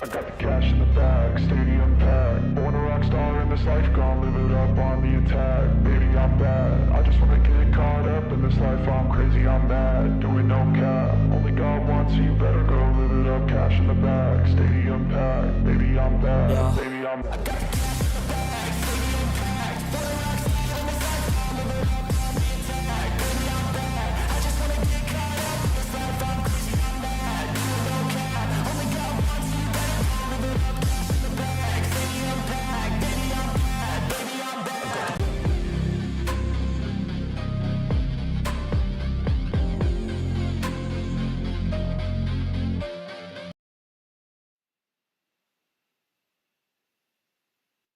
I got the cash in the bag, stadium packed. Born a rock star in this life, gon' live it up on the attack. Baby, I'm bad, I just wanna get caught up in this life. I'm crazy, I'm mad, doing no cap. Only God wants you, better go live it up. Cash in the bag, stadium packed. Baby, I'm bad, yeah. Baby, I'm bad.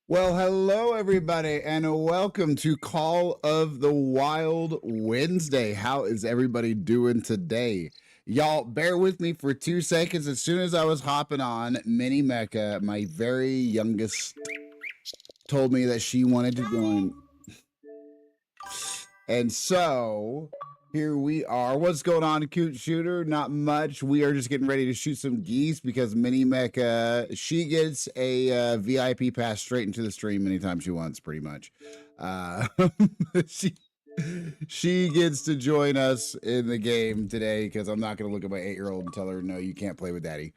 Well, hello everybody, and welcome to Call of the Wild Wednesday. How is everybody doing today? Y'all, bear with me for 2 seconds. As soon as I was hopping on, Mini Mecha, my very youngest, told me that she wanted to join. And so here we are. What's going on, Cute Shooter? Not much. We are just getting ready to shoot some geese because Mini Mecha, she gets a VIP pass straight into the stream anytime she wants, pretty much. She she gets to join us in the game today because I'm not going to look at my 8-year-old and tell her, no, you can't play with daddy.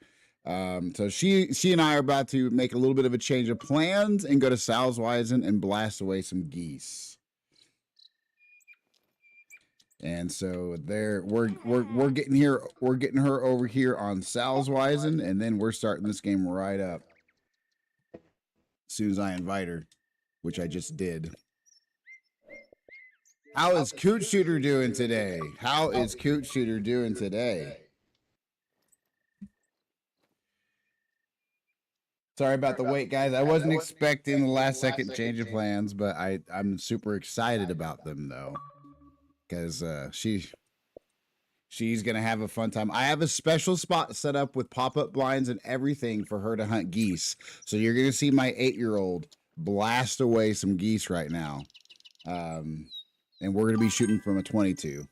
So she and I are about to make a little bit of a change of plans and go to Salzweisen and blast away some geese. And so there we're getting her over here on Salzweisen, and then we're starting this game right up as soon as I invite her, which I just did. How is Coot Shooter doing today? How is Coot Shooter doing today? Sorry about the wait, guys. I wasn't expecting the last second change of plans, but I'm super excited about them though, because she's going to have a fun time. I have a special spot set up with pop-up blinds and everything for her to hunt geese. So you're going to see my 8-year-old blast away some geese right now. And we're going to be shooting from a 22.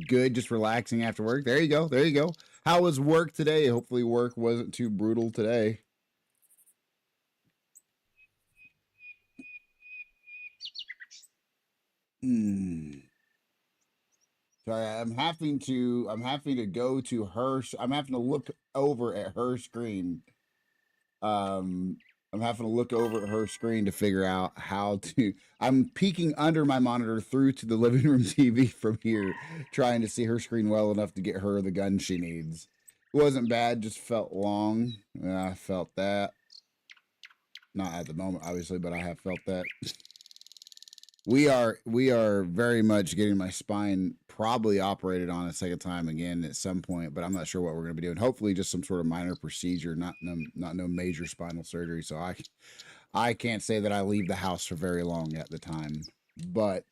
Good, just relaxing after work. There you go. There you go. How was work today? Hopefully work wasn't too brutal today. Sorry, I'm having to go to her. I'm having to look over at her screen. I'm having to look over at her screen to figure out how to. I'm peeking under my monitor through to the living room TV from here, trying to see her screen well enough to get her the gun she needs. It wasn't bad, just felt long. I felt that. Not at the moment, obviously, but I have felt that. We are very much getting my spine probably operated on a second time again at some point, but I'm not sure what we're going to be doing. Hopefully, just some sort of minor procedure, not no major spinal surgery. So I can't say that I leave the house for very long at the time, but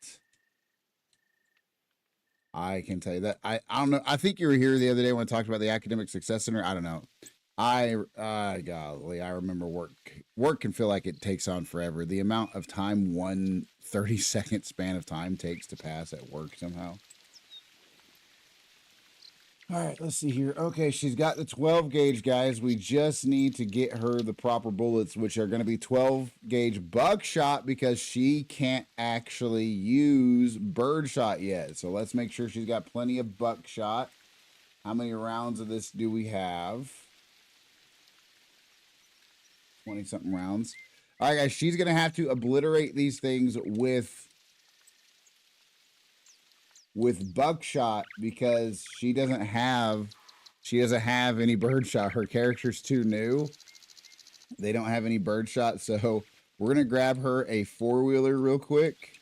I can tell you that I don't know. I think you were here the other day when I talked about the Academic Success Center. I don't know. Golly, I remember work can feel like it takes on forever. The amount of time 30-second span of time takes to pass at work somehow. All right, let's see here. Okay, she's got the 12 gauge, guys. We just need to get her the proper bullets, which are going to be 12 gauge buckshot because she can't actually use birdshot yet. So let's make sure she's got plenty of buckshot. How many rounds of this do we have? 20-something rounds. All right, guys, she's going to have to obliterate these things with buckshot because she doesn't have any birdshot. Her character's too new. They don't have any birdshot, so we're going to grab her a 4-wheeler real quick,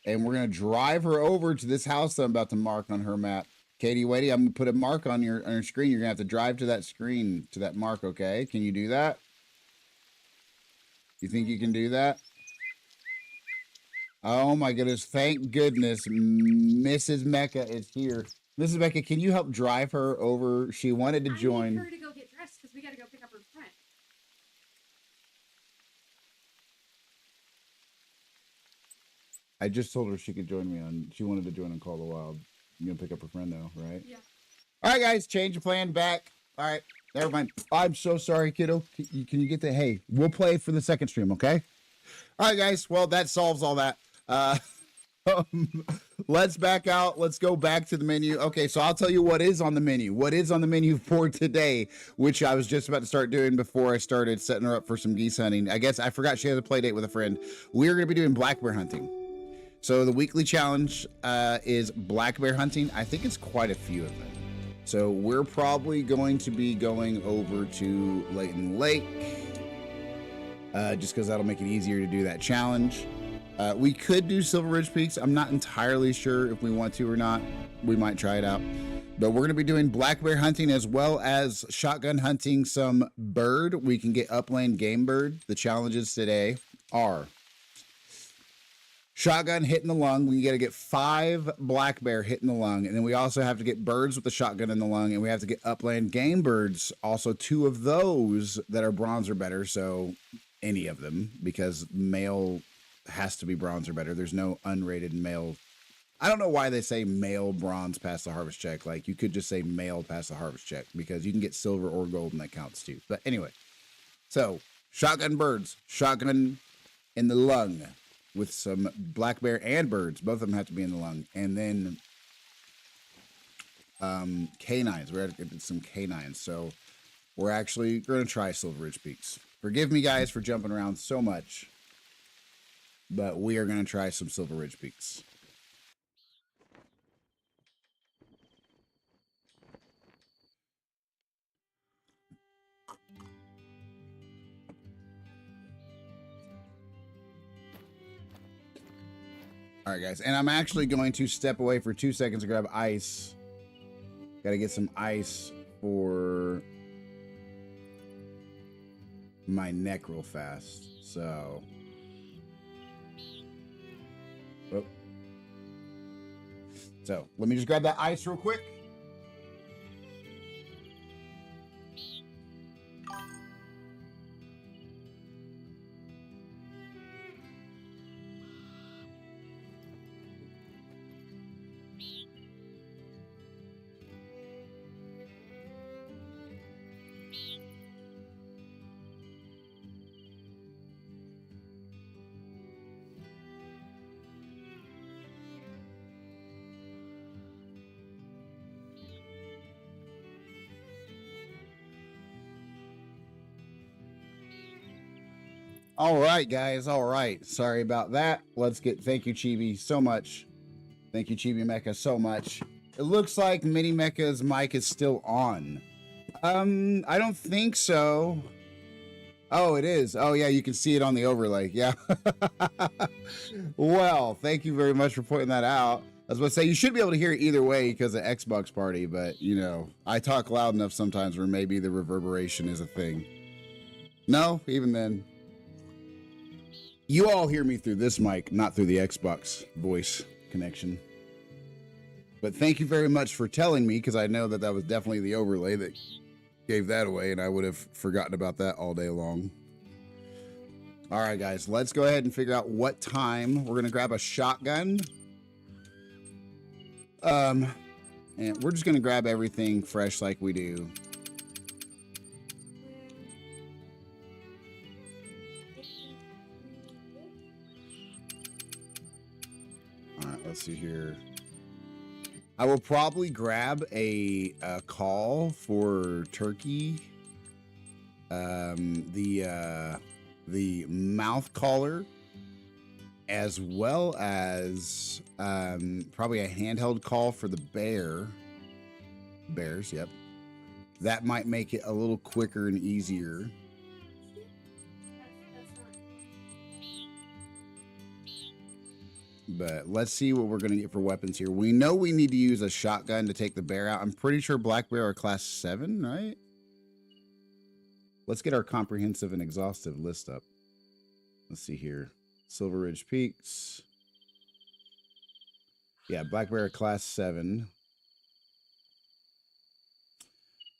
and we're going to drive her over to this house that I'm about to mark on her map. Katie, Wadey, I'm going to put a mark on your screen. You're going to have to drive to that screen, to that mark, okay? Can you do that? You think you can do that? Oh my goodness. Thank goodness Mrs. Mecha is here. Mrs. Mecha, can you help drive her over? She wanted to join. I need her to go get dressed because we got to go pick up her friend. I just told her she could join me on. She wanted to join on Call the Wild. You're going to pick up her friend though, right? Yeah. All right, guys. Change of plan back. All right. Never mind. I'm so sorry, kiddo. Can you get the... Hey, we'll play for the second stream, okay? All right, guys. Well, that solves all that. Let's back out. Let's go back to the menu. Okay, so I'll tell you what is on the menu. What is on the menu for today, which I was just about to start doing before I started setting her up for some geese hunting. I guess I forgot she has a play date with a friend. We're going to be doing black bear hunting. So the weekly challenge is black bear hunting. I think it's quite a few of them. So we're probably going to be going over to Layton Lake, just because that'll make it easier to do that challenge. We could do Silver Ridge Peaks. I'm not entirely sure if we want to or not. We might try it out. But we're going to be doing black bear hunting as well as shotgun hunting some bird. We can get upland game bird. The challenges today are shotgun hitting the lung. We got to get 5 black bear hitting the lung. And then we also have to get birds with the shotgun in the lung. And we have to get upland game birds, also 2 of those that are bronze or better. So any of them, because male has to be bronze or better. There's no unrated male. I don't know why they say male bronze past the harvest check. Like, you could just say male past the harvest check, because you can get silver or gold and that counts too. But anyway, so shotgun birds, shotgun in the lung with some black bear and birds. Both of them have to be in the lung. And then canines. We're going to get some canines. So we're actually going to try Silver Ridge Peaks. Forgive me, guys, for jumping around so much, but we are going to try some Silver Ridge Peaks. All right, guys. And I'm actually going to step away for 2 seconds to grab ice. Got to get some ice for my neck real fast. So, oh. So let me just grab that ice real quick. All right, guys. All right. Sorry about that. Let's get, thank you, Chibi, so much. Thank you, Chibi Mecha, so much. It looks like Mini Mecha's mic is still on. I don't think so. Oh, it is. Oh, yeah, you can see it on the overlay. Yeah. Well, thank you very much for pointing that out. I was about to say, you should be able to hear it either way because of Xbox Party, but, you know, I talk loud enough sometimes where maybe the reverberation is a thing. No, even then. You all hear me through this mic, not through the Xbox voice connection. But thank you very much for telling me, because I know that that was definitely the overlay that gave that away, and I would have forgotten about that all day long. All right, guys, let's go ahead and figure out what time. We're going to grab a shotgun. And we're just going to grab everything fresh like we do. All right, let's see here. I will probably grab a call for turkey. The mouth collar, as well as probably a handheld call for the bears. Yep, that might make it a little quicker and easier. But let's see what we're going to get for weapons here. We know we need to use a shotgun to take the bear out. I'm pretty sure black bear are class 7, right? Let's get our comprehensive and exhaustive list up. Let's see here. Silver Ridge Peaks. Yeah, black bear are class 7.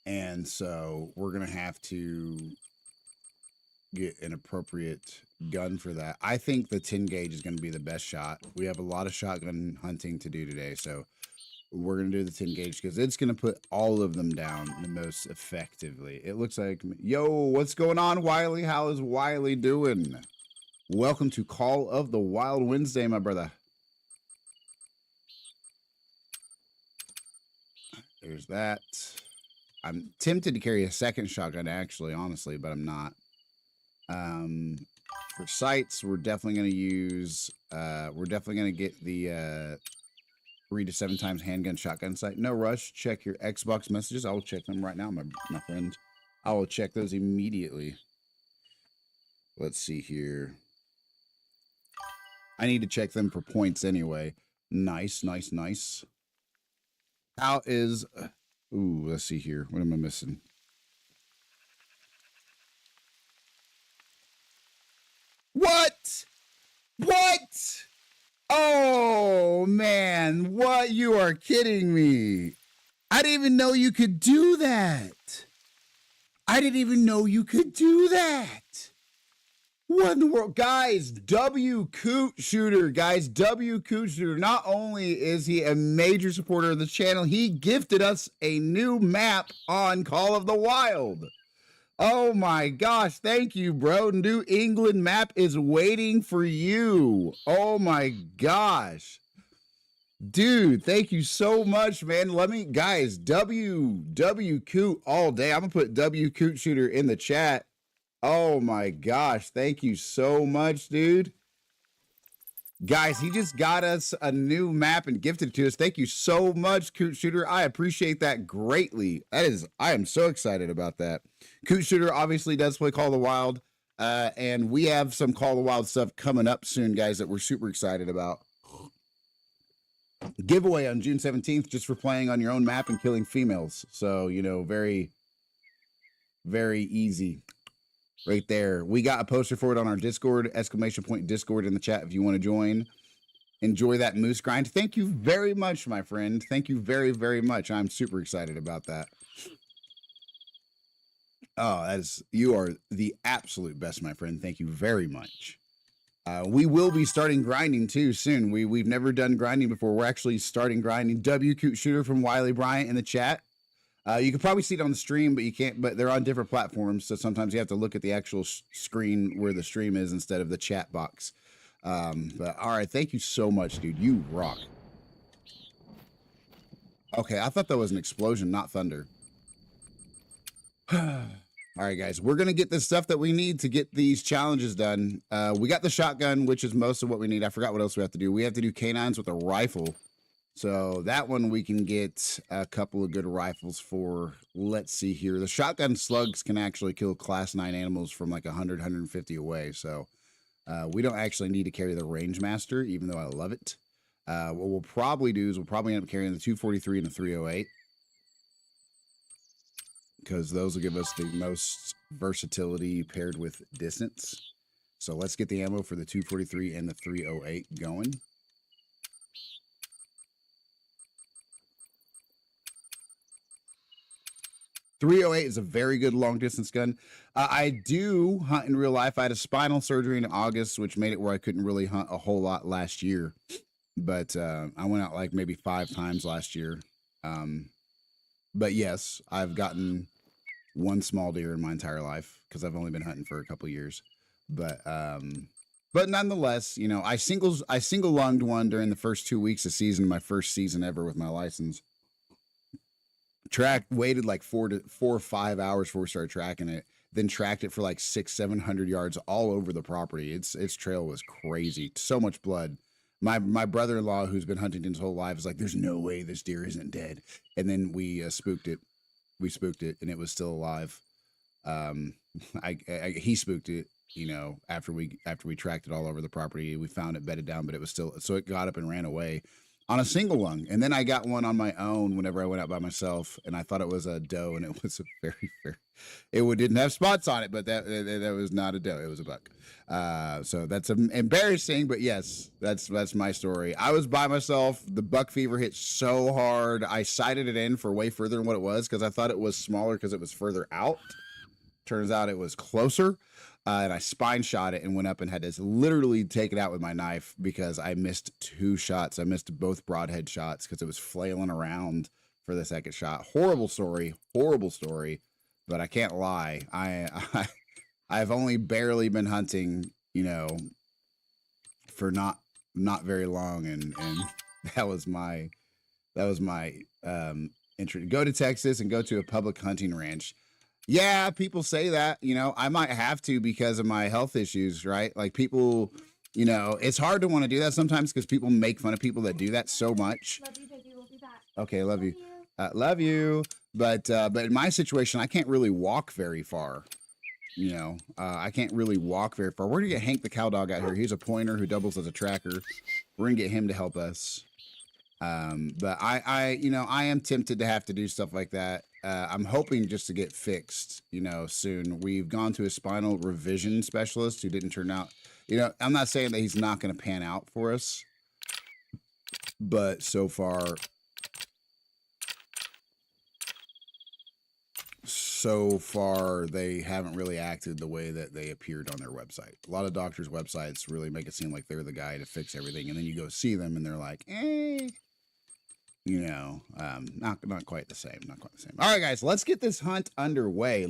And so we're going to have to get an appropriate gun for that. I think the 10 gauge is going to be the best shot. We have a lot of shotgun hunting to do today, so we're going to do the 10 gauge because it's going to put all of them down the most effectively. It looks like, yo, what's going on, Wiley? How is Wiley doing? Welcome to Call of the Wild Wednesday, my brother. There's that. I'm tempted to carry a second shotgun, actually, honestly, but I'm not. For sights, we're definitely going to use, we're definitely going to get the 3 to 7 times handgun shotgun sight. No rush. Check your Xbox messages. I will check them right now, my friend. I will check those immediately. Let's see here. I need to check them for points anyway. Nice, nice, nice. How is, ooh, let's see here. What am I missing? What? What? Oh, man. What? You are kidding me. I didn't even know you could do that. I didn't even know you could do that. What in the world? Guys, W Coot Shooter. Guys, W Coot Shooter. Not only is he a major supporter of the channel, he gifted us a new map on Call of the Wild. Oh my gosh. Thank you, bro. New England map is waiting for you. Oh my gosh. Dude, thank you so much, man. Let me, guys, W Coot all day. I'm going to put W Coot Shooter in the chat. Oh my gosh. Thank you so much, dude. Guys, he just got us a new map and gifted it to us. Thank you so much, Coot Shooter. I appreciate that greatly. I am so excited about that. Coot Shooter obviously does play Call of the Wild. And we have some Call of the Wild stuff coming up soon, guys, that we're super excited about. Giveaway on June 17th just for playing on your own map and killing females. So, you know, very, very easy. Right there. We got a poster for it on our Discord, ! Discord in the chat if you want to join. Enjoy that moose grind. Thank you very much, my friend. Thank you very, very much. I'm super excited about that. Oh, you are the absolute best, my friend. Thank you very much. We will be starting grinding too soon. We've never done grinding before. We're actually starting grinding. W Coot Shooter from Wiley Bryant in the chat. You can probably see it on the stream, but you can't. But they're on different platforms, so sometimes you have to look at the actual screen where the stream is instead of the chat box. But all right, thank you so much, dude. You rock. Okay, I thought that was an explosion, not thunder. All right, guys, we're going to get the stuff that we need to get these challenges done. We got the shotgun, which is most of what we need. I forgot what else we have to do. We have to do canines with a rifle. So that one we can get a couple of good rifles for. Let's see here. The shotgun slugs can actually kill class 9 animals from like 100, 150 away. So we don't actually need to carry the range master, even though I love it. What we'll probably do is we'll probably end up carrying the 243 and the 308. Because those will give us the most versatility paired with distance. So let's get the ammo for the 243 and the 308 going. .308 is a very good long distance gun. I do hunt in real life. I had a spinal surgery in August, which made it where I couldn't really hunt a whole lot last year. But I went out like maybe 5 times last year. But yes, I've gotten one small deer in my entire life because I've only been hunting for a couple years. But nonetheless, you know, I single lunged one during the first 2 weeks of season, my first season ever with my license. Waited like 4 or 5 hours before we started tracking it, then tracked it for like 600-700 yards all over the property. Its trail was crazy. So much blood. My brother-in-law, who's been hunting his whole life, is like, there's no way this deer isn't dead. And then we spooked it. We spooked it, and it was still alive. He spooked it, you know, after we tracked it all over the property. We found it bedded down, but it was still, so it got up and ran away on a single lung. And then I got one on my own whenever I went out by myself, and I thought it was a doe, and it was a didn't have spots on it, but that was not a doe. It was a buck. So that's embarrassing, but yes, that's my story. I was by myself. The buck fever hit so hard. I sighted it in for way further than what it was because I thought it was smaller because it was further out. Turns out it was closer. And I spine shot it and went up and had to literally take it out with my knife because I missed 2 shots. I missed both broadhead shots because it was flailing around for the second shot. Horrible story, but I can't lie. I've only barely been hunting, you know, for not very long, and that was my entry. Go to Texas and go to a public hunting ranch. Yeah, people say that, you know, I might have to because of my health issues, right? Like people, you know, it's hard to want to do that sometimes because people make fun of people that do that so much. Love you, baby. We'll be back. Okay, love you. Love you. But in my situation, I can't really walk very far. You know, I can't really walk very far. We're gonna get Hank the cow dog out here. He's a pointer who doubles as a tracker. We're gonna get him to help us. But I you know, I am tempted to have to do stuff like that. I'm hoping just to get fixed, you know, soon. We've gone to a spinal revision specialist who didn't turn out You know, I'm not saying that he's not going to pan out for us, but so far they haven't really acted the way that they appeared on their website. A lot of doctors' websites really make it seem like they're the guy to fix everything, and then you go see them and they're like, you know, not quite the same. Not quite the same. All right, guys, let's get this hunt underway.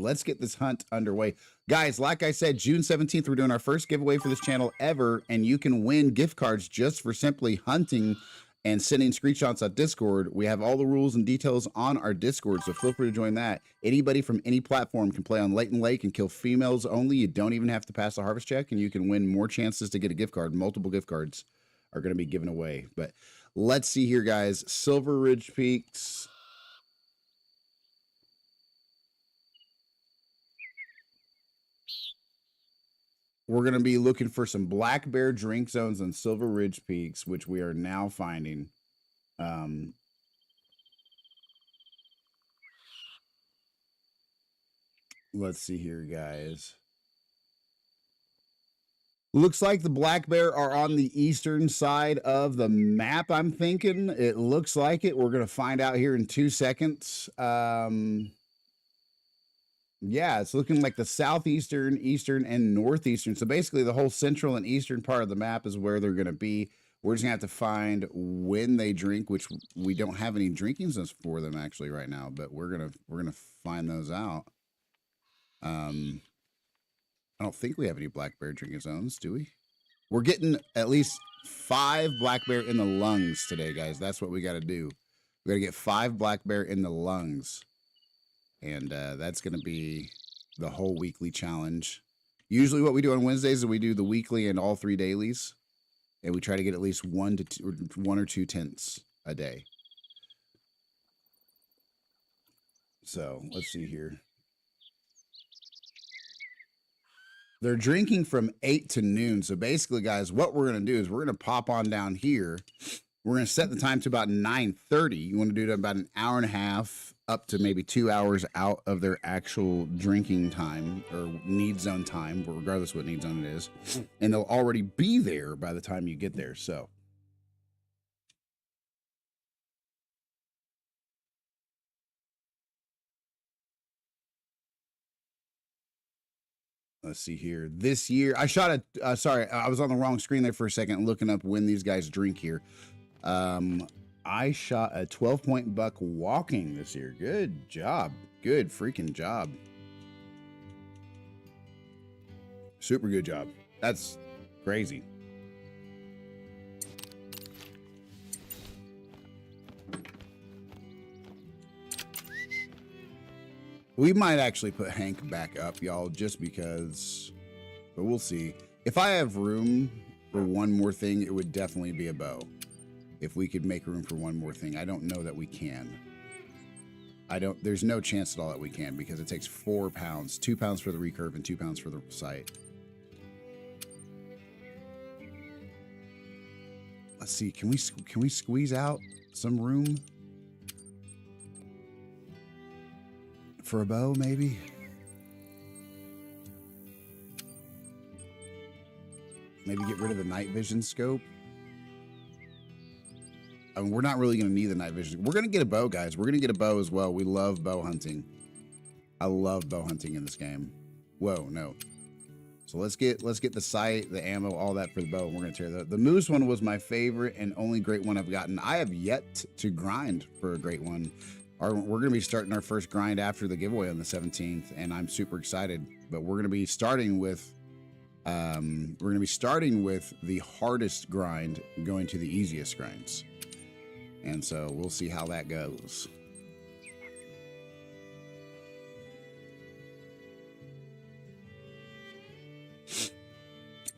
Guys, like I said, June 17th, we're doing our first giveaway for this channel ever, and you can win gift cards just for simply hunting and sending screenshots on Discord. We have all the rules and details on our Discord, so feel free to join that. Anybody from any platform can play on Leighton Lake and kill females only. You don't even have to pass a harvest check, and you can win more chances to get a gift card. Multiple gift cards are going to be given away. But let's see here, guys. Silver Ridge Peaks. We're going to be looking for some black bear drink zones on Silver Ridge Peaks, which we are now finding. Let's see here, guys. Looks like the black bear are on the eastern side of the map, I'm thinking. It looks like it. We're going to find out here in 2 seconds. Yeah, it's looking like the southeastern, eastern, and northeastern. So basically the whole central and eastern part of the map is where they're going to be. We're just going to have to find when they drink, which we don't have any drinking zones for them actually right now, but we're going to find those out. I don't think we have any black bear drinking zones, do we? We're getting at least 5 black bear in the lungs today, guys. That's what we got to do. We got to get 5 black bear in the lungs. And that's going to be the whole weekly challenge. Usually what we do on Wednesdays is we do the weekly and all 3 dailies. And we try to get at least 1 or 2 tents a day. So let's see here. They're drinking from 8 to noon. So basically, guys, what we're going to do is we're going to pop on down here. We're going to set the time to about 9:30. You want to do it about an hour and a half up to maybe 2 hours out of their actual drinking time or need zone time, regardless what need zone it is. And they'll already be there by the time you get there. So let's see here. This year, I shot a, sorry, I was on the wrong screen there for a second looking up when these guys drink here. I shot a 12-point buck walking this year. Good job. Good freaking job. Super good job. That's crazy. We might actually put Hank back up, y'all, just because, but we'll see. If I have room for one more thing, it would definitely be a bow. If we could make room for one more thing. I don't know that we can. There's no chance at all that we can because it takes 4 pounds, 2 pounds for the recurve and 2 pounds for the sight. Let's see, can we squeeze out some room for a bow, maybe? Maybe get rid of the night vision scope. I mean, we're not really going to need the night vision. We're going to get a bow, guys. We're going to get a bow as well. We love bow hunting. I love bow hunting in this game. Whoa, no. So let's get the sight, the ammo, all that for the bow. And we're going to tear the moose one was my favorite and only great one I've gotten. I have yet to grind for a great one. We're going to be starting our first grind after the giveaway on the 17th, and I'm super excited. But we're going to be starting with the hardest grind, going to the easiest grinds. And so we'll see how that goes.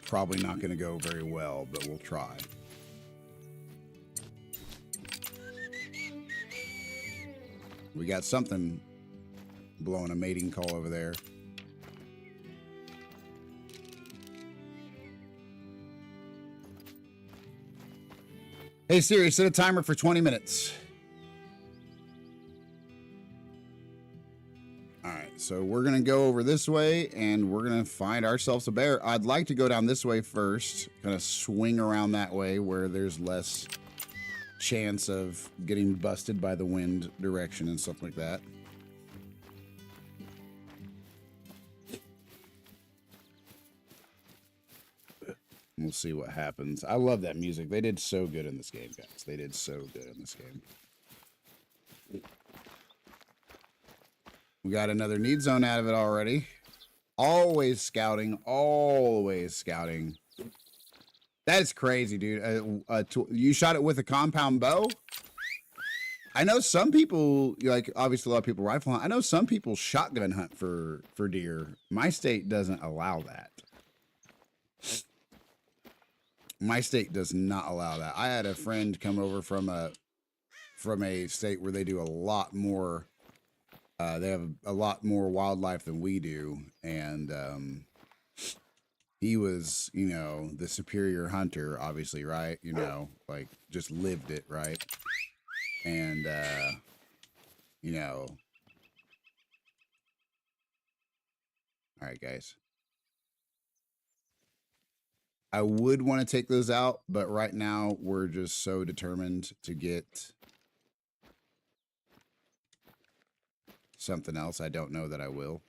Probably not going to go very well, but we'll try. We got something blowing a mating call over there. Hey Siri, set a timer for 20 minutes. All right, so we're gonna go over this way and we're gonna find ourselves a bear. I'd like to go down this way first, kind of swing around that way where there's less chance of getting busted by the wind direction and stuff like that. We'll see what happens. I love that music. They did so good in this game, guys. They did so good in this game. We got another need zone out of it already. Always scouting. Always scouting. That's crazy, dude. You shot it with a compound bow? I know some people, like, obviously a lot of people rifle hunt. I know some people shotgun hunt for deer. My state doesn't allow that. My state does not allow that. I had a friend come over from a state where they do a lot more. They have a lot more wildlife than we do, and he was, you know, the superior hunter, obviously, right? You know, like just lived it, right? And you know, all right, guys. I would want to take those out, but right now we're just so determined to get something else. I don't know that I will.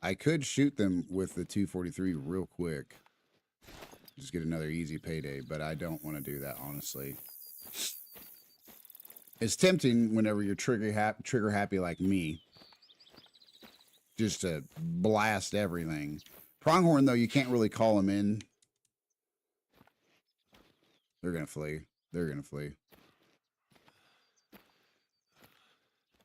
I could shoot them with the 243 real quick. Just get another easy payday, but I don't want to do that, honestly. It's tempting whenever you're trigger happy like me, just to blast everything. Pronghorn, though, you can't really call them in. They're going to flee. They're going to flee.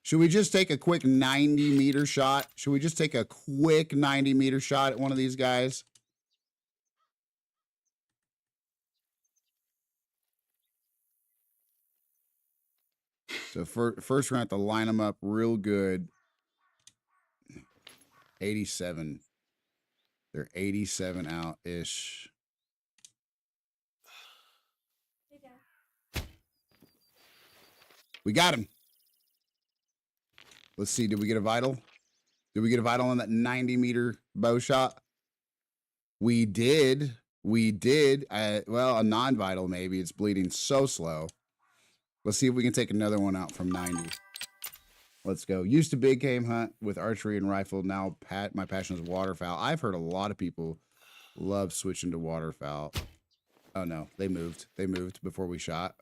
Should we just take a quick 90-meter shot? Should we just take a quick 90-meter shot at one of these guys? So first we're going to have to line them up real good. 87. They're 87 out-ish. We got him. Let's see. Did we get a vital? Did we get a vital on that 90-meter bow shot? We did. We did. Well, a non-vital maybe. It's bleeding so slow. Let's see if we can take another one out from 90. Let's go. Used to big game hunt with archery and rifle. Now my passion is waterfowl. I've heard a lot of people love switching to waterfowl. Oh, no. They moved. They moved before we shot.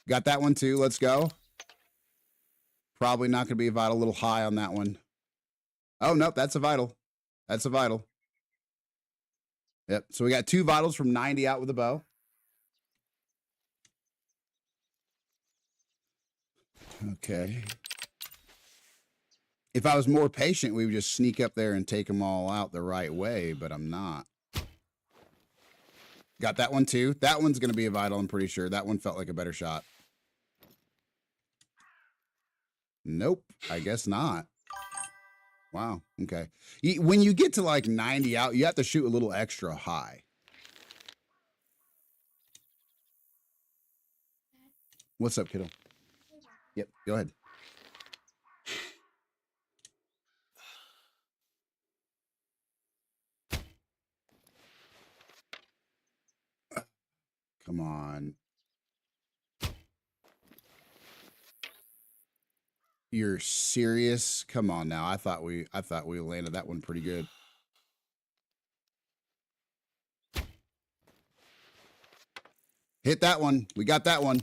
Got that one, too. Let's go. Probably not going to be a vital. A little high on that one. Oh, nope. That's a vital. That's a vital. Yep. So we got 2 vitals from 90 out with a bow. Okay. If I was more patient, we would just sneak up there and take them all out the right way, but I'm not. Got that one too. That one's going to be a vital, I'm pretty sure. That one felt like a better shot. Nope. I guess not. Wow. Okay. When you get to like 90 out, you have to shoot a little extra high. What's up, kiddo? Yep. Go ahead. Come on. You're serious? Come on now. I thought we landed that one pretty good. Hit that one. We got that one.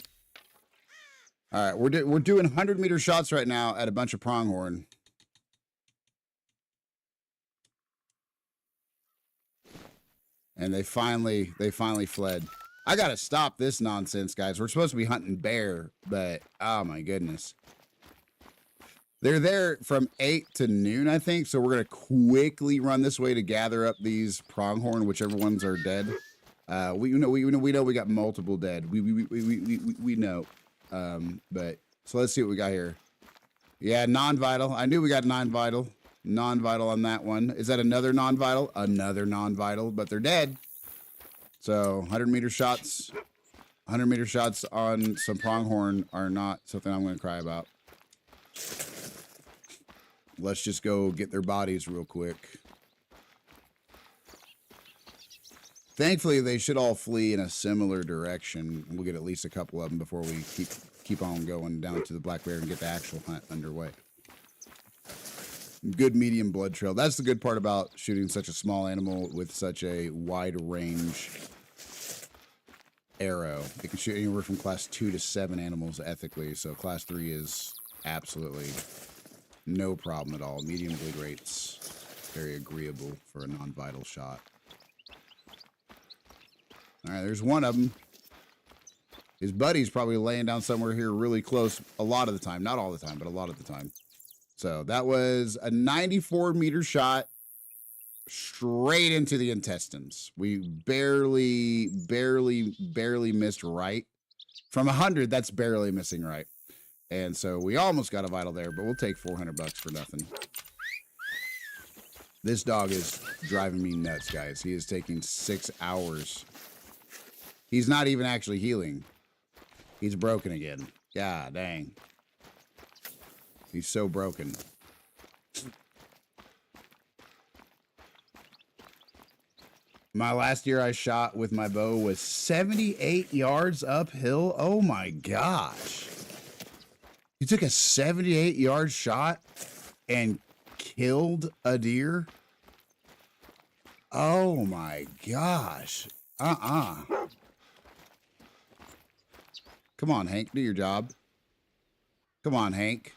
All right, we're doing 100-meter shots right now at a bunch of pronghorn. And they finally fled. I got to stop this nonsense, guys. We're supposed to be hunting bear, but oh my goodness. They're there from 8 to noon, I think. So we're going to quickly run this way to gather up these pronghorn, whichever ones are dead. We know we got multiple dead. We know. But so let's see what we got here. Yeah, non-vital. I knew we got non-vital. Non-vital on that one. Is that another non-vital? Another non-vital, but they're dead. So 100-meter shots. 100-meter shots on some pronghorn are not something I'm going to cry about. Let's just go get their bodies real quick. Thankfully, they should all flee in a similar direction. We'll get at least a couple of them before we keep on going down to the black bear and get the actual hunt underway. Good medium blood trail. That's the good part about shooting such a small animal with such a wide range arrow. It can shoot anywhere from class 2 to 7 animals ethically, so class 3 is absolutely no problem at all. Medium bleed rates, very agreeable for a non-vital shot. All right, there's one of them. His buddy's probably laying down somewhere here really close a lot of the time. Not all the time, but a lot of the time. So that was a 94-meter shot straight into the intestines. We barely missed right. From 100, that's barely missing right. And so we almost got a vital there, but we'll take $400 for nothing. This dog is driving me nuts, guys. He is taking 6 hours. He's not even actually healing. He's broken again. God dang. He's so broken. My last year I shot with my bow was 78 yards uphill. Oh my gosh. You took a 78-yard shot and killed a deer? Oh my gosh. Come on, Hank, do your job. Come on, Hank.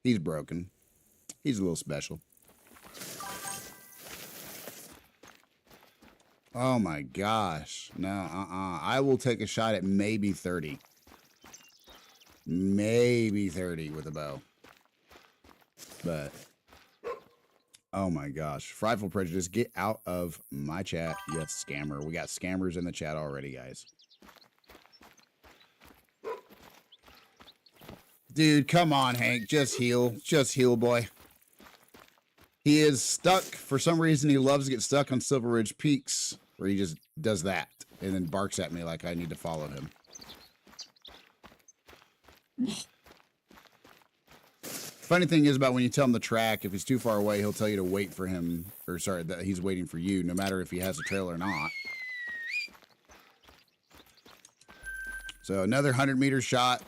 He's broken. He's a little special. Oh my gosh. No, I will take a shot at maybe 30. Maybe 30 with a bow. But, oh my gosh. Frightful Prejudice, get out of my chat, you scammer. We got scammers in the chat already, guys. Dude, come on, Hank. Just heal. Just heal, boy. He is stuck. For some reason, he loves to get stuck on Silver Ridge Peaks, where he just does that and then barks at me like I need to follow him. Funny thing is about when you tell him the track, if he's too far away, he'll tell you to wait for him, or sorry, that he's waiting for you, no matter if he has a trail or not. So another 100-meter shot,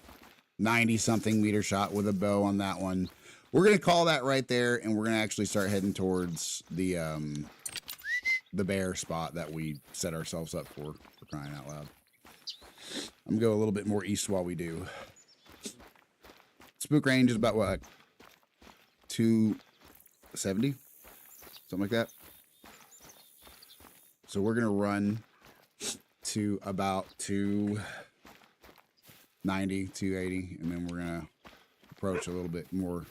90-something meter shot with a bow on that one. We're going to call that right there, and we're going to actually start heading towards the bear spot that we set ourselves up for crying out loud. I'm going to go a little bit more east while we do. Spook range is about what? 270? Something like that. So we're going to run to about 290, 280, and then we're going to approach a little bit more.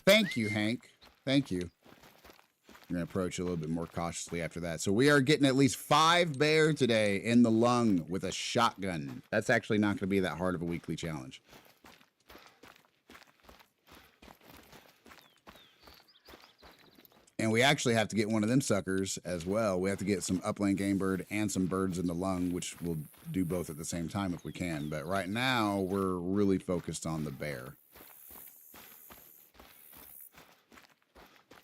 Thank you, Hank. Thank you. We're going to approach a little bit more cautiously after that. So we are getting at least 5 bear today in the lung with a shotgun. That's actually not going to be that hard of a weekly challenge. And we actually have to get one of them suckers as well. We have to get some upland game bird and some birds in the lung, which we'll do both at the same time if we can. But right now, we're really focused on the bear.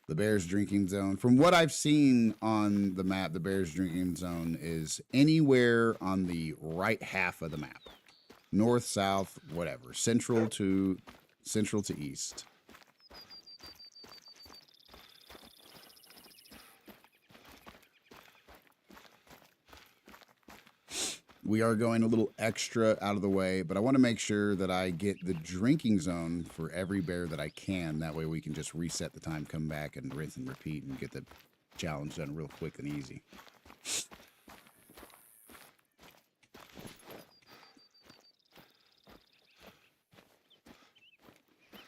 The bear's drinking zone. From what I've seen on the map, the bear's drinking zone is anywhere on the right half of the map. North, south, whatever. Central to east. We are going a little extra out of the way, but I want to make sure that I get the drinking zone for every bear that I can. That way we can just reset the time, come back, and rinse and repeat and get the challenge done real quick and easy.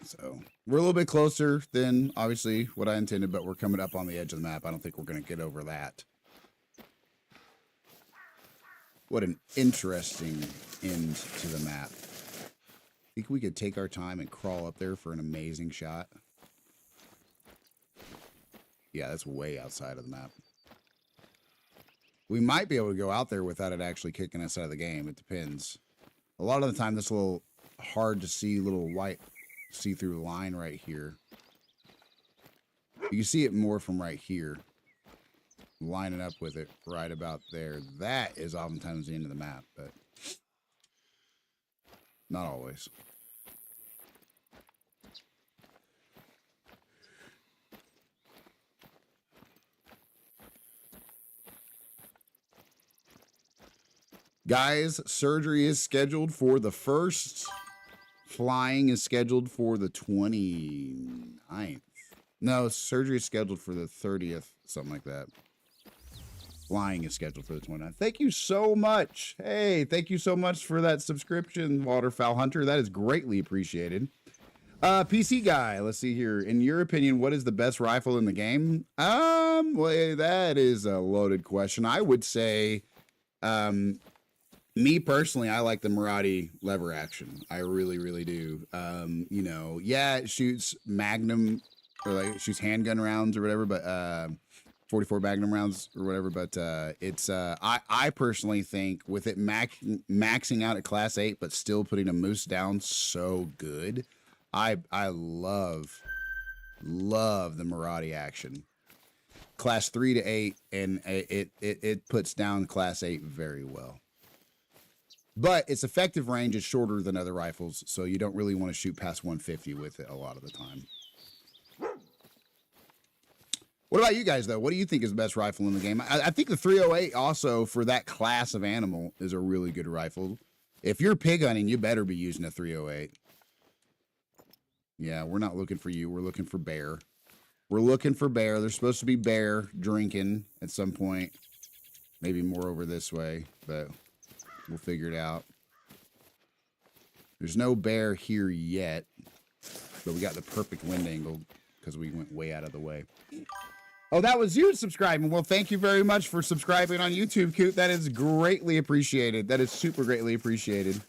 So we're a little bit closer than, obviously, what I intended, but we're coming up on the edge of the map. I don't think we're going to get over that. What an interesting end to the map. Think we could take our time and crawl up there for an amazing shot? Yeah, that's way outside of the map. We might be able to go out there without it actually kicking us out of the game. It depends. A lot of the time, this little hard to see little white see-through line right here. You can see it more from right here. Lining up with it right about there. That is oftentimes the end of the map, but not always. Guys, surgery is scheduled for the 1st. Flying is scheduled for the 29th. No, surgery is scheduled for the 30th, something like that. Flying is scheduled for the 29th. Thank you so much. Hey, thank you so much for that subscription, Waterfowl Hunter. That is greatly appreciated. PC guy, let's see here. In your opinion, what is the best rifle in the game? Well, that is a loaded question. I would say, me personally, I like the Marathi lever action. I really, really do. You know, yeah, it shoots Magnum, or like it shoots handgun rounds or whatever, but 44 Magnum rounds or whatever. But it's I personally think with it maxing out at Class 8, but still putting a moose down so good. I love the Marathi action. Class 3 to 8, and it puts down Class 8 very well. But its effective range is shorter than other rifles, so you don't really want to shoot past 150 with it a lot of the time. What about you guys, though? What do you think is the best rifle in the game? I think the 308 also, for that class of animal, is a really good rifle. If you're pig hunting, you better be using a 308. Yeah, we're not looking for you. We're looking for bear. We're looking for bear. There's supposed to be bear drinking at some point. Maybe more over this way, but we'll figure it out. There's no bear here yet, but we got the perfect wind angle because we went way out of the way. Oh, that was you subscribing. Well, thank you very much for subscribing on YouTube, Coot. That is greatly appreciated. That is super greatly appreciated.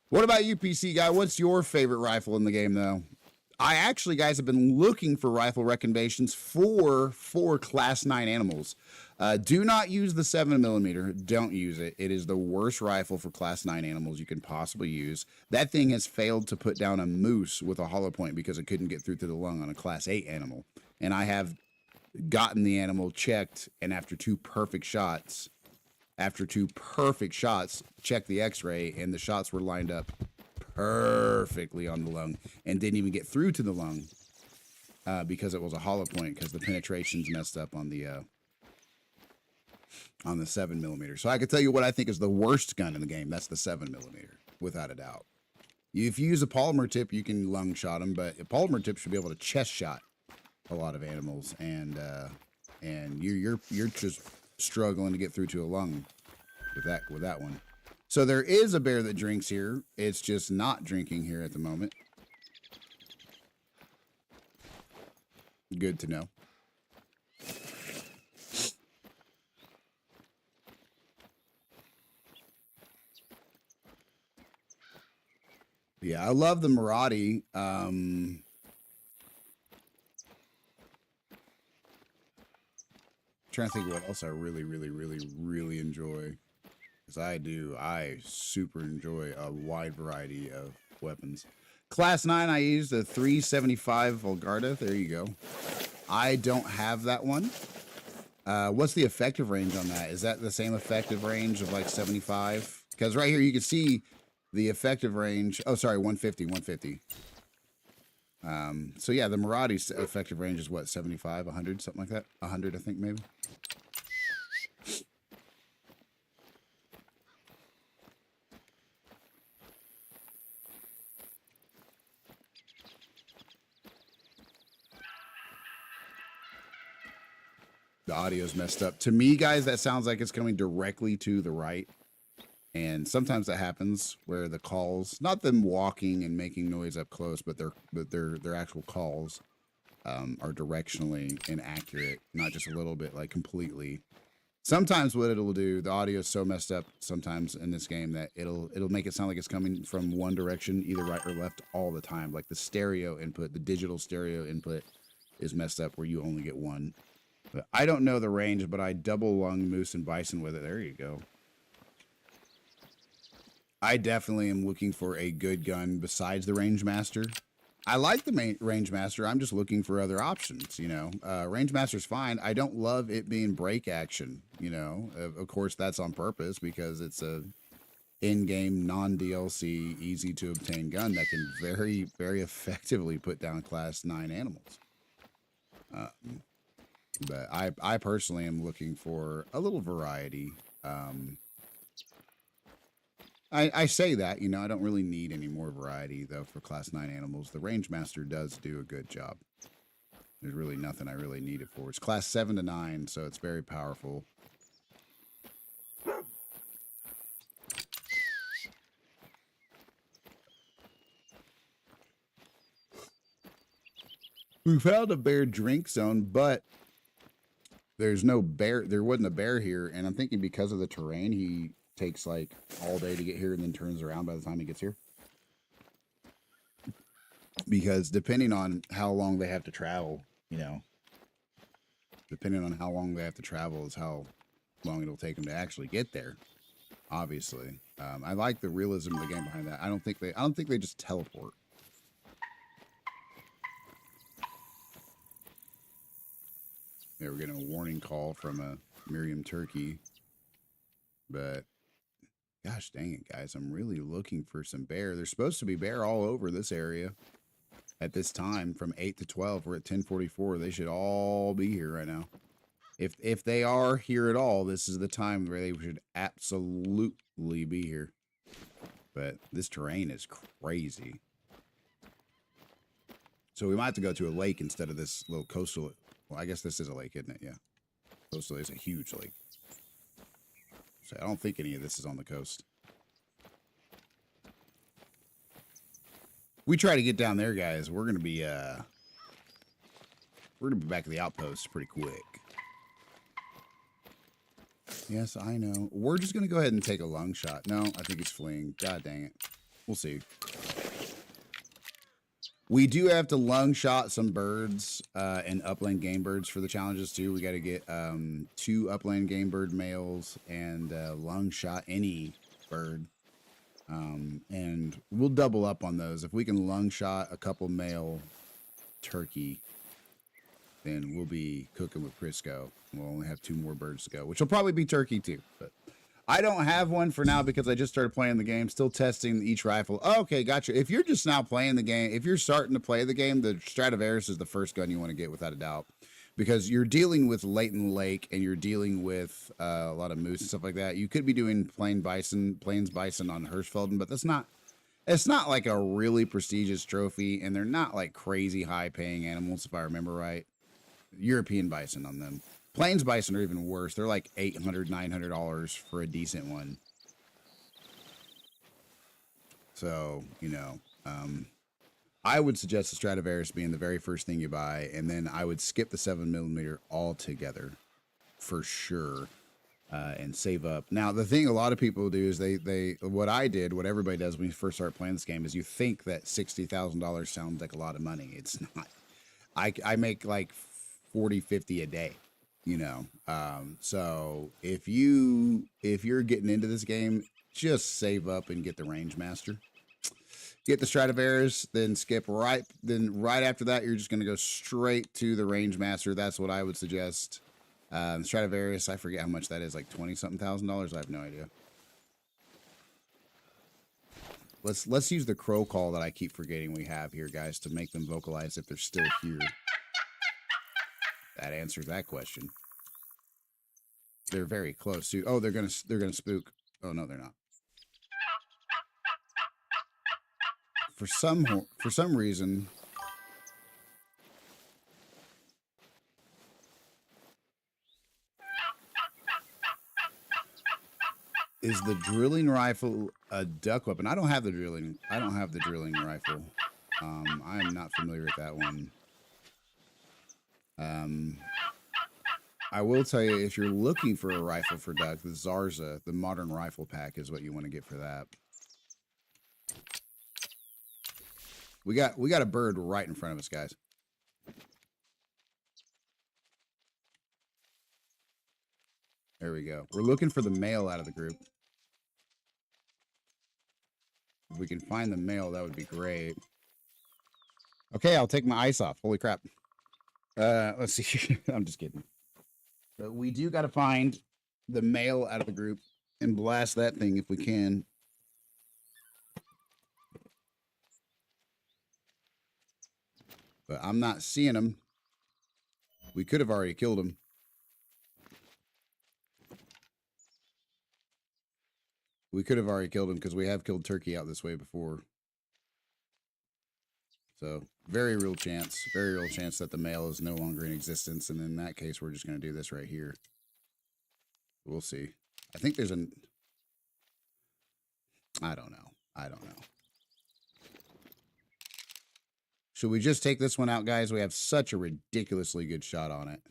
What about you, PC guy? What's your favorite rifle in the game, though? I actually, guys, have been looking for rifle recommendations for Class 9 animals. Do not use the 7mm. Don't use it. It is the worst rifle for Class 9 animals you can possibly use. That thing has failed to put down a moose with a hollow point because it couldn't get through to the lung on a Class 8 animal. And I have gotten the animal checked, and after two perfect shots, checked the x-ray, and the shots were lined up perfectly on the lung and didn't even get through to the lung because it was a hollow point because the penetration's messed up on the 7mm. So I can tell you what I think is the worst gun in the game. That's the 7mm, without a doubt. If you use a polymer tip, you can lung shot them, but a polymer tip should be able to chest shot a lot of animals, and you're just struggling to get through to a lung with that one. So there is a bear that drinks here. It's just not drinking here at the moment. Good to know. Yeah, I love the Marathi. Trying to think what else I really enjoy. Because I super enjoy a wide variety of weapons. Class 9, I used a 375 Vulgarda. There you go. I don't have that one. What's the effective range on that? Is that the same effective range of like 75? Because right here you can see the effective range. Oh, sorry, 150. So yeah, the Marathi's effective range is what, 75, 100, something like that? 100, I think, maybe. The audio's messed up. To me, guys, that sounds like it's coming directly to the right. And sometimes that happens where the calls, not them walking and making noise up close, but their actual calls are directionally inaccurate, not just a little bit, like completely. Sometimes what it'll do, the audio is so messed up sometimes in this game that it'll make it sound like it's coming from one direction, either right or left, all the time. Like the stereo input, the digital stereo input is messed up where you only get one. I don't know the range, but I double lung moose and bison with it. There you go. I definitely am looking for a good gun besides the Rangemaster. I like the Rangemaster. I'm just looking for other options, you know. Rangemaster's fine. I don't love it being break action, you know. Of course, that's on purpose because it's a in-game, non-DLC, easy-to-obtain gun that can very, very effectively put down Class 9 animals. But I personally am looking for a little variety. I say that, you know, I don't really need any more variety, though, for Class 9 animals. The Rangemaster does do a good job. There's really nothing I really need it for. It's Class 7 to 9, so it's very powerful. We found a bear drink zone, but there's no bear. There wasn't a bear here, and I'm thinking because of the terrain, he takes like all day to get here and then turns around by the time he gets here. Because depending on how long they have to travel, you know, depending on how long they have to travel is how long it'll take them to actually get there. Obviously, I like the realism of the game behind that. I don't think they just teleport. Yeah, we're getting a warning call from a Miriam turkey, but gosh dang it, guys, I'm really looking for some bear. There's supposed to be bear all over this area at this time from 8 to 12. We're at 10:44. They should all be here right now. If they are here at all, this is the time where they should absolutely be here. But this terrain is crazy. So we might have to go to a lake instead of this little coastal. Well, I guess this is a lake, isn't it? Yeah. Coastal is a huge lake. So I don't think any of this is on the coast. We try to get down there, guys. We're gonna be back at the outpost pretty quick. Yes, I know. We're just gonna go ahead and take a lung shot. No, I think he's fleeing. God dang it. We'll see. We do have to lung shot some birds and upland game birds for the challenges too. We got to get 2 upland game bird males and lung shot any bird. And we'll double up on those. If we can lung shot a couple male turkey, then we'll be cooking with Crisco. We'll only have 2 more birds to go, which will probably be turkey too. But I don't have one for now because I just started playing the game, still testing each rifle. Oh, okay, gotcha. If you're just now playing the game, if you're starting to play the game, the Stradivarius is the first gun you want to get without a doubt. Because you're dealing with Leighton Lake and you're dealing with a lot of moose and stuff like that. You could be doing plains bison on Hirschfelden, but it's not like a really prestigious trophy, and they're not like crazy high paying animals, if I remember right. European bison on them. Plains bison are even worse. They're like $800, $900 for a decent one. So, you know, I would suggest the Stradivarius being the very first thing you buy, and then I would skip the 7mm altogether for sure, and save up. Now, the thing a lot of people do is what I did, what everybody does when you first start playing this game is you think that $60,000 sounds like a lot of money. It's not. I make like 40, 50 a day. You know, so if you're getting into this game, just save up and get the Rangemaster, get the Stradivarius, then skip right. Then right after that, you're just going to go straight to the Rangemaster. That's what I would suggest. Stradivarius, I forget how much that is, like $20-something thousand. I have no idea. Let's use the crow call that I keep forgetting we have here, guys, to make them vocalize if they're still here. That answers that question. They're very close to. Oh, they're gonna spook. Oh no, they're not. For some reason, is the drilling rifle a duck weapon? I don't have the drilling rifle. I am not familiar with that one. I will tell you, if you're looking for a rifle for duck, the Zarza, the modern rifle pack, is what you want to get for that. We got a bird right in front of us, guys. There we go. We're looking for the male out of the group. If we can find the male, that would be great. Okay, I'll take my ice off. Holy crap. Let's see. I'm just kidding. But we do got to find the male out of the group and blast that thing if we can. But I'm not seeing him. We could have already killed him. We could have already killed him because we have killed turkey out this way before. So very real chance that the male is no longer in existence. And in that case, we're just going to do this right here. We'll see. I think there's an... I don't know. Should we just take this one out, guys? We have such a ridiculously good shot on it.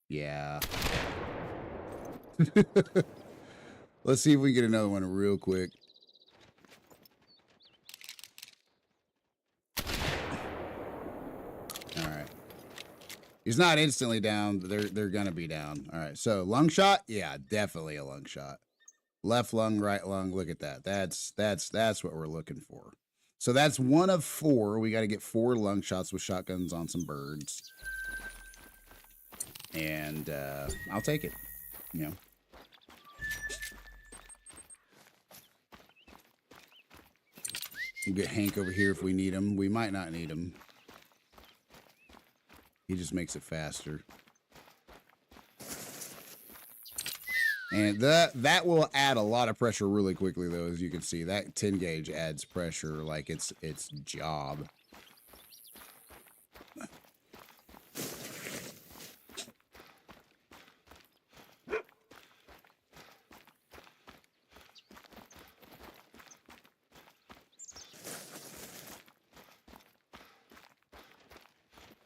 Yeah. Let's see if we can get another one real quick. All right. He's not instantly down, but they're gonna be down. All right. So lung shot, yeah, definitely a lung shot. Left lung, right lung. Look at that. That's what we're looking for. So that's 1 of 4. We got to get 4 lung shots with shotguns on some birds. And I'll take it. You know. We'll get Hank over here if we need him. We might not need him. He just makes it faster. And that will add a lot of pressure really quickly, though, as you can see. That 10 gauge adds pressure like it's job.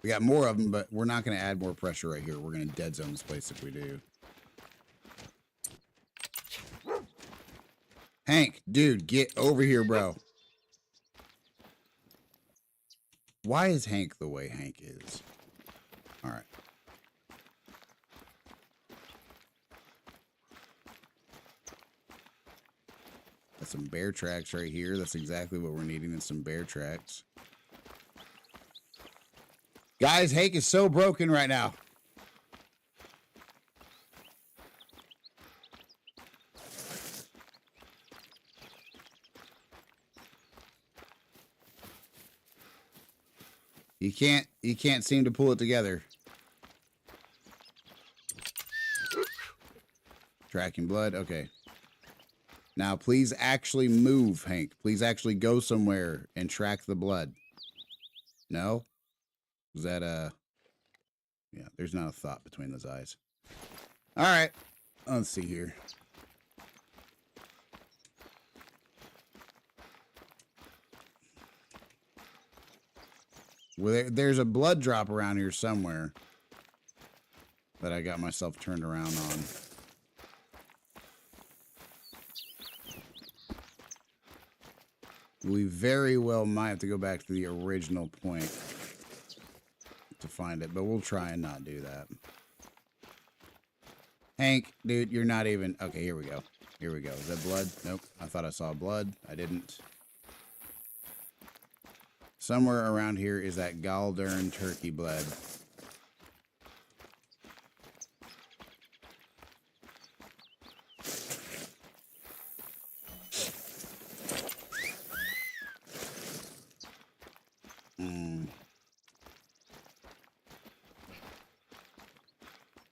We got more of them, but we're not going to add more pressure right here. We're going to dead zone this place if we do. Hank, dude, get over here, bro. Why is Hank the way Hank is? All right. Got some bear tracks right here. That's exactly what we're needing, is some bear tracks. Guys, Hank is so broken right now. He can't seem to pull it together. Tracking blood. Okay. Now, please actually move, Hank. Please actually go somewhere and track the blood. No? Is that yeah, there's not a thought between those eyes. All right. Let's see here. Well, there's a blood drop around here somewhere that I got myself turned around on. We very well might have to go back to the original point to find it, but we'll try and not do that. Hank, dude, you're not even... Okay, here we go. Here we go. Is that blood? Nope. I thought I saw blood. I didn't. Somewhere around here is that gall-darn turkey blood.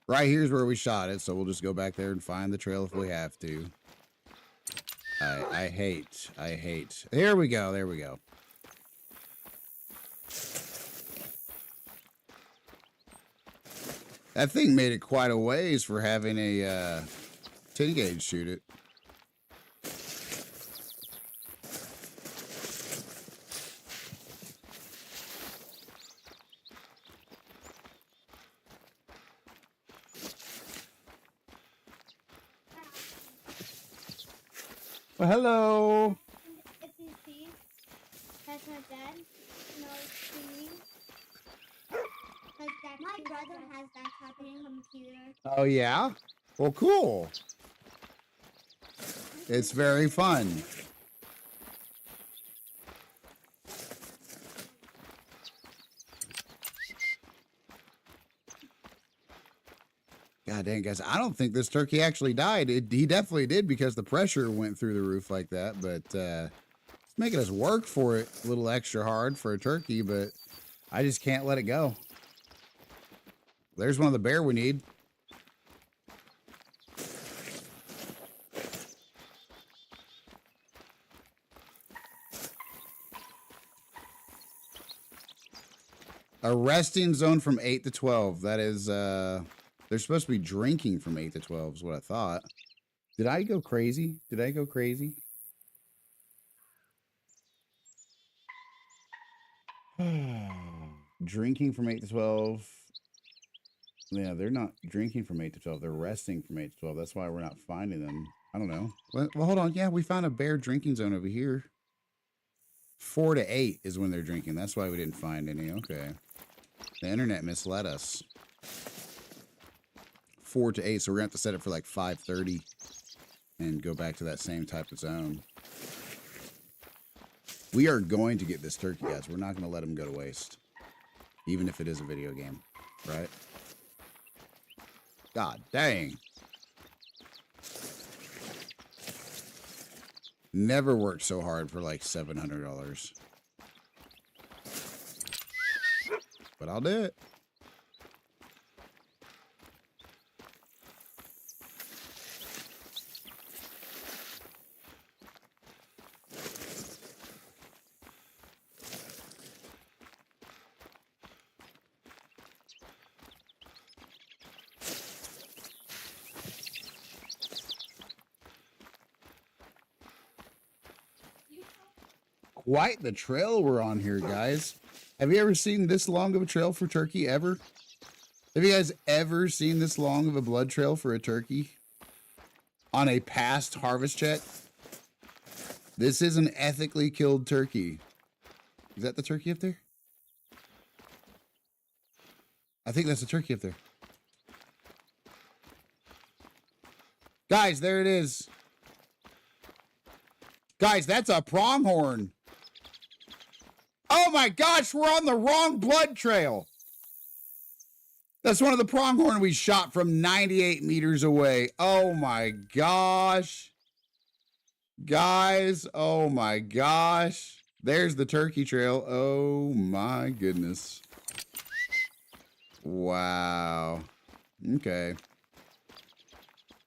Right here's where we shot it, so we'll just go back there and find the trail if we have to. I hate. Here we go. There we go. That thing made it quite a ways for having a 10 gauge shoot it. Well, hello. If you see, that's my dad. No, it's me. Because my brother has that typing computer. Oh, yeah? Well, cool. It's very fun. God dang, guys, I don't think this turkey actually died. He definitely did because the pressure went through the roof like that, but it's making us work for it a little extra hard for a turkey, but I just can't let it go. There's one of the bear we need. A resting zone from 8 to 12. That is, they're supposed to be drinking from 8 to 12 is what I thought. Did I go crazy? Did I go crazy? Drinking from 8 to 12. Yeah, they're not drinking from 8 to 12. They're resting from 8 to 12. That's why we're not finding them. I don't know. Well, hold on. Yeah, we found a bear drinking zone over here. 4 to 8 is when they're drinking. That's why we didn't find any. Okay. The internet misled us. 4 to 8, so we're going to have to set it for like 5:30 and go back to that same type of zone. We are going to get this turkey, guys. We're not going to let him go to waste. Even if it is a video game, right? God dang. Never worked so hard for like $700. But I'll do it. Quite the trail we're on here, guys. Have you ever seen this long of a trail for turkey ever? Have you guys ever seen this long of a blood trail for a turkey on a past harvest check? This is an ethically killed turkey. Is that the turkey up there? I think that's the turkey up there. Guys, there it is. Guys, that's a pronghorn. Oh my gosh, we're on the wrong blood trail. That's one of the pronghorn we shot from 98 meters away. Oh my gosh. Guys, oh my gosh. There's the turkey trail. Oh my goodness. Wow. Okay.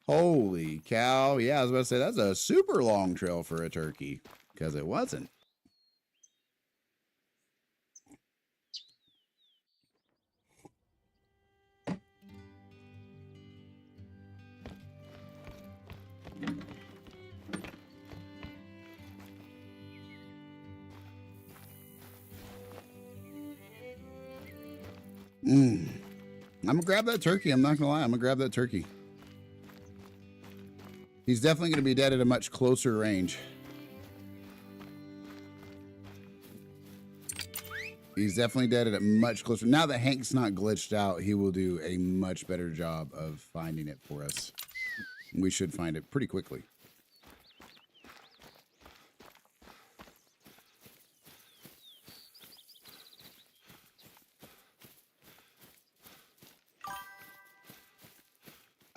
Holy cow. Yeah, I was about to say that's a super long trail for a turkey because it wasn't. I'm gonna grab that turkey. I'm not gonna lie. I'm gonna grab that turkey. He's definitely gonna be dead at a much closer range. He's definitely dead at a much closer. Now that Hank's not glitched out, he will do a much better job of finding it for us. We should find it pretty quickly.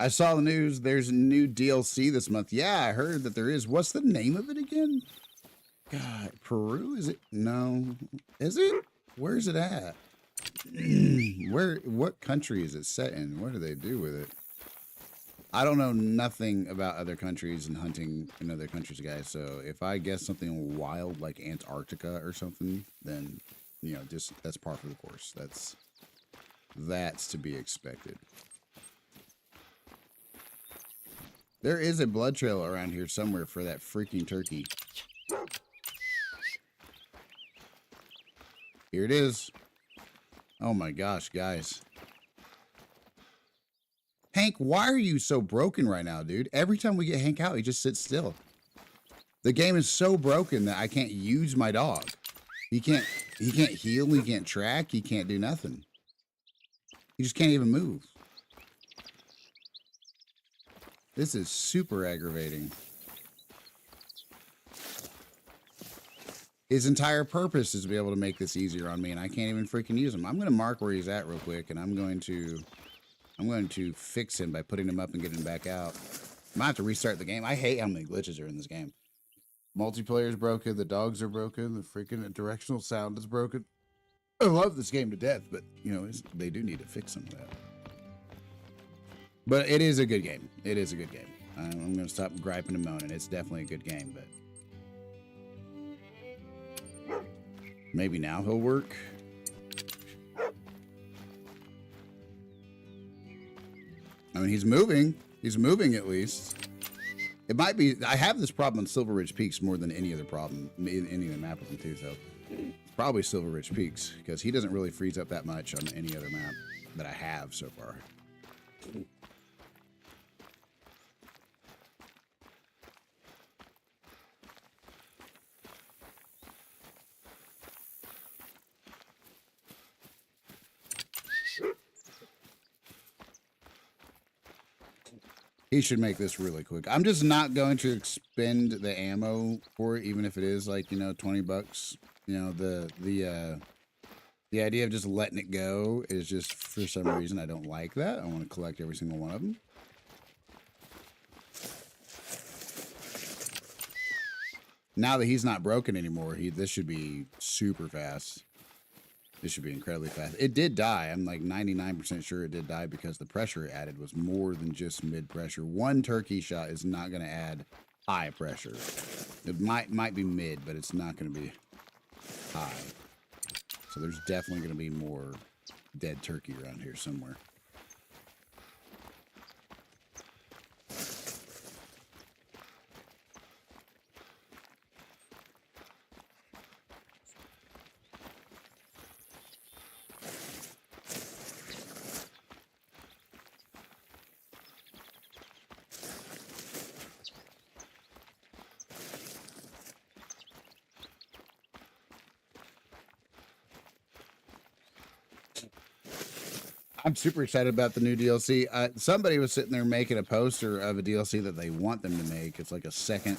I saw the news. There's a new DLC this month. Yeah, I heard that there is. What's the name of it again? God, Peru? Is it? No. Is it? Where is it at? What country is it set in? What do they do with it? I don't know nothing about other countries and hunting in other countries, guys. So if I guess something wild like Antarctica or something, then, you know, just that's par for the course. That's to be expected. There is a blood trail around here somewhere for that freaking turkey. Here it is. Oh my gosh, guys. Hank, why are you so broken right now, dude? Every time we get Hank out, he just sits still. The game is so broken that I can't use my dog. He can't heal, he can't track, he can't do nothing. He just can't even move. This is super aggravating. His entire purpose is to be able to make this easier on me, and I can't even freaking use him. I'm going to mark where he's at real quick, and I'm going to fix him by putting him up and getting him back out. I might have to restart the game. I hate how many glitches are in this game. Multiplayer is broken. The dogs are broken. The freaking directional sound is broken. I love this game to death, but, you know, they do need to fix some of that. But it is a good game. It is a good game. I'm going to stop griping and moaning. It's definitely a good game, but maybe now he'll work. I mean, he's moving. He's moving at least. It might be. I have this problem on Silver Ridge Peaks more than any other problem in any other map of them too. So it's probably Silver Ridge Peaks because he doesn't really freeze up that much on any other map that I have so far. He should make this really quick. I'm just not going to expend the ammo for it, even if it is like, you know, 20 bucks. You know, the idea of just letting it go is just, for some reason, I don't like that. I want to collect every single one of them. Now that he's not broken anymore, this should be super fast. This should be incredibly fast. It did die. I'm like 99% sure it did die because the pressure it added was more than just mid pressure. One turkey shot is not going to add high pressure. It might be mid, but it's not going to be high. So there's definitely going to be more dead turkey around here somewhere. I'm super excited about the new DLC. Somebody was sitting there making a poster of a DLC that they want them to make. It's like a second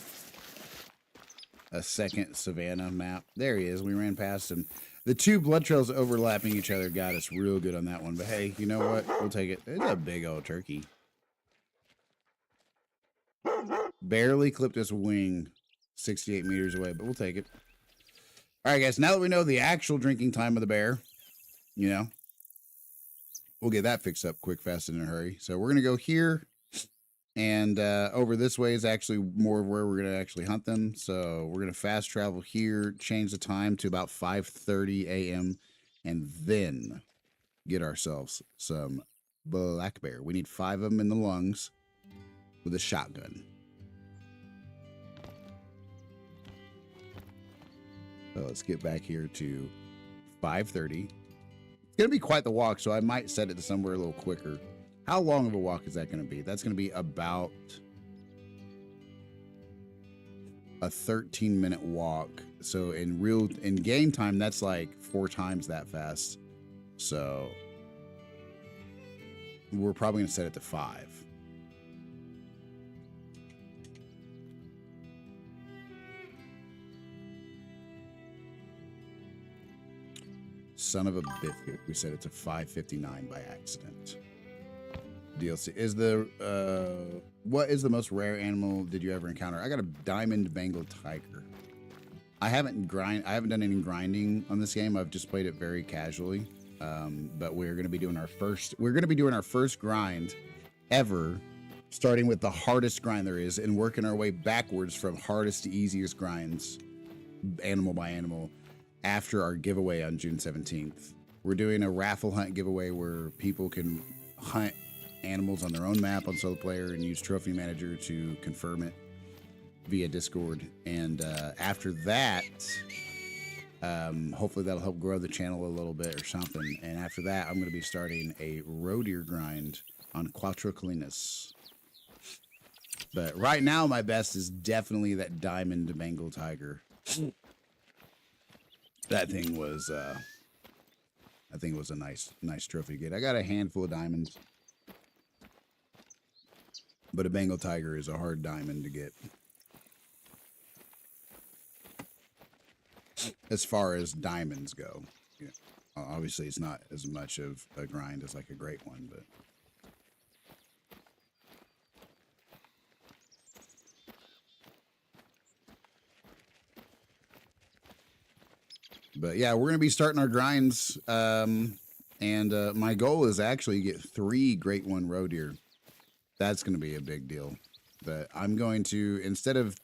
Savannah map. There he is. We ran past him. The two blood trails overlapping each other got us real good on that one. But hey, you know what? We'll take it. It's a big old turkey. Barely clipped his wing 68 meters away, but we'll take it. All right, guys. Now that we know the actual drinking time of the bear, you know, we'll get that fixed up quick, fast, and in a hurry. So we're going to go here, and over this way is actually more of where we're going to actually hunt them. So we're going to fast travel here, change the time to about 5:30 a.m., and then get ourselves some black bear. We need 5 of them in the lungs with a shotgun. So let's get back here to 5:30. It's going to be quite the walk, so I might set it to somewhere a little quicker. How long of a walk is that going to be? That's going to be about a 13-minute walk. So in game time, that's like 4 times that fast. So we're probably going to set it to 5. Son of a biscuit. We set it to 5:59 by accident. DLC is what is the most rare animal did you ever encounter? I got a diamond Bengal tiger. I haven't done any grinding on this game. I've just played it very casually. But we're going to be doing our first grind ever, starting with the hardest grind there is and working our way backwards from hardest to easiest grinds, animal by animal, after our giveaway on June 17th. We're doing a raffle hunt giveaway where people can hunt animals on their own map on solo player and use Trophy Manager to confirm it via Discord. And after that, hopefully that'll help grow the channel a little bit or something. And after that, I'm going to be starting a roe deer grind on Quattro Colinas. But right now, my best is definitely that diamond Bengal tiger. That thing was I think it was a nice trophy to get. I got a handful of diamonds. But a Bengal tiger is a hard diamond to get. As far as diamonds go. You know, obviously, it's not as much of a grind as like a great one, but... But yeah, we're going to be starting our grinds. And my goal is actually get 3 Great One roe deer. That's going to be a big deal. But I'm going to, instead of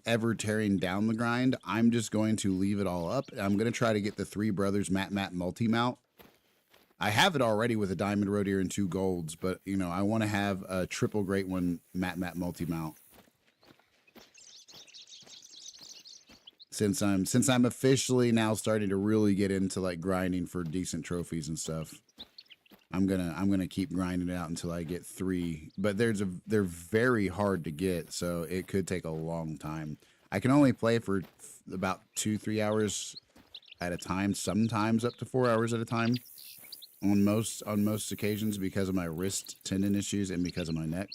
ever tearing down the grind, I'm just going to leave it all up. I'm going to try to get the 3 brothers Matt multi-mount. I have it already with a diamond roe deer and 2 golds, but you know, I want to have a triple Great One Matt multi-mount. Since I'm officially now starting to really get into like grinding for decent trophies and stuff. I'm gonna keep grinding it out until I get 3, but they're very hard to get, so it could take a long time. I can only play for about 2-3 hours at a time, sometimes up to 4 hours at a time on most occasions because of my wrist tendon issues and because of my neck.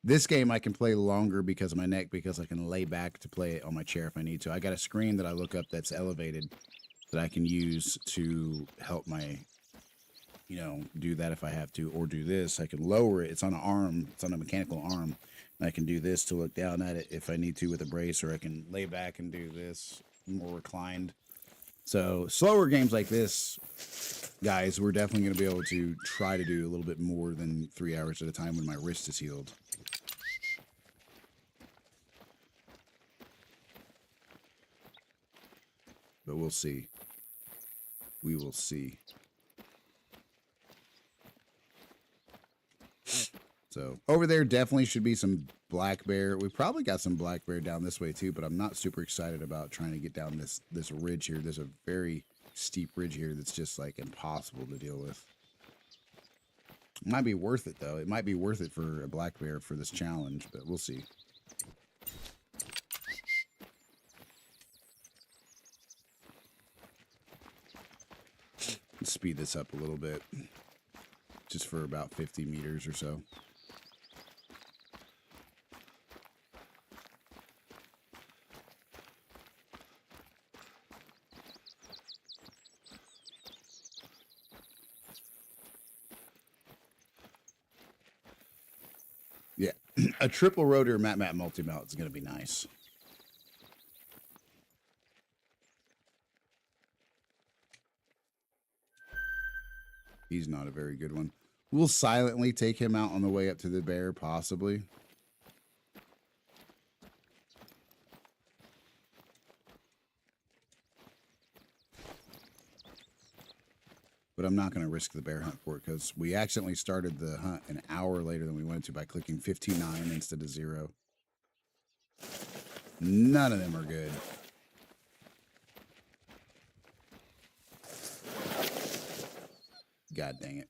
This game I can play longer because of my neck, because I can lay back to play it on my chair if I need to. I got a screen that I look up that's elevated that I can use to help my, you know, do that if I have to, or do this. I can lower it. It's on an arm. It's on a mechanical arm. And I can do this to look down at it if I need to with a brace, or I can lay back and do this more reclined. So slower games like this, guys, we're definitely going to be able to try to do a little bit more than 3 hours at a time when my wrist is healed. But we'll see. We will see. So over there definitely should be some black bear. We probably got some black bear down this way too, but I'm not super excited about trying to get down this ridge here. There's a very steep ridge here that's just like impossible to deal with. It might be worth it though. It might be worth it for a black bear for this challenge, but we'll see. Let's speed this up a little bit, just for about 50 meters or so. Yeah, a triple rotor Matt multi-mount is going to be nice. He's not a very good one. We'll silently take him out on the way up to the bear, possibly. But I'm not going to risk the bear hunt for it, because we accidentally started the hunt an hour later than we wanted to by clicking 15-9 instead of 0. None of them are good. God dang it.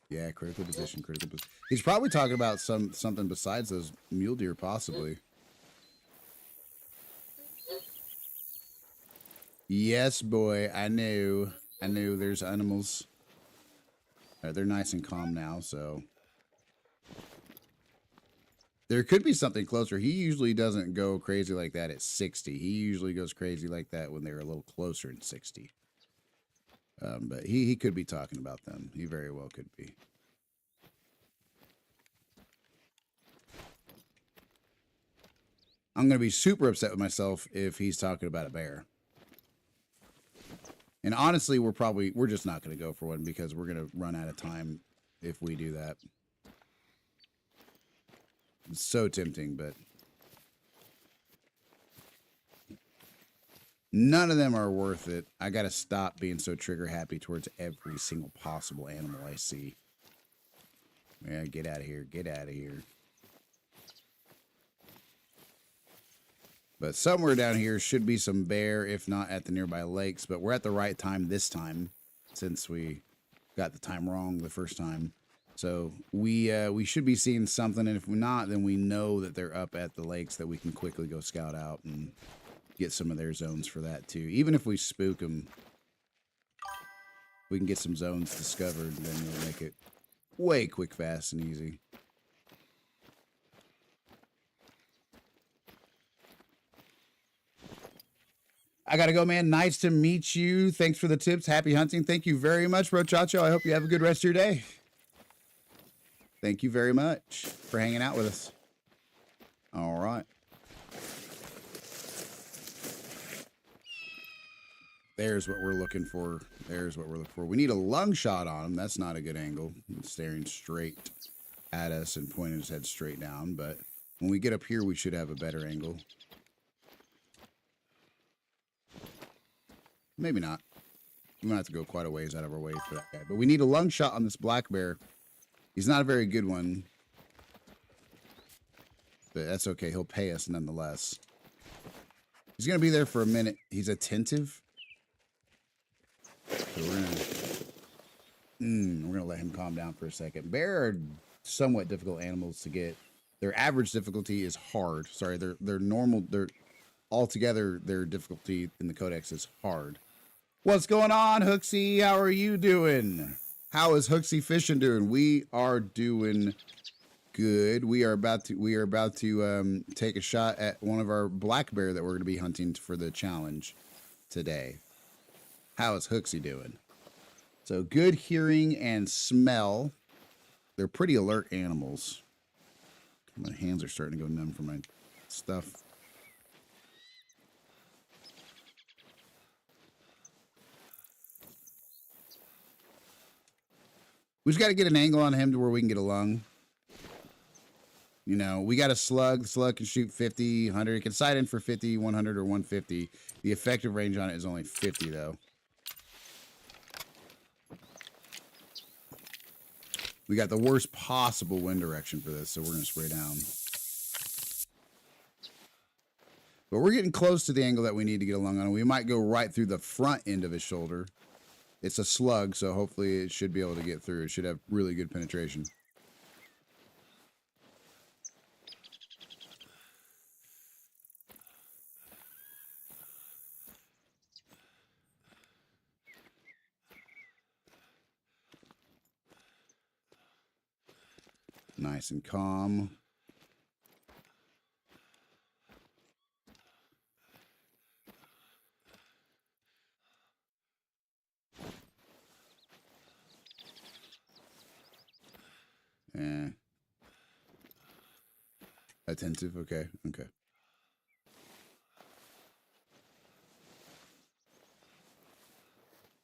Yeah, critical position, critical position. He's probably talking about something besides those mule deer, possibly. Yes, boy, I knew there's animals. They're nice and calm now, so. There could be something closer. He usually doesn't go crazy like that at 60. He usually goes crazy like that when they're a little closer than 60. But he could be talking about them. He very well could be. I'm going to be super upset with myself if he's talking about a bear. And honestly, we're just not going to go for one, because we're going to run out of time if we do that. It's so tempting, but none of them are worth it. I got to stop being so trigger happy towards every single possible animal I see. Yeah, get out of here. Get out of here. But somewhere down here should be some bear, if not at the nearby lakes. But we're at the right time this time, since we got the time wrong the first time. So we should be seeing something, and if we're not, then we know that they're up at the lakes that we can quickly go scout out and get some of their zones for that too. Even if we spook them, we can get some zones discovered, then it'll make it way quick, fast, and easy. I gotta go, man. Nice to meet you. Thanks for the tips. Happy hunting. Thank you very much, Brochacho. I hope you have a good rest of your day. Thank you very much for hanging out with us. All right. There's what we're looking for. There's what we're looking for. We need a lung shot on him. That's not a good angle. He's staring straight at us and pointing his head straight down. But when we get up here, we should have a better angle. Maybe not. We might have to go quite a ways out of our way for that guy. But we need a lung shot on this black bear. He's not a very good one. But that's okay. He'll pay us nonetheless. He's going to be there for a minute. He's attentive. So we're gonna let him calm down for a second. Bear are somewhat difficult animals to get. Their average difficulty is hard. Sorry, they're normal. They're altogether their difficulty in the codex is hard. What's going on, Hooksy? How are you doing? How is Hooksy Fishing doing? We are doing good. We are about to take a shot at one of our black bear that we're going to be hunting for the challenge today. How is Hooksy doing? So good hearing and smell. They're pretty alert animals. My hands are starting to go numb from my stuff. We just got to get an angle on him to where we can get a lung. You know, we got a slug. The slug can shoot 50, 100. It can sight in for 50, 100, or 150. The effective range on it is only 50, though. We got the worst possible wind direction for this, so we're going to spray down. But we're getting close to the angle that we need to get a lung on. We might go right through the front end of his shoulder. It's a slug, so hopefully it should be able to get through. It should have really good penetration. Nice and calm. Yeah. Attentive. Okay. Okay.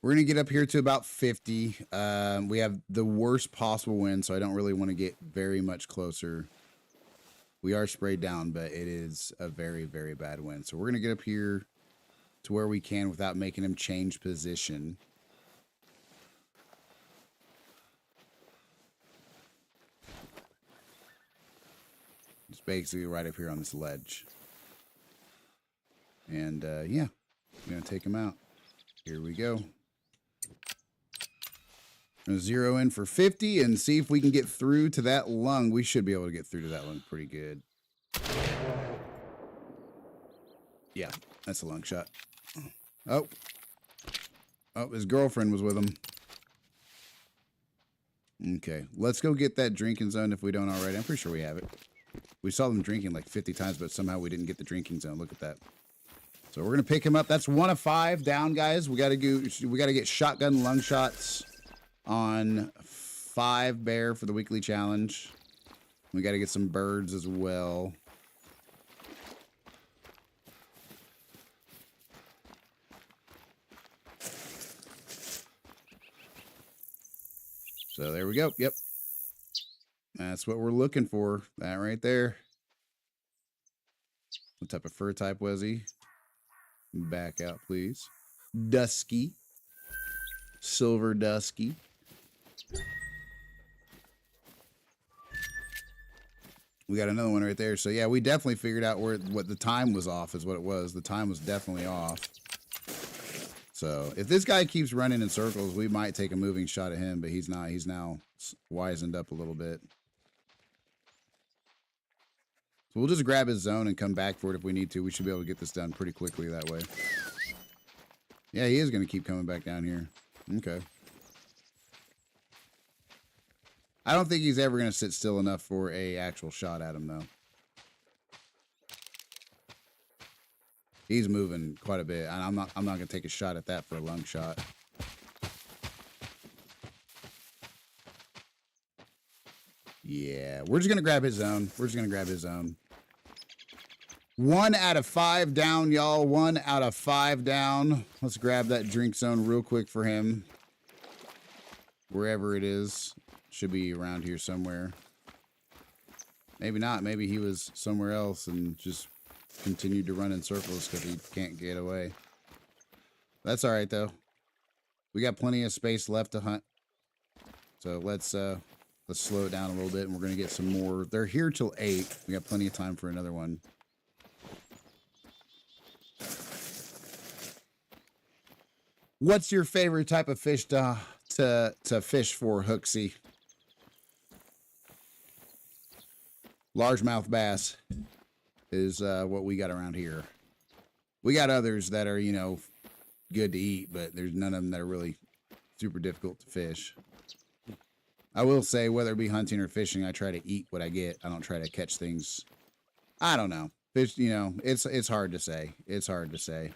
We're going to get up here to about 50. We have the worst possible wind, so I don't really want to get very much closer. We are sprayed down, but it is a very, very bad wind. So we're going to get up here to where we can without making him change position. It's basically right up here on this ledge. And, yeah, I'm going to take him out. Here we go. Gonna zero in for 50 and see if we can get through to that lung. We should be able to get through to that lung pretty good. Yeah, that's a lung shot. Oh. Oh, his girlfriend was with him. Okay, let's go get that drinking zone if we don't already. I'm pretty sure we have it. We saw them drinking like 50 times, but somehow we didn't get the drinking zone. Look at that. So we're gonna pick him up. That's 1 of 5 down, guys. We gotta get shotgun lung shots on 5 bear for the weekly challenge. We got to get some birds as well. So there we go. Yep. That's what we're looking for. That right there. What type of fur type was he? Back out, please. Dusky. Silver dusky. We got another one right there. So yeah, we definitely figured out what the time was off is what it was. The time was definitely off. So if this guy keeps running in circles, we might take a moving shot at him, but he's not. He's now wizened up a little bit. So we'll just grab his zone and come back for it if we need to. We should be able to get this done pretty quickly that way. Yeah, he is going to keep coming back down here. Okay. I don't think he's ever going to sit still enough for a actual shot at him, though. He's moving quite a bit, and I'm not going to take a shot at that for a lung shot. Yeah, we're just going to grab his zone. We're just going to grab his zone. 1 out of 5 down, y'all. 1 out of 5 down. Let's grab that drink zone real quick for him. Wherever it is. Should be around here somewhere. Maybe not. Maybe he was somewhere else and just continued to run in circles because he can't get away. That's all right, though. We got plenty of space left to hunt. So let's slow it down a little bit, and we're going to get some more. They're here till 8. We got plenty of time for another one. What's your favorite type of fish to fish for, Hooksy? Largemouth bass is what we got around here. We got others that are, you know, good to eat, but there's none of them that are really super difficult to fish. I will say, whether it be hunting or fishing, I try to eat what I get. I don't try to catch things. I don't know. Fish, you know, it's hard to say. It's hard to say.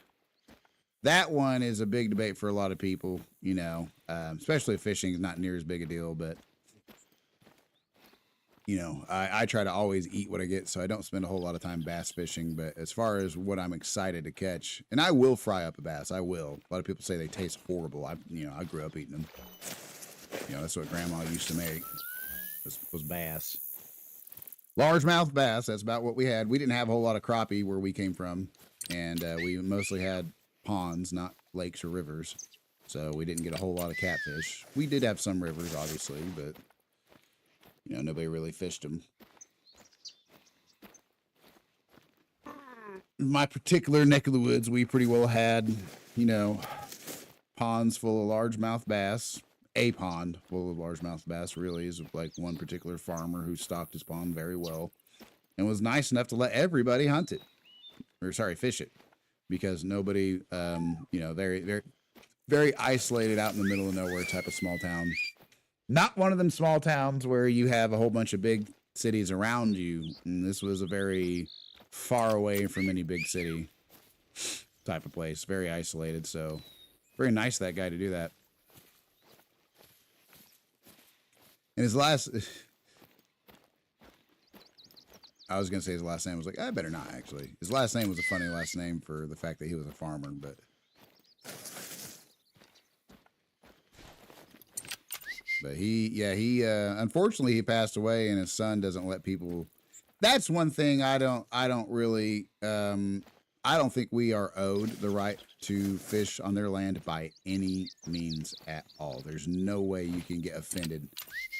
That one is a big debate for a lot of people, you know, especially if fishing is not near as big a deal, but, you know, I try to always eat what I get, so I don't spend a whole lot of time bass fishing. But as far as what I'm excited to catch, and I will fry up a bass, I will. A lot of people say they taste horrible. I grew up eating them. You know, that's what Grandma used to make, was bass. Largemouth bass, that's about what we had. We didn't have a whole lot of crappie where we came from, and we mostly had ponds, not lakes or rivers, so we didn't get a whole lot of catfish. We did have some rivers, obviously, but, you know, nobody really fished them. My particular neck of the woods, we pretty well had, you know, ponds full of largemouth bass. A pond full of largemouth bass really is like one particular farmer who stocked his pond very well and was nice enough to let everybody hunt it, or sorry, fish it, because nobody, you know, very, very, very isolated out in the middle of nowhere type of small town. Not one of them small towns where you have a whole bunch of big cities around you. And this was a very far away from any big city type of place, very isolated. So very nice of that guy to do that. And his last, I was going to say his last name was like, I better not actually. His last name was a funny last name for the fact that he was a farmer, but he unfortunately he passed away, and his son doesn't let people. That's one thing I don't really, I don't think we are owed the right to fish on their land by any means at all. There's no way you can get offended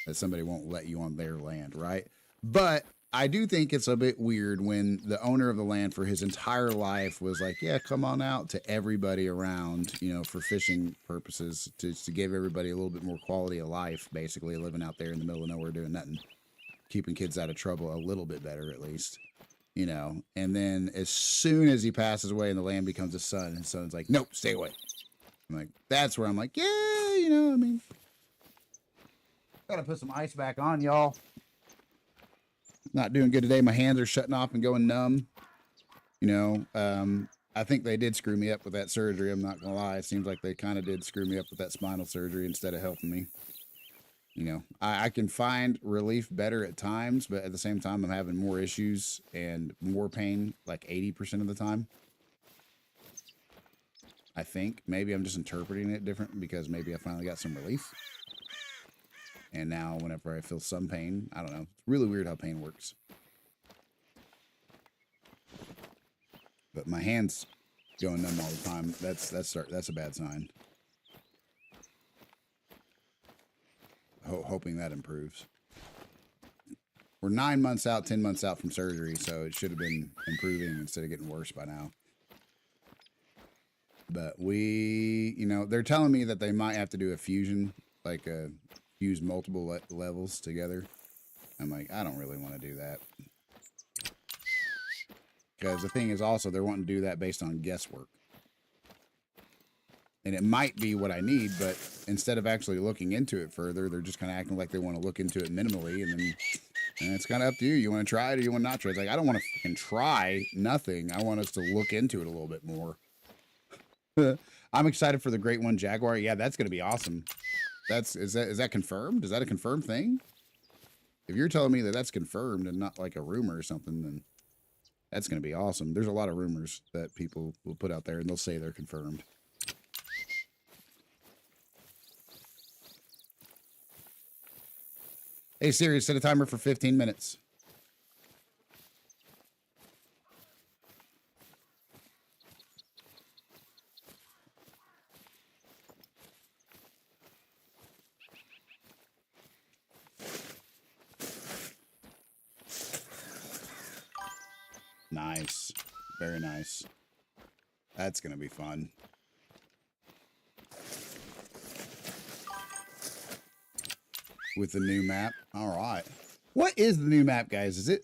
that somebody won't let you on their land, right? But I do think it's a bit weird when the owner of the land for his entire life was like, yeah, come on out to everybody around, you know, for fishing purposes, to give everybody a little bit more quality of life, basically living out there in the middle of nowhere doing nothing, keeping kids out of trouble a little bit better at least, you know. And then as soon as he passes away and the land becomes his son, and his son's like, nope, stay away. I'm like, that's where I'm like, yeah, you know, I mean, gotta put some ice back on, y'all. Not doing good today. My hands are shutting off and going numb. You know, I think they did screw me up with that surgery. I'm not gonna lie. It seems like they kind of did screw me up with that spinal surgery instead of helping me. You know, I can find relief better at times, but at the same time, I'm having more issues and more pain like 80% of the time. I think maybe I'm just interpreting it different because maybe I finally got some relief. And now whenever I feel some pain, I don't know. It's really weird how pain works. But my hands going numb all the time. That's a bad sign. Hoping that improves. We're 9 months out, 10 months out from surgery, so it should have been improving instead of getting worse by now. But we, you know, they're telling me that they might have to do a fusion, like fuse multiple levels together. I'm like, I don't really want to do that. Because the thing is also they're wanting to do that based on guesswork. And it might be what I need, but instead of actually looking into it further, they're just kind of acting like they want to look into it minimally, and it's kind of up to you. You want to try it or you want to not try it? It's like, I don't want to fucking try nothing. I want us to look into it a little bit more. I'm excited for the Great One Jaguar. Yeah, that's going to be awesome. Is that confirmed? Is that a confirmed thing? If you're telling me that that's confirmed and not like a rumor or something, then that's going to be awesome. There's a lot of rumors that people will put out there and they'll say they're confirmed. Hey Siri, set a timer for 15 minutes. Nice. Very nice. That's going to be fun. With the new map. All right. What is the new map, guys? Is it...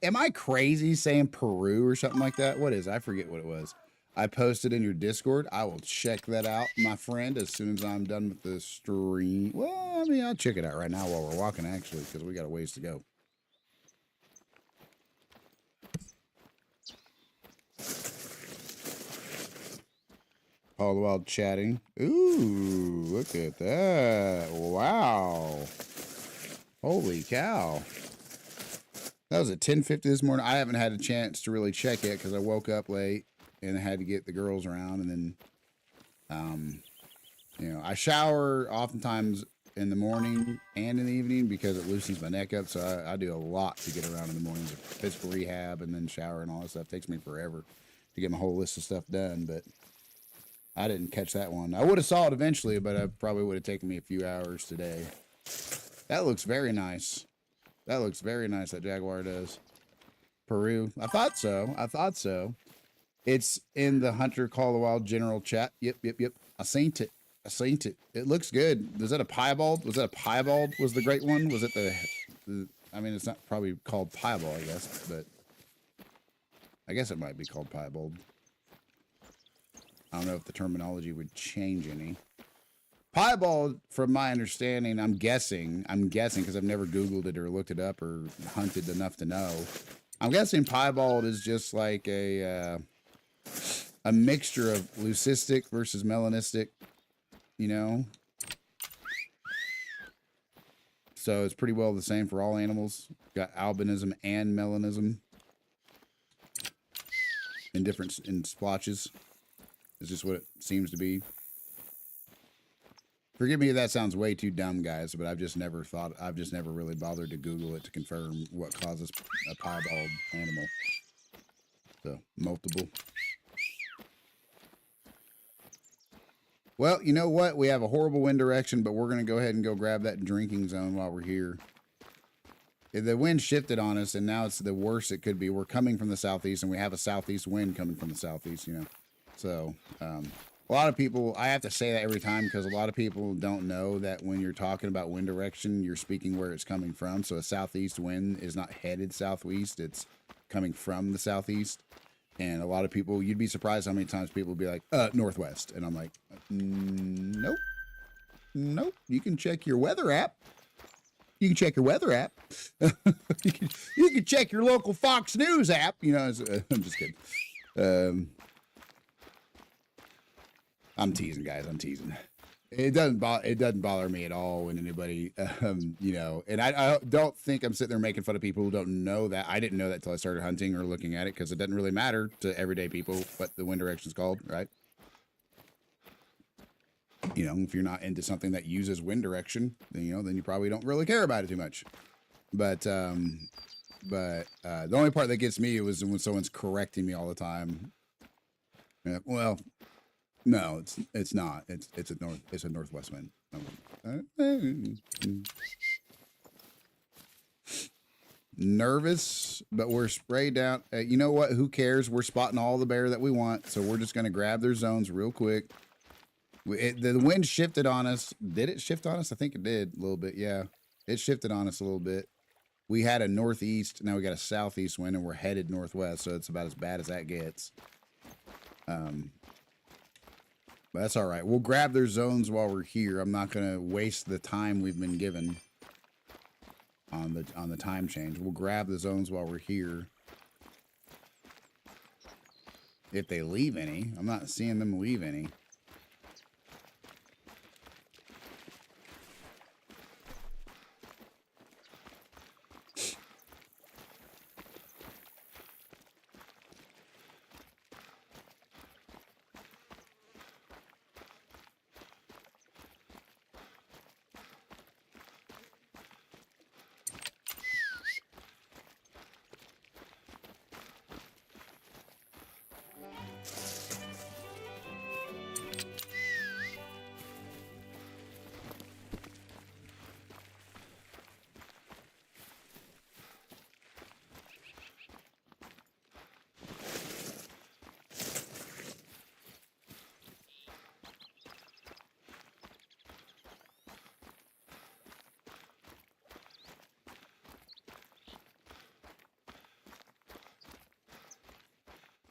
Am I crazy saying Peru or something like that? What is it? I forget what it was. I posted in your Discord. I will check that out, my friend, as soon as I'm done with the stream. Well, I mean, I'll check it out right now while we're walking, actually, because we got a ways to go. All the while chatting. Ooh, look at that. Wow. Holy cow. That was at 10:50 this morning. I haven't had a chance to really check it because I woke up late and I had to get the girls around. And then, you know, I shower oftentimes in the morning and in the evening because it loosens my neck up. So I do a lot to get around in the mornings. Physical rehab and then shower and all that stuff. It takes me forever to get my whole list of stuff done. But I didn't catch that one. I would have saw it eventually, but it probably would have taken me a few hours today. That looks very nice. That looks very nice, that Jaguar does. Peru. I thought so. I thought so. It's in the Hunter Call the Wild general chat. Yep. I seen it. I seen it. It looks good. Was that a piebald? Was that a piebald was the great one? Was it the I mean, it's not probably called piebald, I guess, but I guess it might be called piebald. I don't know if the terminology would change any. Piebald, from my understanding, I'm guessing, because I've never Googled it or looked it up or hunted enough to know. I'm guessing piebald is just like a mixture of leucistic versus melanistic, you know? So it's pretty well the same for all animals. Got albinism and melanism in splotches. It's just what it seems to be. Forgive me if that sounds way too dumb, guys, but I've just never really bothered to Google it to confirm what causes a piebald animal. So, multiple. Well, you know what? We have a horrible wind direction, but we're going to go ahead and go grab that drinking zone while we're here. The wind shifted on us, and now it's the worst it could be. We're coming from the southeast, and we have a southeast wind coming from the southeast, you know. So, a lot of people, I have to say that every time because a lot of people don't know that when you're talking about wind direction, you're speaking where it's coming from. So a southeast wind is not headed southwest, it's coming from the southeast. And a lot of people, you'd be surprised how many times people will be like, northwest. And I'm like, nope. You can check your weather app. You can check your weather app. you can check your local Fox News app. You know, I'm just kidding. I'm teasing, guys. I'm teasing. It doesn't bother me at all when anybody, you know. And I don't think I'm sitting there making fun of people who don't know that. I didn't know that until I started hunting or looking at it because it doesn't really matter to everyday people what the wind direction's called, right? You know, if you're not into something that uses wind direction, then then you probably don't really care about it too much. But the only part that gets me was when someone's correcting me all the time. Well, no, it's not. It's a northwest wind. Nervous, but we're sprayed down. You know what? Who cares? We're spotting all the bear that we want, so we're just gonna grab their zones real quick. The wind shifted on us. Did it shift on us? I think it did a little bit. Yeah, it shifted on us a little bit. We had a northeast, now we got a southeast wind, and we're headed northwest, so it's about as bad as that gets. But that's all right. We'll grab their zones while we're here. I'm not going to waste the time we've been given on the time change. We'll grab the zones while we're here. If they leave any. I'm not seeing them leave any.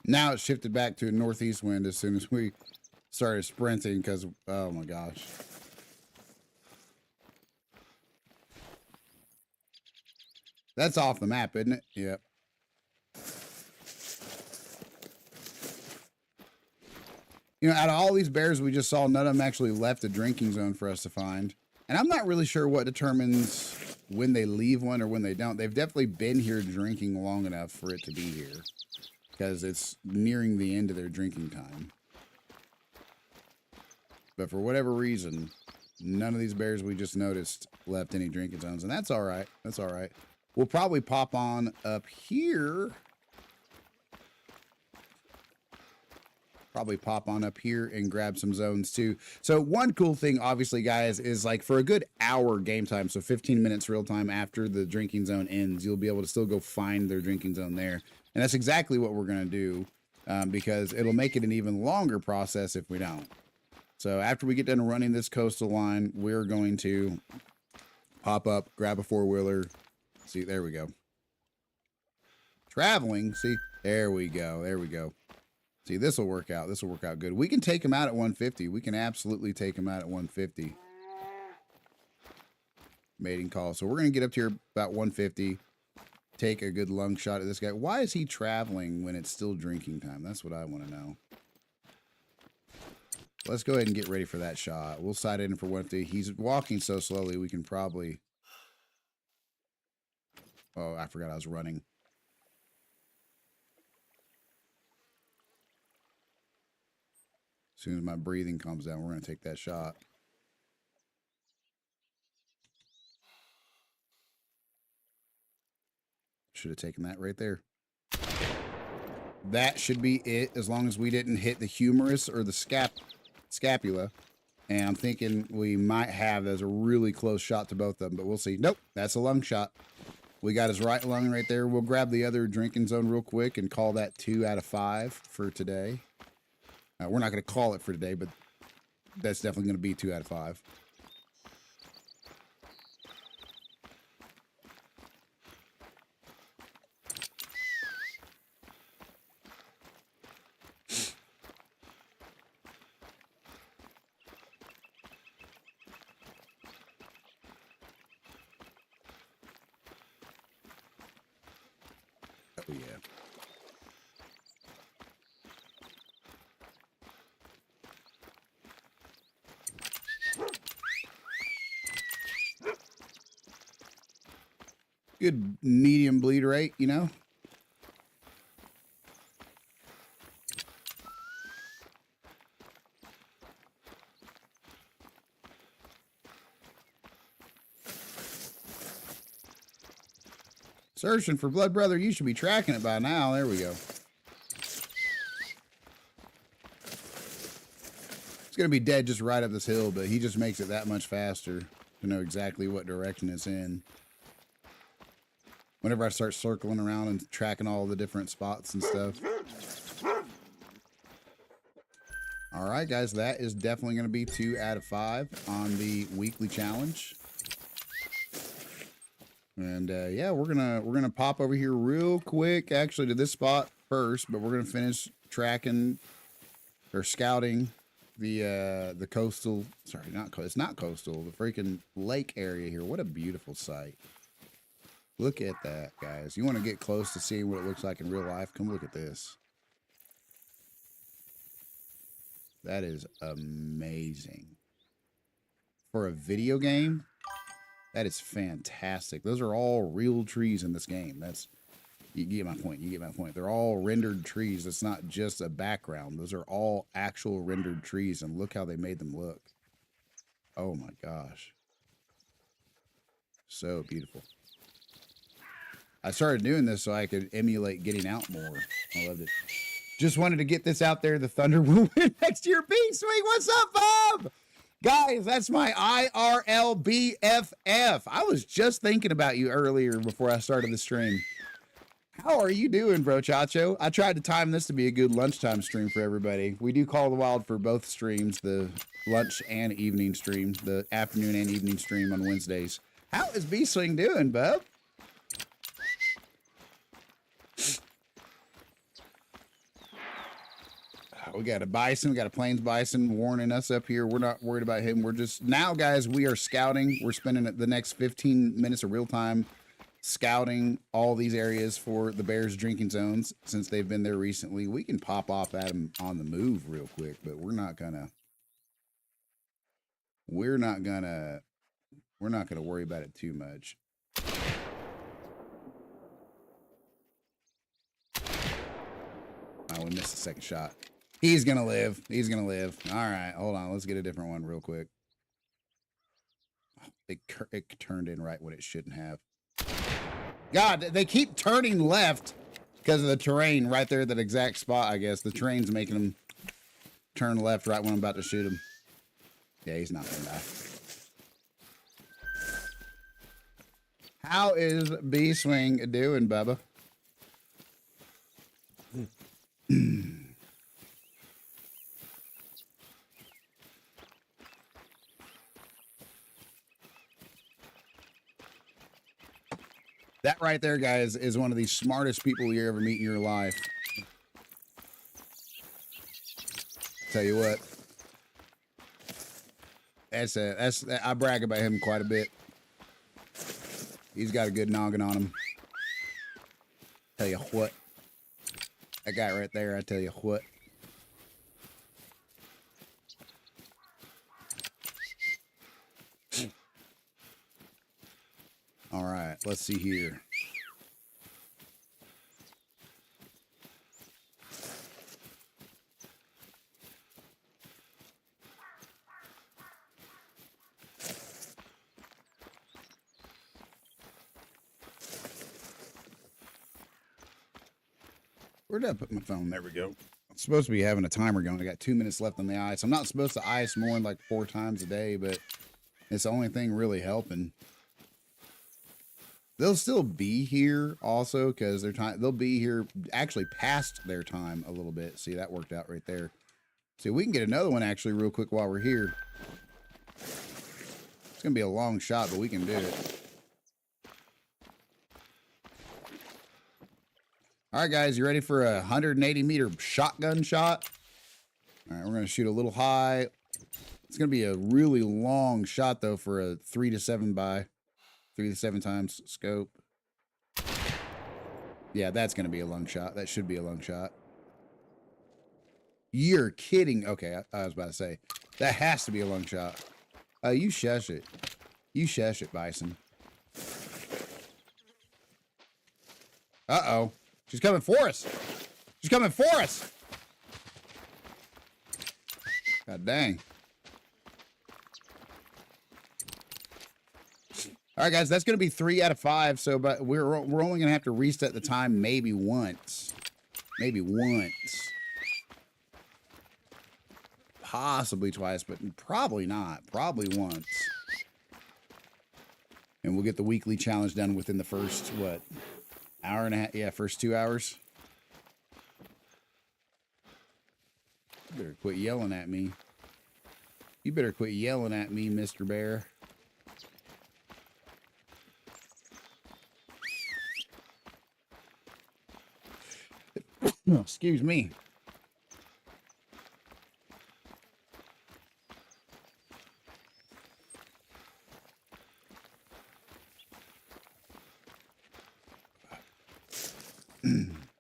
Now it shifted back to a northeast wind as soon as we started sprinting because, oh my gosh. That's off the map, isn't it? Yep. You know, out of all these bears we just saw, none of them actually left a drinking zone for us to find. And I'm not really sure what determines when they leave one or when they don't. They've definitely been here drinking long enough for it to be here, because it's nearing the end of their drinking time. But for whatever reason, none of these bears we just noticed left any drinking zones. And that's all right. That's all right. We'll probably pop on up here. Probably pop on up here and grab some zones too. So one cool thing, obviously, guys, is like for a good hour game time, so 15 minutes real time after the drinking zone ends, you'll be able to still go find their drinking zone there. And that's exactly what we're going to do, because it'll make it an even longer process if we don't. So after we get done running this coastal line, we're going to pop up, grab a four-wheeler. See, there we go. Traveling, see, there we go, there we go. See, this will work out. This will work out good. We can take him out at 150. We can absolutely take him out at 150. Mating call. So we're going to get up to here about 150. Take a good lung shot at this guy. Why is he traveling when it's still drinking time? That's what I want to know. Let's go ahead and get ready for that shot. We'll side in for 150. He's walking so slowly, we can probably... Oh, I forgot I was running. As soon as my breathing calms down, we're going to take that shot. Should have taken that right there. That should be it, as long as we didn't hit the humerus or the scapula. And I'm thinking we might have. There's a really close shot to both of them, but we'll see. Nope, that's a lung shot. We got his right lung right there. We'll grab the other drinking zone real quick and call that 2 out of 5 for today. We're not going to call it for today, but that's definitely going to be 2 out of 5. Oh, yeah. Good medium bleed rate, you know? Searching for blood brother. You should be tracking it by now. There we go. It's going to be dead just right up this hill, but he just makes it that much faster to know exactly what direction it's in. Whenever I start circling around and tracking all the different spots and stuff. All right, guys, that is definitely going to be 2 out of 5 on the weekly challenge. And yeah, we're gonna pop over here real quick, actually, to this spot first, but we're gonna finish tracking or scouting the coastal. Sorry, it's not coastal. The freaking lake area here. What a beautiful sight! Look at that, guys. You want to get close to seeing what it looks like in real life? Come look at this. That is amazing. For a video game, that is fantastic. Those are all real trees in this game. That's, you get my point. You get my point. They're all rendered trees. It's not just a background. Those are all actual rendered trees, and look how they made them look. Oh my gosh. So beautiful. I started doing this so I could emulate getting out more. I loved it. Just wanted to get this out there. The Thunder will win next year. B-Swing, what's up, Bob? Guys, that's my IRL BFF. I was just thinking about you earlier before I started the stream. How are you doing, bro, Chacho? I tried to time this to be a good lunchtime stream for everybody. We do Call of the Wild for both streams, the lunch and evening stream, the afternoon and evening stream on Wednesdays. How is B-Swing doing, bub? We got a bison, we got a plains bison warning us up here. We're not worried about him. We're just, now, guys, we are scouting. We're spending the next 15 minutes of real time scouting all these areas for the bears' drinking zones since they've been there recently. We can pop off at them on the move real quick, but we're not gonna worry about it too much. Oh, we missed the second shot. He's gonna live. He's gonna live. All right, hold on. Let's get a different one real quick. It turned in right when it shouldn't have. God, they keep turning left because of the terrain right there at that exact spot, I guess. The terrain's making them turn left right when I'm about to shoot him. Yeah, he's not gonna die. How is B-Swing doing, Bubba? That right there, guys, is one of the smartest people you ever meet in your life. Tell you what, I brag about him quite a bit. He's got a good noggin on him. Tell you what, that guy right there, I tell you what. All right, let's see here. Where did I put my phone? There we go. I'm supposed to be having a timer going. I got 2 minutes left on the ice. I'm not supposed to ice more than like 4 times a day, but it's the only thing really helping. They'll still be here also because they'll be here actually past their time a little bit. See, that worked out right there. See, we can get another one actually real quick while we're here. It's going to be a long shot, but we can do it. All right, guys, you ready for a 180-meter shotgun shot? All right, we're going to shoot a little high. It's going to be a really long shot, though, for a 3 to 7 by 3 to 7 times scope. Yeah, that's going to be a lung shot. That should be a lung shot. You're kidding. Okay, I was about to say. That has to be a lung shot. You shush it. You shush it, Bison. Uh-oh. She's coming for us. She's coming for us. God dang. All right, guys, that's going to be 3 out of 5. So, but we're only going to have to reset the time maybe once. Maybe once. Possibly twice, but probably not. Probably once. And we'll get the weekly challenge done within the first, what, hour and a half? Yeah, first 2 hours. You better quit yelling at me. You better quit yelling at me, Mr. Bear. Oh, excuse me.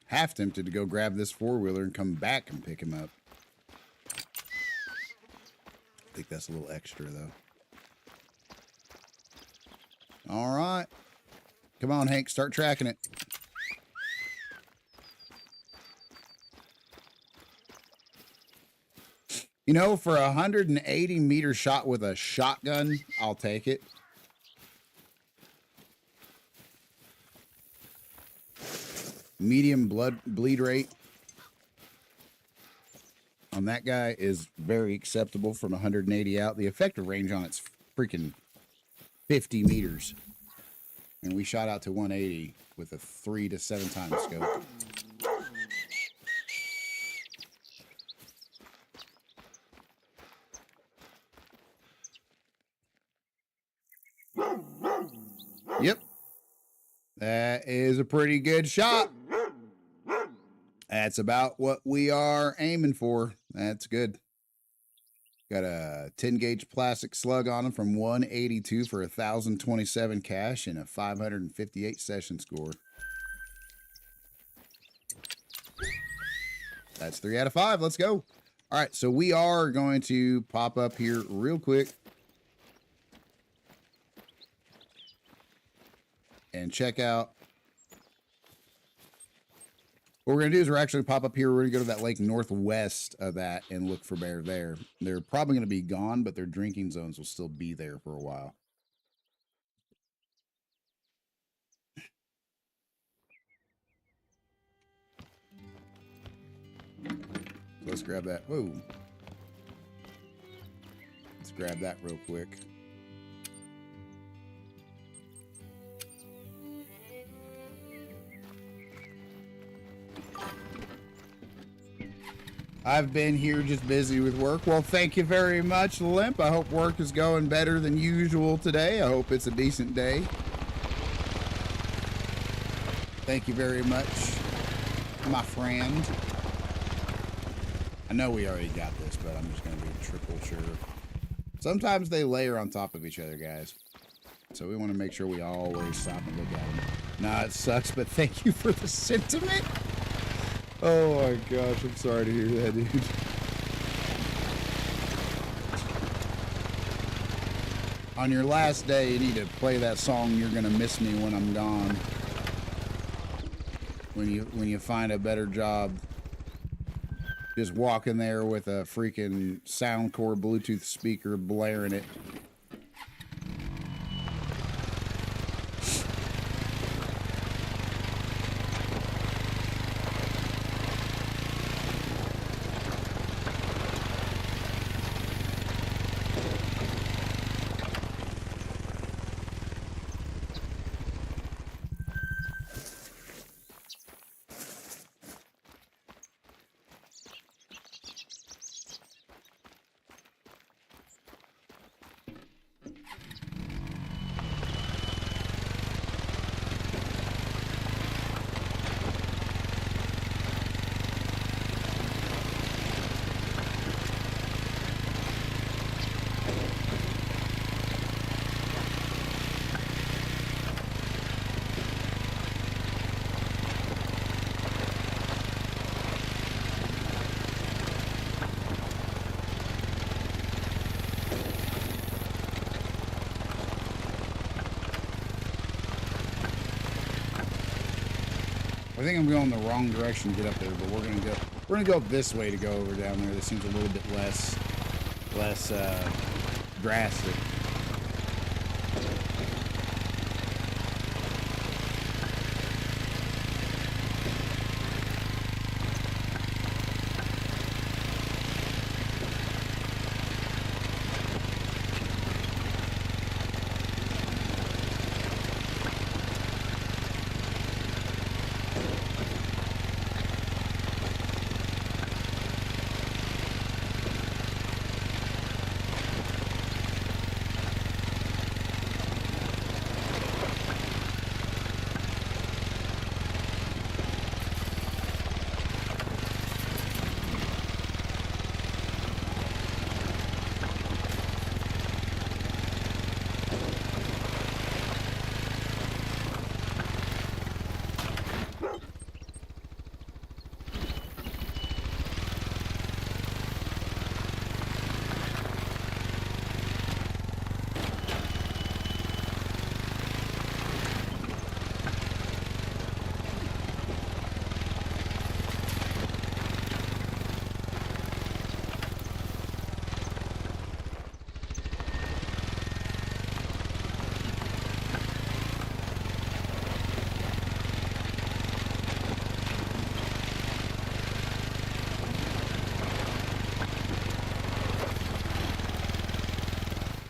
Half tempted to go grab this four-wheeler and come back and pick him up. I think that's a little extra, though. All right. Come on, Hank. Start tracking it. You know, for a 180-meter shot with a shotgun, I'll take it. Medium bleed rate on that guy is very acceptable from 180 out. The effective range on it's freaking 50 meters. And we shot out to 180 with a 3 to 7 times scope. Yep. That is a pretty good shot. That's about what we are aiming for. That's good. Got a 10 gauge plastic slug on him from 182 for 1,027 cash and a 558 session score. That's 3 out of 5. Let's go. All right, so we are going to pop up here real quick and check out. What we're going to do is we're actually pop up here. We're going to go to that lake northwest of that and look for bear there. They're probably going to be gone, but their drinking zones will still be there for a while. So let's grab that. Whoa. Let's grab that real quick. I've been here just busy with work. Well, thank you very much, Limp. I hope work is going better than usual today. I hope it's a decent day. Thank you very much, my friend. I know we already got this, but I'm just going to be triple sure. Sometimes they layer on top of each other, guys. So we want to make sure we always stop and look at them. Nah, it sucks, but thank you for the sentiment. Oh my gosh, I'm sorry to hear that, dude. On your last day, you need to play that song, You're Gonna Miss Me When I'm Gone. When you find a better job. Just walk in there with a freaking Soundcore Bluetooth speaker blaring it. I think I'm going the wrong direction to get up there, but we're gonna go this way to go over down there. This seems a little bit less drastic.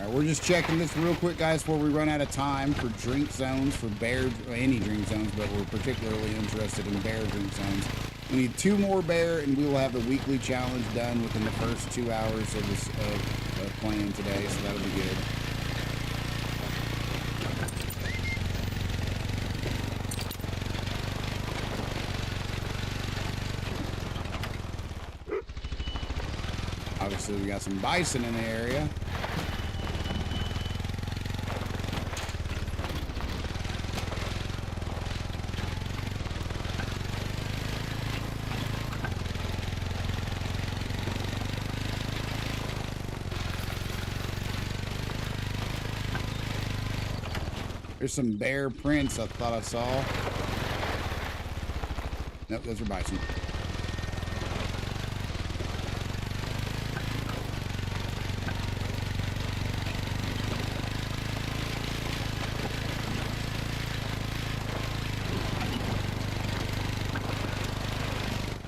All right, we're just checking this real quick, guys, before we run out of time for drink zones, for bear, any drink zones, but we're particularly interested in bear drink zones. We need 2 more bear, and we will have the weekly challenge done within the first 2 hours of this playing today, so that'll be good. Obviously, we got some bison in the area. There's some bear prints I thought I saw. Nope, those are bison.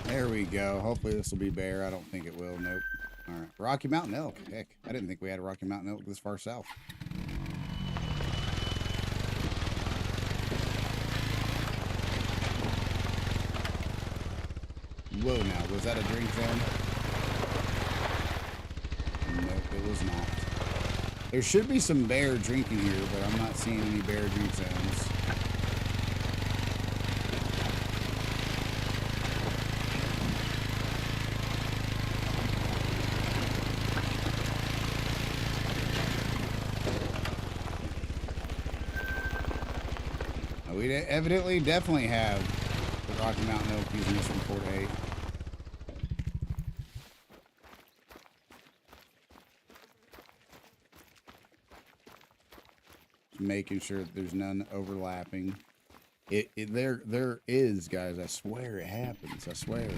There we go. Hopefully this will be bear. I don't think it will. Nope. All right. Rocky Mountain elk. Heck, I didn't think we had a Rocky Mountain elk this far south. Whoa, now, was that a drink zone? Nope, it was not. There should be some bear drinking here, but I'm not seeing any bear drink zones. We evidently definitely have the Rocky Mountain elk using this from 4 to 8. Making sure that there's none overlapping. There is, guys. I swear it happens. I swear.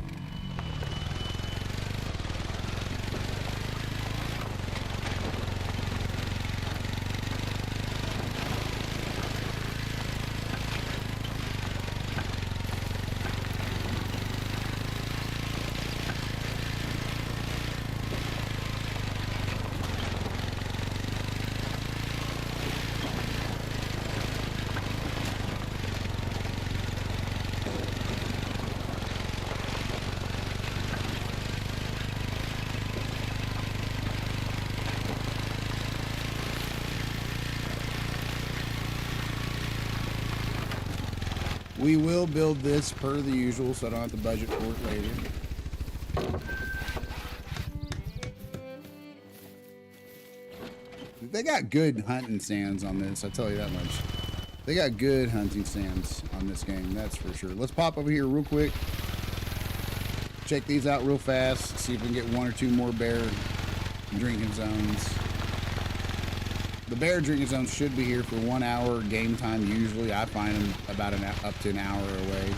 We will build this per the usual, so I don't have to budget for it later. They got good hunting stands on this, I'll tell you that much. They got good hunting stands on this game, that's for sure. Let's pop over here real quick. Check these out real fast, see if we can get 1 or 2 more bear drinking zones. The bear drinking zones should be here for 1 hour game time. Usually I find them about up to an hour away.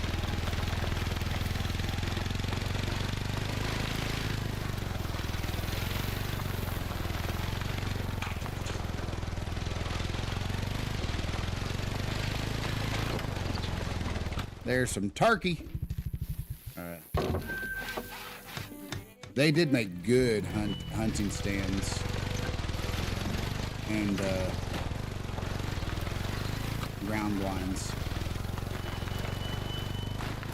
There's some turkey. All right. They did make good hunting stands. And ground blinds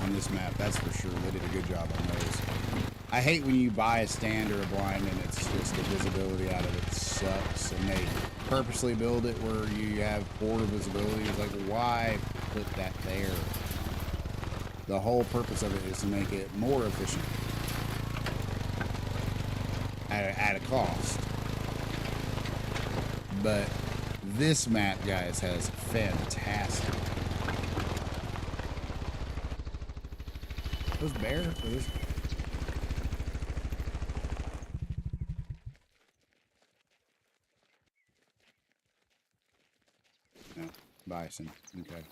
on this map, that's for sure. They did a good job on those. I hate when you buy a stand or a blind and it's just the visibility out of it sucks, and they purposely build it where you have poor visibility. It's like, why put that there? The whole purpose of it is to make it more efficient at a cost. But this map, guys, has fantastic. Those bear, please. No, bison. Okay.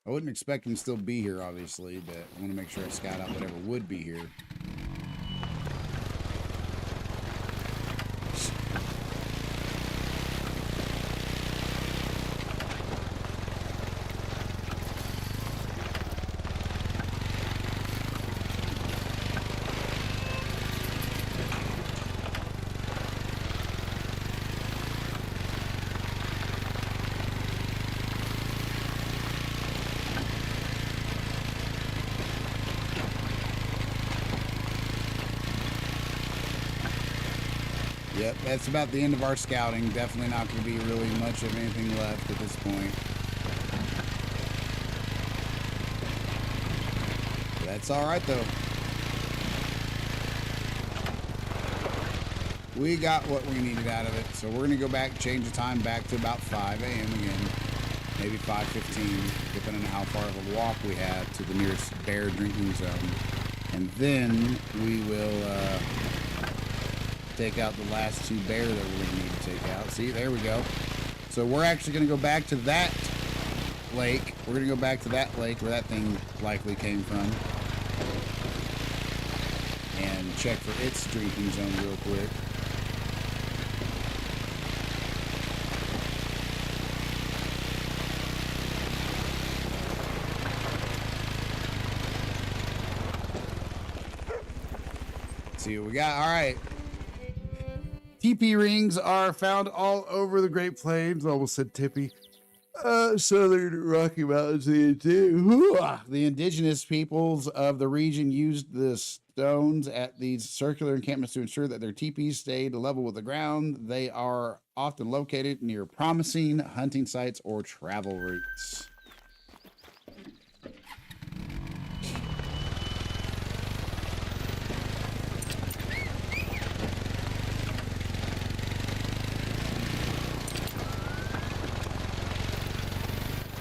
I wouldn't expect him to still be here, obviously, but I want to make sure I scout out whatever would be here. Yep, that's about the end of our scouting. Definitely not going to be really much of anything left at this point. But that's all right, though. We got what we needed out of it. So we're going to go back, change the time back to about 5 a.m. again. Maybe 5:15, depending on how far of a walk we have to the nearest bear drinking zone. And then we will take out the last 2 bear that we're going to need to take out. See, there we go. So we're actually going to go back to that lake. We're going to go back to that lake where that thing likely came from. And check for its drinking zone real quick. See what we got. All right. TP rings are found all over the Great Plains. Almost said tippy. Southern Rocky Mountains. The indigenous peoples of the region used the stones at these circular encampments to ensure that their teepees stayed level with the ground. They are often located near promising hunting sites or travel routes.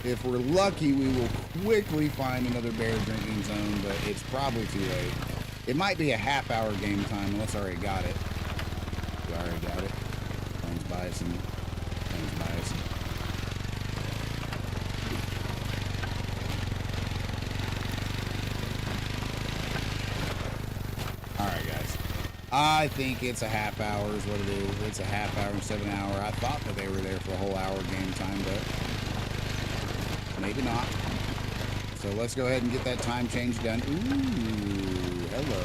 If we're lucky, we will quickly find another bear drinking zone, but it's probably too late. It might be a half-hour game time unless I already got it. We already got it. Plains bison. Plains bison. All right, guys. I think it's a half hour is what it is. It's a half hour instead of an hour. I thought that they were there for a whole hour game time, but maybe not. So let's go ahead and get that time change done. Ooh, hello.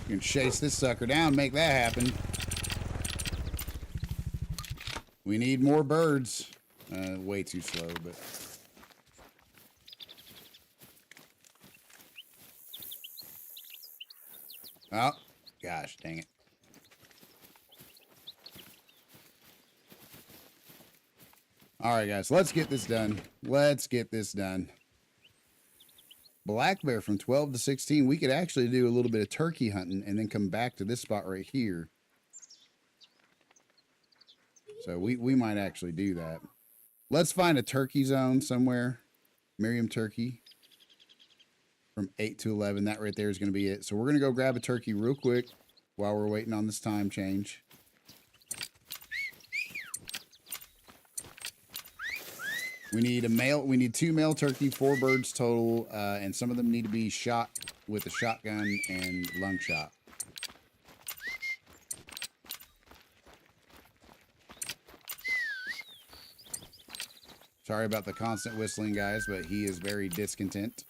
You can chase this sucker down, make that happen. We need more birds. Way too slow, but... Oh, gosh, dang it. All right, guys, let's get this done. Let's get this done. Black bear from 12 to 16. We could actually do a little bit of turkey hunting and then come back to this spot right here. So we might actually do that. Let's find a turkey zone somewhere. Miriam turkey. From 8 to 11. That right there is going to be it. So we're going to go grab a turkey real quick while we're waiting on this time change. We need a male. We need 2 male turkey, 4 birds total, and some of them need to be shot with a shotgun and lung shot. Sorry about the constant whistling, guys, but he is very discontent.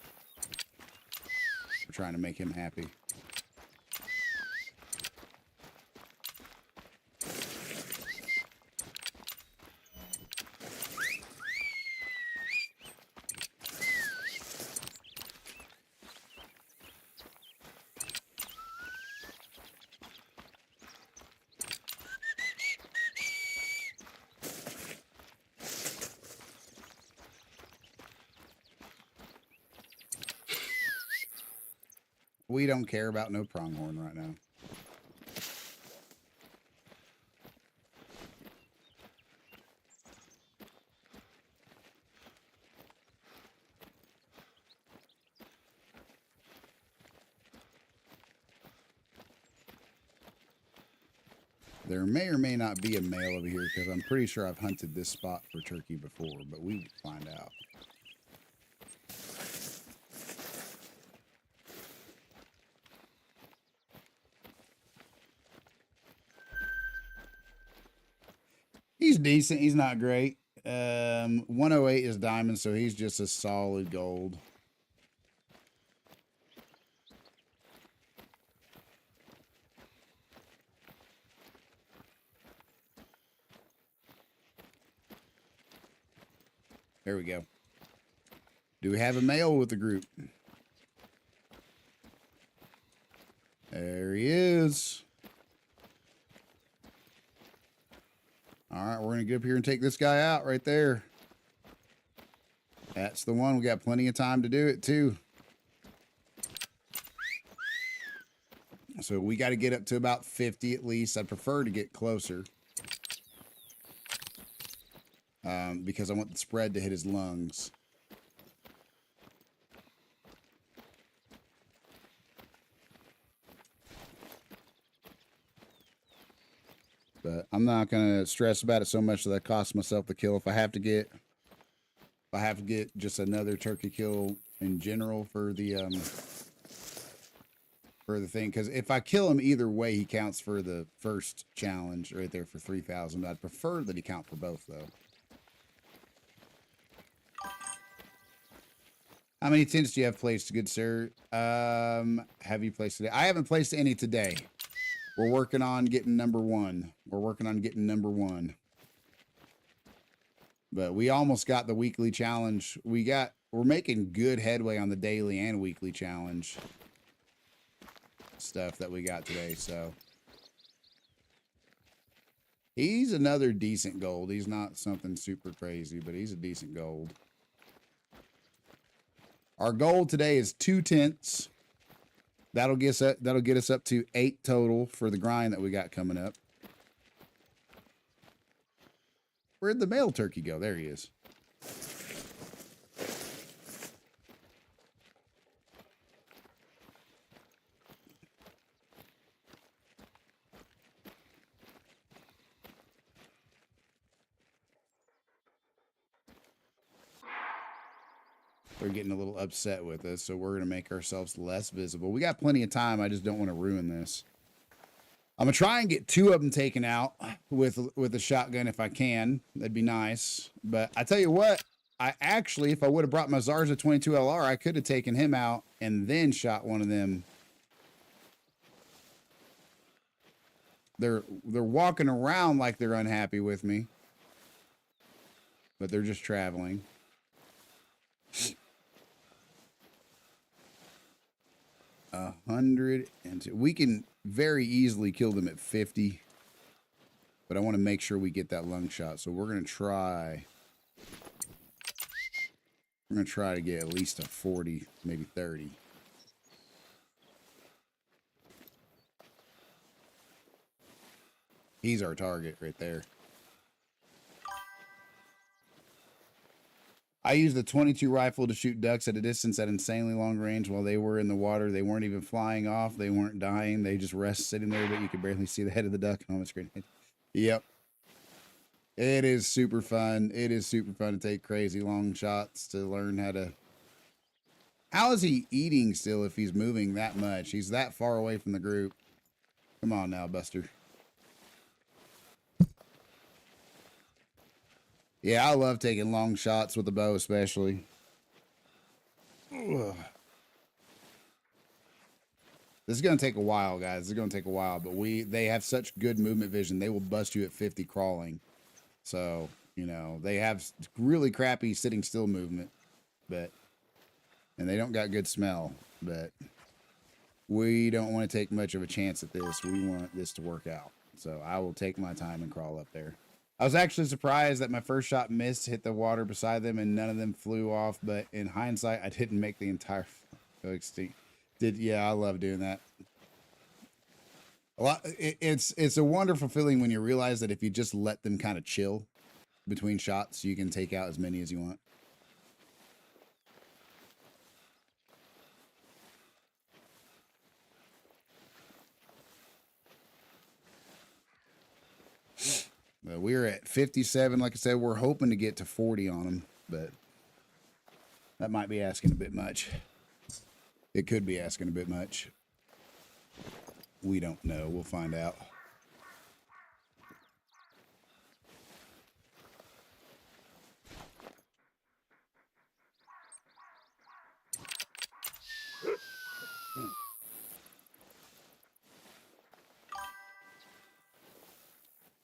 We're trying to make him happy. We don't care about no pronghorn right now. There may or may not be a male over here because I'm pretty sure I've hunted this spot for turkey before, but we will find out. He's decent. He's not great. 108 is diamond, so he's just a solid gold. There we go. Do we have a male with the group? is. All right, we're going to get up here and take this guy out right there. That's the one. We got plenty of time to do it, too. So we got to get up to about 50 at least. I'd prefer to get closer. Because I want the spread to hit his lungs. But I'm not going to stress about it so much that I cost myself the kill. If I have to get just another turkey kill in general for the thing, because if I kill him either way, he counts for the first challenge right there for 3,000. I'd prefer that he count for both though. How many tents do you have placed, good sir? Have you placed today? I haven't placed any today. We're working on getting number one. But we almost got the weekly challenge. We're making good headway on the daily and weekly challenge stuff that we got today, so. He's another decent gold. He's not something super crazy, but he's a decent gold. Our goal today is 2 tents. That'll get us up to 8 total for the grind that we got coming up. Where'd the male turkey go? There he is. They're getting a little upset with us, so we're going to make ourselves less visible. We got plenty of time. I just don't want to ruin this. I'm going to try and get 2 of them taken out with a shotgun if I can. That'd be nice. But I tell you what, I actually, if I would have brought my Zarza 22 LR, I could have taken him out and then shot one of them. They're walking around like they're unhappy with me, but they're just traveling. 102. We can very easily kill them at 50, but I want to make sure we get that lung shot. So we're gonna try. We're gonna try to get at least a 40, maybe 30. He's our target right there. I used the 22 rifle to shoot ducks at a distance at insanely long range while they were in the water. They weren't even flying off. They weren't dying. They just rest sitting there, but you could barely see the head of the duck on the screen. Yep. It is super fun. It is super fun to take crazy long shots to learn how to... How is he eating still if he's moving that much? He's that far away from the group. Come on now, Buster. Yeah, I love taking long shots with the bow, especially. Ugh. This is going to take a while, guys. This is going to take a while, but they have such good movement vision. They will bust you at 50 crawling. So, you know, they have really crappy sitting still movement, and they don't got good smell, but we don't want to take much of a chance at this. We want this to work out. So I will take my time and crawl up there. I was actually surprised that my first shot missed, hit the water beside them, and none of them flew off. But in hindsight, I didn't make the entire extinct. Yeah, I love doing that. It's a wonderful feeling when you realize that if you just let them kind of chill between shots, you can take out as many as you want. We're at 57. Like I said, we're hoping to get to 40 on them, but that might be asking a bit much. It could be asking a bit much. We don't know. We'll find out.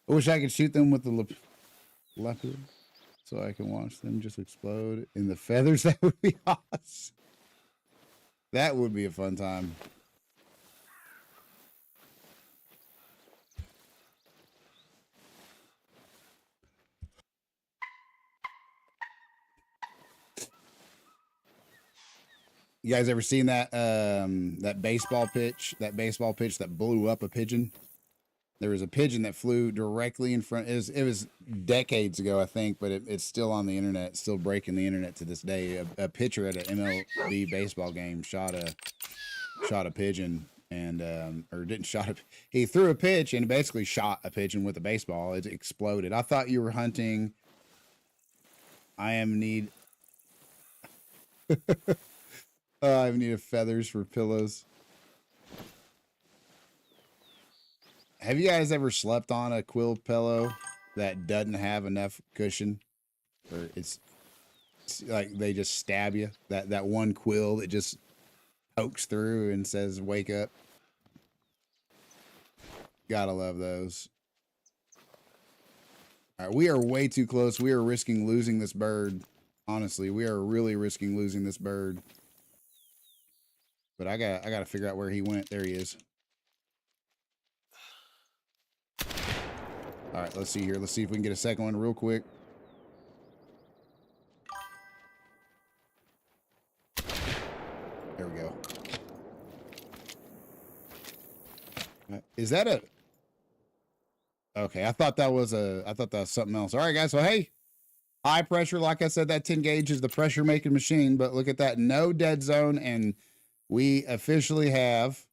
I wish I could shoot them with the leopard so I can watch them just explode in the feathers. That would be awesome. That would be a fun time. You guys ever seen that that baseball pitch that blew up a pigeon? There was a pigeon that flew directly in front. It was decades ago, I think, but it's still on the internet, still breaking the internet to this day. A pitcher at an MLB baseball game shot a pigeon and or didn't shot a. He threw a pitch and basically shot a pigeon with a baseball. It exploded. I thought you were hunting. I am need. I have need of feathers for pillows. Have you guys ever slept on a quill pillow that doesn't have enough cushion? Or it's like they just stab you? That one quill that just pokes through and says, wake up. Gotta love those. All right, we are way too close. We are risking losing this bird. Honestly, we are really risking losing this bird. But I gotta figure out where he went. There he is. All right, let's see here. Let's see if we can get a second one real quick. There we go. Is that a... Okay, I thought that was something else. All right, guys. So, hey, high pressure. Like I said, that 10 gauge is the pressure making machine. But look at that. No dead zone. And we officially have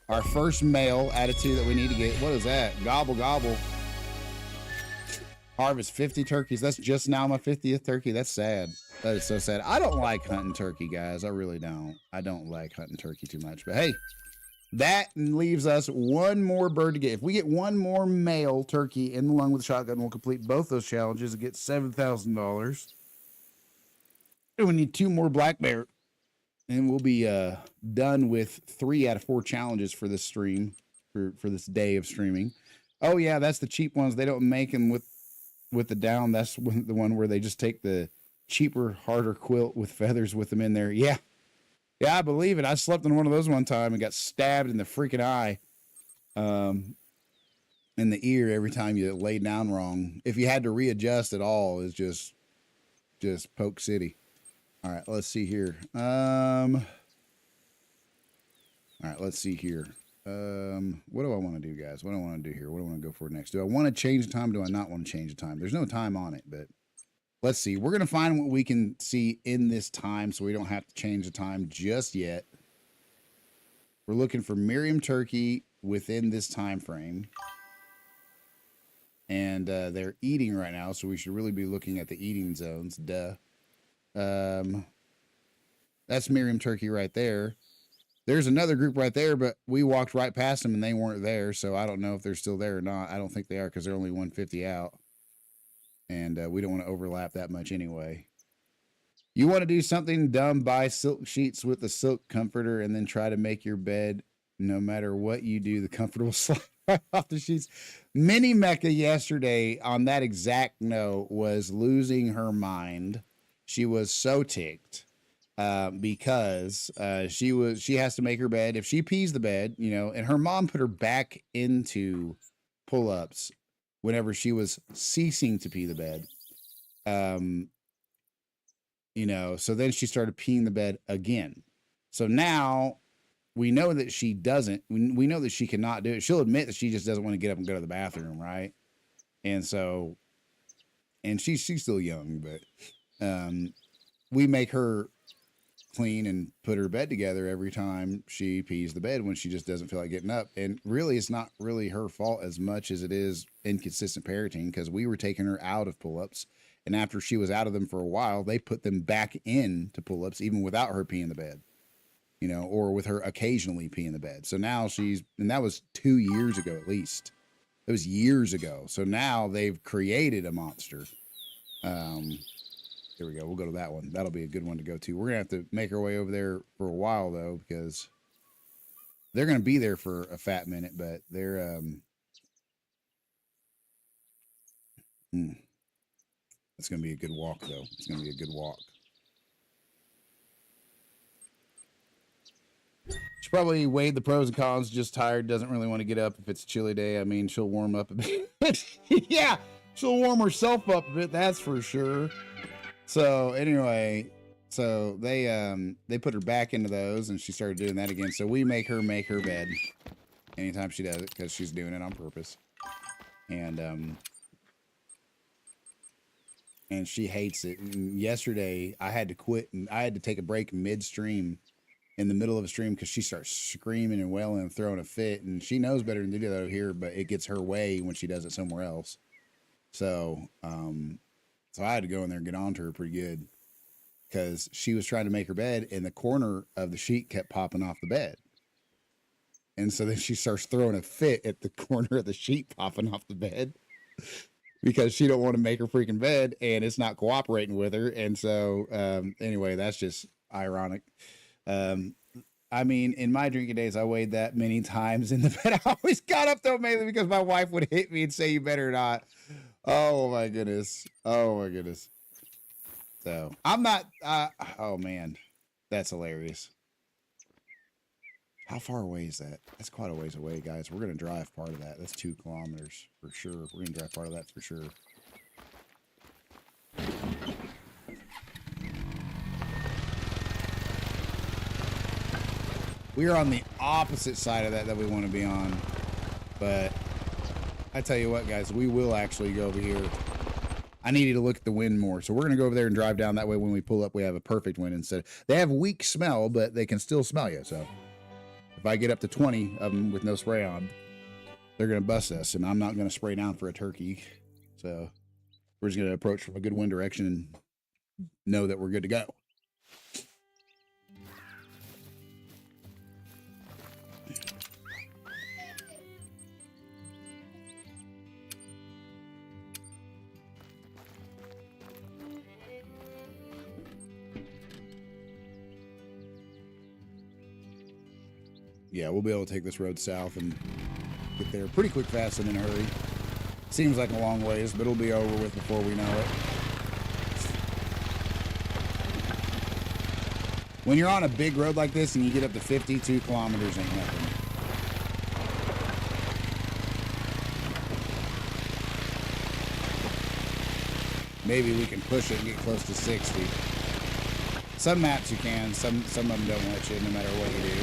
our first male attitude that we need to get. What is that? Gobble, gobble. Harvest 50 turkeys. That's just now my 50th turkey. That's sad. That is so sad. I don't like hunting turkey, guys. I really don't. I don't like hunting turkey too much. But hey, that leaves us one more bird to get. If we get one more male turkey in the lung with a shotgun, we'll complete both those challenges and get $7,000. And we need 2 more black bear. And we'll be done with 3 out of 4 challenges for this stream, for this day of streaming. Oh yeah, that's the cheap ones. They don't make them with the down. That's the one where they just take the cheaper, harder quilt with feathers with them in there. Yeah, I believe it. I slept in one of those one time and got stabbed in the freaking eye, in the ear every time you laid down wrong. If you had to readjust at all, it's just poke city. All right, let's see here. All right, let's see here. What do I want to do, guys? What do I want to do here? What do I want to go for next? Do I want to change the time? Do I not want to change the time? There's no time on it, but let's see. We're going to find what we can see in this time so we don't have to change the time just yet. We're looking for Miriam turkey within this time frame. And they're eating right now, so we should really be looking at the eating zones. Duh. That's Miriam turkey right there. There's another group right there, but we walked right past them and they weren't there, so I don't know if they're still there or not. I don't think they are because they're only 150 out, and we don't want to overlap that much anyway. You want to do something dumb, buy silk sheets with a silk comforter and then try to make your bed. No matter what you do, the comforter will slide right off the sheets. Mini Mecca yesterday on that exact note was losing her mind. She was so ticked because she has to make her bed. If she pees the bed, and her mom put her back into pull-ups whenever she was ceasing to pee the bed. So then she started peeing the bed again. So now we know that she doesn't, we know that she cannot do it. She'll admit that she just doesn't want to get up and go to the bathroom. Right. And so, and she's still young, but we make her clean and put her bed together every time she pees the bed when she just doesn't feel like getting up. And really, it's not really her fault as much as it is inconsistent parenting, because we were taking her out of pull-ups. And after she was out of them for a while, they put them back in to pull-ups, even without her peeing the bed, or with her occasionally peeing the bed. So now and that was 2 years ago, at least. It was years ago. So now they've created a monster. Here we go. We'll go to that one. That'll be a good one to go to. We're going to have to make our way over there for a while, though, because they're going to be there for a fat minute, but they're, it's going to be a good walk, though. It's going to be a good walk. She probably weighed the pros and cons, just tired, doesn't really want to get up if it's a chilly day. I mean, she'll warm up a bit. Yeah, she'll warm herself up a bit, that's for sure. So anyway, So they put her back into those, and she started doing that again. So we make her bed anytime she does it because she's doing it on purpose, and she hates it. And yesterday I had to quit and I had to take a break midstream in the middle of a stream because she starts screaming and wailing and throwing a fit, and she knows better than to do that over here, but it gets her way when she does it somewhere else. So so I had to go in there and get on to her pretty good because she was trying to make her bed and the corner of the sheet kept popping off the bed. And so then she starts throwing a fit at the corner of the sheet popping off the bed because she don't want to make her freaking bed and it's not cooperating with her. And so anyway, that's just ironic. I mean, in my drinking days, I weighed that many times in the bed. I always got up though, mainly because my wife would hit me and say, "You better not." Oh my goodness. Oh my goodness. So I'm not. Oh man, that's hilarious. How far away is that? That's quite a ways away, guys. We're gonna drive part of that. That's 2 kilometers for sure. We're gonna drive part of that for sure. We are on the opposite side of that we want to be on, but I tell you what, guys, we will actually go over here. I need you to look at the wind more, so we're gonna go over there and drive down that way. When we pull up, we have a perfect wind instead. They have weak smell, but they can still smell you. So if I get up to 20 of them with no spray on, they're gonna bust us, and I'm not gonna spray down for a turkey. So we're just gonna approach from a good wind direction and know that we're good to go. Yeah, we'll be able to take this road south and get there pretty quick, fast, and in a hurry. Seems like a long ways, but it'll be over with before we know it. When you're on a big road like this and you get up to 52 kilometers, ain't nothing. Maybe we can push it and get close to 60. Some maps you can, some of them don't let you, no matter what you do.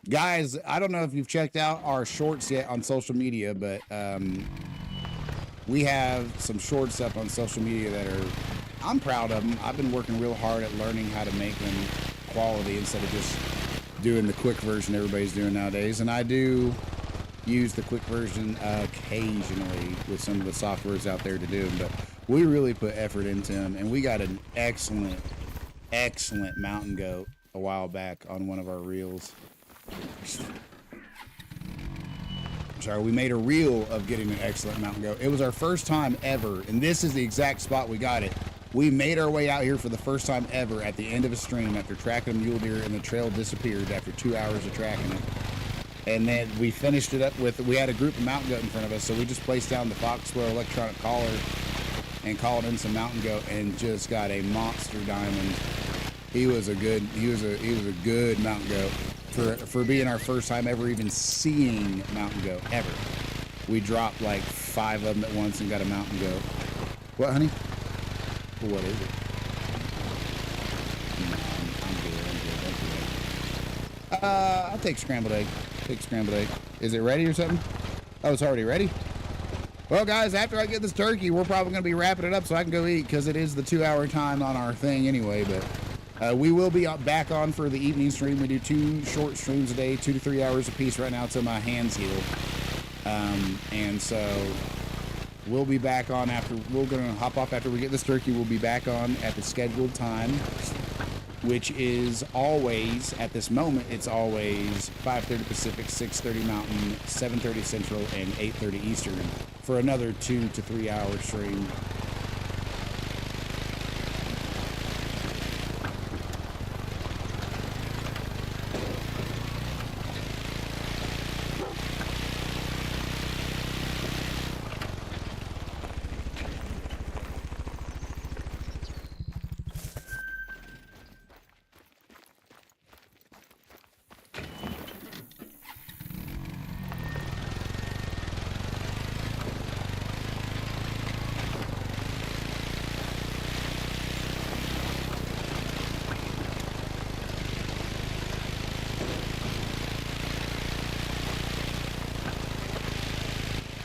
Guys, I don't know if you've checked out our shorts yet on social media, but we have some shorts up on social media that are, I'm proud of them. I've been working real hard at learning how to make them quality instead of just doing the quick version everybody's doing nowadays. And I do use the quick version occasionally with some of the softwares out there to do them, but we really put effort into them, and we got an excellent mountain goat a while back on one of our reels. Sorry, we made a reel of getting an excellent mountain goat. It was our first time ever, and this is the exact spot we got it. We made our way out here for the first time ever at the end of a stream after tracking a mule deer, and the trail disappeared after 2 hours of tracking it. And then we finished it up with, we had a group of mountain goat in front of us, so we just placed down the Foxwell electronic collar and called in some mountain goat and just got a monster diamond. He was a good mountain goat for being our first time ever even seeing mountain goat ever. We dropped like 5 of them at once and got a mountain goat. What, honey? What is it? No, I'm good. I'll take scrambled egg. Take scrambled egg. Is it ready or something? Oh, it's already ready? Well, guys, after I get this turkey, we're probably going to be wrapping it up so I can go eat because it is the 2-hour time on our thing anyway. But we will be back on for the evening stream. We do 2 short streams a day, 2 to 3 hours a piece right now till my hands heal. And so we'll be back on after, we're going to hop off after we get this turkey. We'll be back on at the scheduled time, which is always, at this moment, it's always 5:30 Pacific, 6:30 Mountain, 7:30 Central, and 8:30 Eastern for another 2 to 3 hour stream.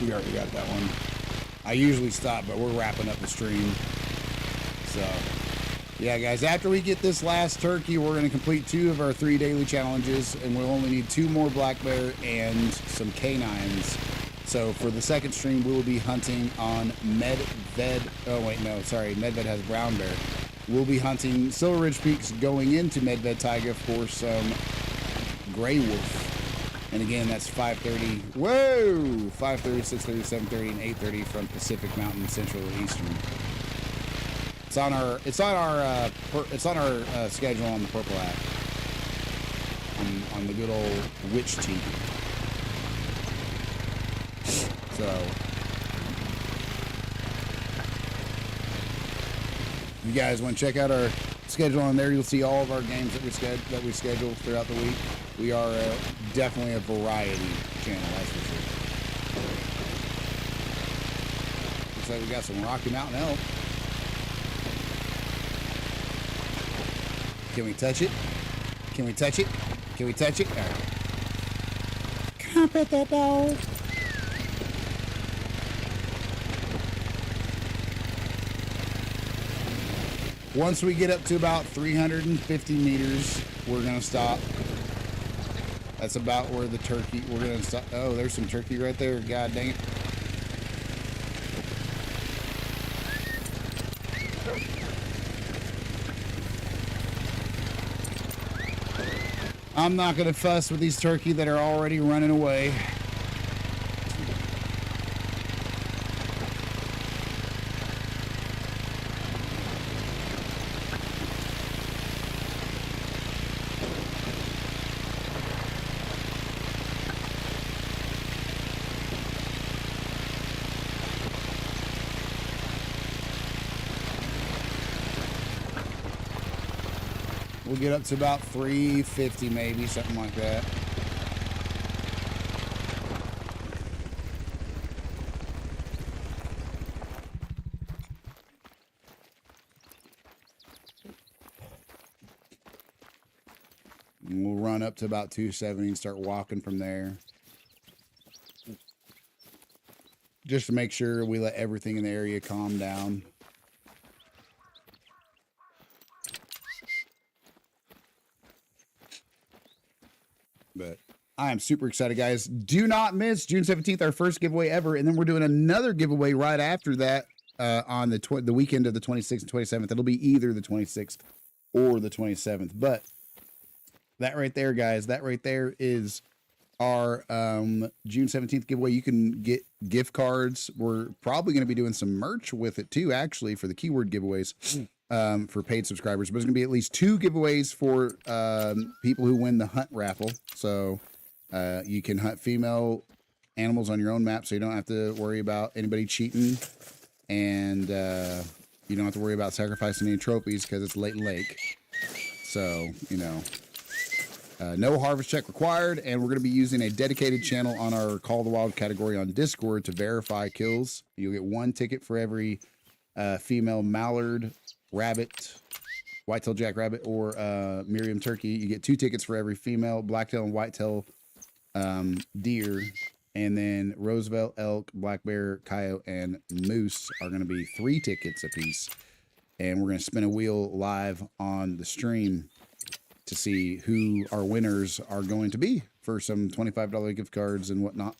We already got that one. I usually stop, but we're wrapping up the stream. So, yeah, guys, after we get this last turkey, we're going to complete 2 of our 3 daily challenges, and we'll only need 2 more black bear and some canines. So for the second stream, we will be hunting on Medved. Oh, wait, no, sorry. Medved has brown bear. We'll be hunting Silver Ridge Peaks going into Medved Taiga for some gray wolf. And again, that's 5:30. Whoa! 5:30, 6:30, 7:30, and 8:30 from Pacific Mountain, Central, and Eastern. It's on our schedule on the Purple app. On the good old Witch TV. So, if you guys want to check out our schedule on there, you'll see all of our games that we schedule throughout the week. We are definitely a variety channel, that's for sure. Looks like we got some Rocky Mountain elk. Can we touch it? Can we touch it? Can we touch it? All right. Come pet that dog. Once we get up to about 350 meters, we're going to stop. That's about where the turkey, we're going to stop. Oh, there's some turkey right there. God dang it. I'm not going to fuss with these turkey that are already running away. We'll get up to about 350 maybe, something like that. And we'll run up to about 270 and start walking from there. Just to make sure we let everything in the area calm down. But I am super excited, guys. Do not miss June 17th, our first giveaway ever. And then we're doing another giveaway right after that on the weekend of the 26th and 27th. It'll be either the 26th or the 27th. But that right there, guys, that right there is our June 17th giveaway. You can get gift cards. We're probably going to be doing some merch with it too, actually, for the keyword giveaways. For paid subscribers, but there's gonna be at least 2 giveaways for people who win the hunt raffle. So you can hunt female animals on your own map, so you don't have to worry about anybody cheating, and you don't have to worry about sacrificing any trophies because it's late lake. So you know, no harvest check required, and we're gonna be using a dedicated channel on our Call the Wild category on Discord to verify kills. You'll get 1 ticket for every female mallard, rabbit, whitetail jackrabbit, or Miriam turkey. You get 2 tickets for every female blacktail and whitetail deer, and then Roosevelt, elk, black bear, coyote, and moose are going to be 3 tickets apiece. And we're going to spin a wheel live on the stream to see who our winners are going to be for some $25 gift cards and whatnot.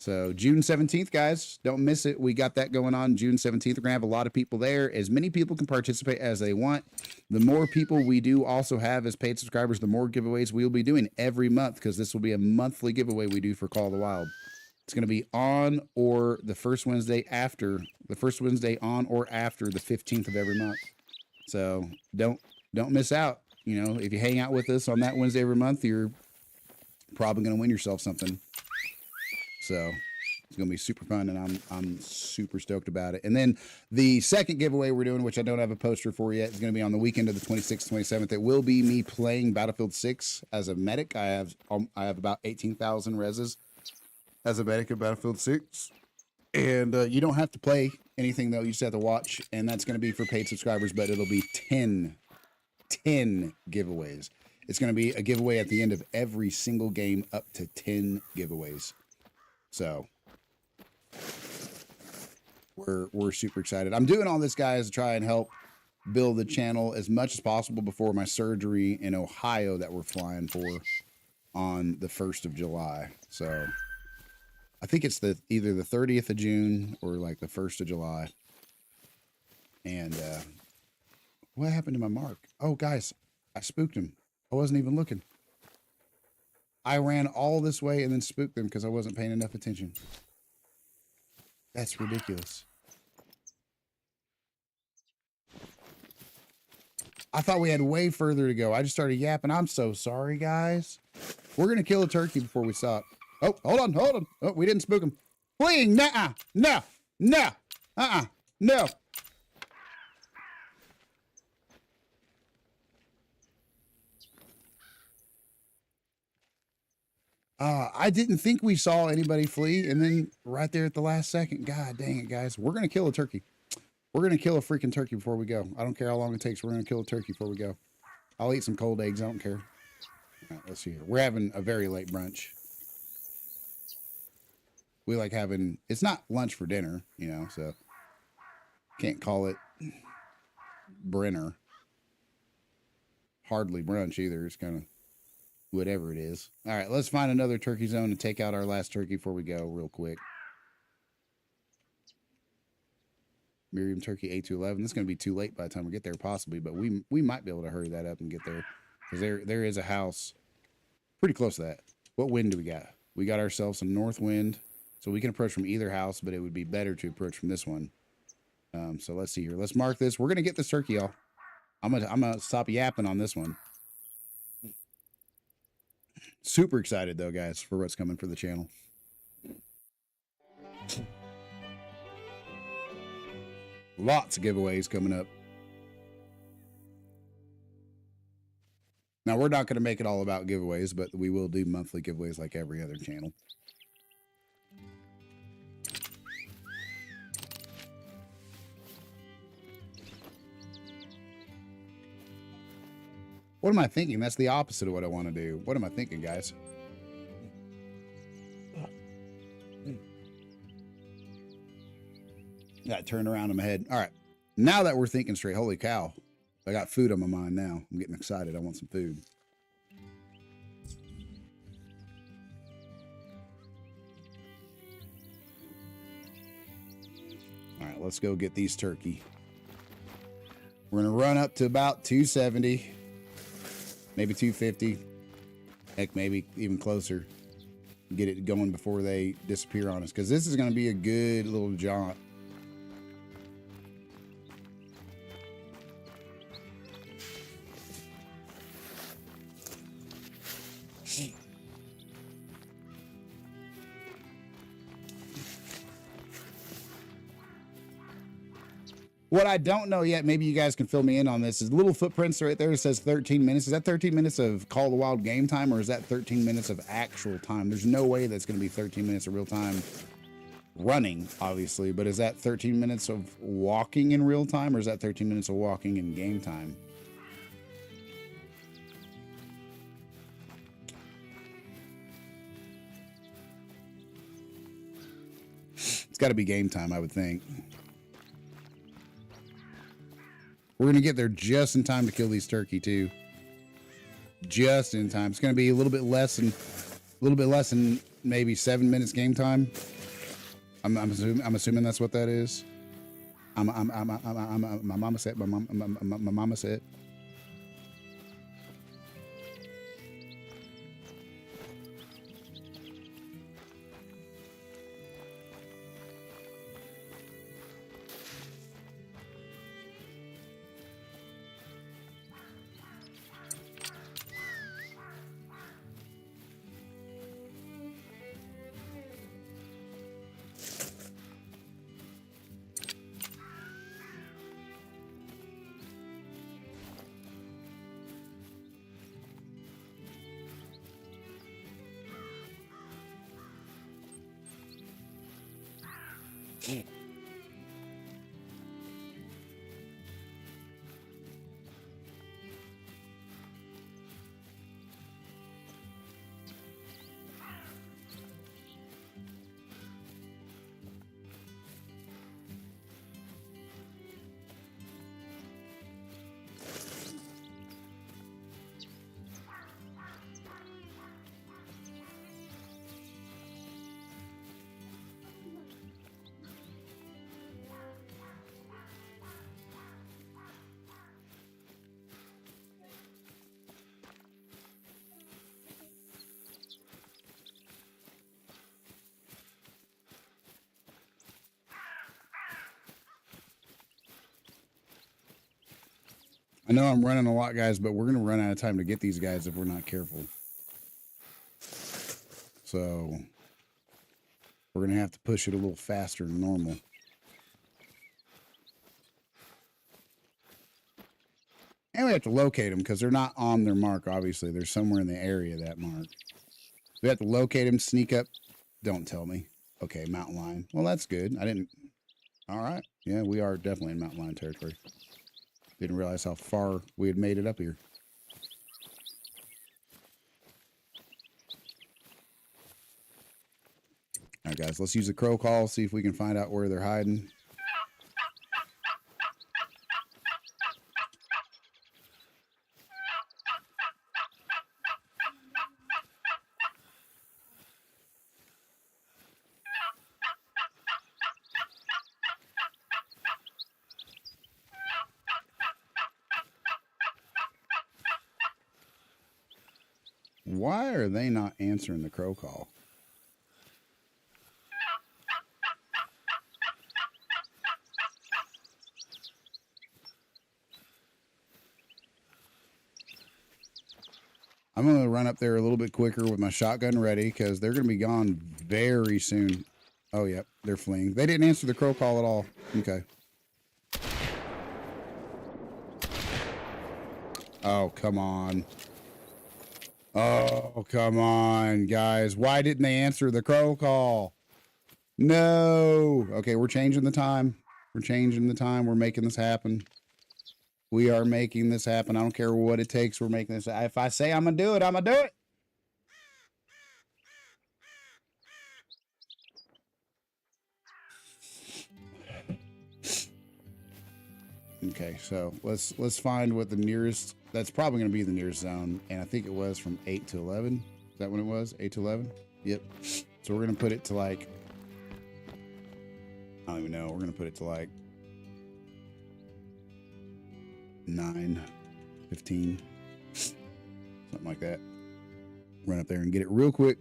So June 17th, guys, don't miss it. We got that going on June 17th. We're going to have a lot of people there. As many people can participate as they want. The more people we do also have as paid subscribers, the more giveaways we'll be doing every month, because this will be a monthly giveaway we do for Call of the Wild. It's going to be on or the first Wednesday on or after the 15th of every month. So don't miss out. You know, if you hang out with us on that Wednesday every month, you're probably going to win yourself something. So it's going to be super fun, and I'm super stoked about it. And then the second giveaway we're doing, which I don't have a poster for yet, is going to be on the weekend of the 26th, 27th. It will be me playing Battlefield 6 as a medic. I have about 18,000 reses as a medic of Battlefield 6. And you don't have to play anything, though. You just have to watch, and that's going to be for paid subscribers, but it'll be 10 giveaways. It's going to be a giveaway at the end of every single game, up to 10 giveaways. So we're super excited. I'm doing all this, guys, to try and help build the channel as much as possible before my surgery in Ohio that we're flying for on the 1st of July. So I think it's either the 30th of June or like the 1st of July. And what happened to my mark? Oh, guys, I spooked him. I wasn't even looking. I ran all this way and then spooked them because I wasn't paying enough attention. That's ridiculous. I thought we had way further to go. I just started yapping. I'm so sorry, guys. We're going to kill a turkey before we stop. Oh, hold on, hold on. Oh, we didn't spook him. Fleeing, nuh-uh, no, no, no. I didn't think we saw anybody flee, and then right there at the last second, God dang it, guys. We're going to kill a turkey. We're going to kill a freaking turkey before we go. I don't care how long it takes. We're going to kill a turkey before we go. I'll eat some cold eggs. I don't care. All right, let's see here. We're having a very late brunch. We like having, it's not lunch for dinner, you know, so can't call it Brenner. Hardly brunch either. It's kind of whatever it is. All right, let's find another turkey zone and take out our last turkey before we go real quick. Miriam turkey 8 to 11. This is going to be too late by the time we get there possibly, but we might be able to hurry that up and get there because there is a house pretty close to that. What wind do we got? We got ourselves some north wind, so we can approach from either house, but it would be better to approach from this one. So let's see here. Let's mark this. We're going to get this turkey, y'all. I'm gonna stop yapping on this one. Super excited though, guys, for what's coming for the channel. Lots of giveaways coming up. Now, we're not going to make it all about giveaways, but we will do monthly giveaways like every other channel. What am I thinking? That's the opposite of what I want to do. What am I thinking, guys? Got turned around in my head. All right. Now that we're thinking straight, holy cow. I got food on my mind now. I'm getting excited. I want some food. All right, let's go get these turkey. We're going to run up to about 270, maybe 250. Heck, maybe even closer. Get it going before they disappear on us, because this is going to be a good little jaunt. What I don't know yet, maybe you guys can fill me in on this, is little footprints right there. It says 13 minutes. Is that 13 minutes of Call of the Wild game time, or is that 13 minutes of actual time? There's no way that's going to be 13 minutes of real time running, obviously, but is that 13 minutes of walking in real time, or is that 13 minutes of walking in game time? It's got to be game time, I would think. We're going to get there just in time to kill these turkey too. Just in time. It's going to be a little bit less than maybe 7 minutes game time. I'm assuming that's what that is. My mama said. My mama said. I know I'm running a lot, guys, but we're going to run out of time to get these guys if we're not careful. So we're going to have to push it a little faster than normal. And we have to locate them because they're not on their mark, obviously. They're somewhere in the area of that mark. We have to locate them, sneak up. Don't tell me. Okay, mountain lion. Well, that's good. I didn't. All right. Yeah, we are definitely in mountain lion territory. Didn't realize how far we had made it up here. All right, guys, let's use the crow call, see if we can find out where they're hiding. Why are they not answering the crow call? I'm going to run up there a little bit quicker with my shotgun ready because they're going to be gone very soon. Oh, yep, they're fleeing. They didn't answer the crow call at all. Okay. Oh, come on. Oh, come on, guys. Why didn't they answer the crow call? No. Okay, we're changing the time. We're changing the time. We're making this happen. We are making this happen. I don't care what it takes. We're making this. If I say I'm going to do it, I'm going to do it. Okay, so let's find what the nearest. That's probably going to be the nearest zone, and I think it was from 8 to 11. Is that when it was? 8 to 11. Yep. So we're going to put it to like. I don't even know. We're going to put it to like 9, 15, something like that. Run up there and get it real quick.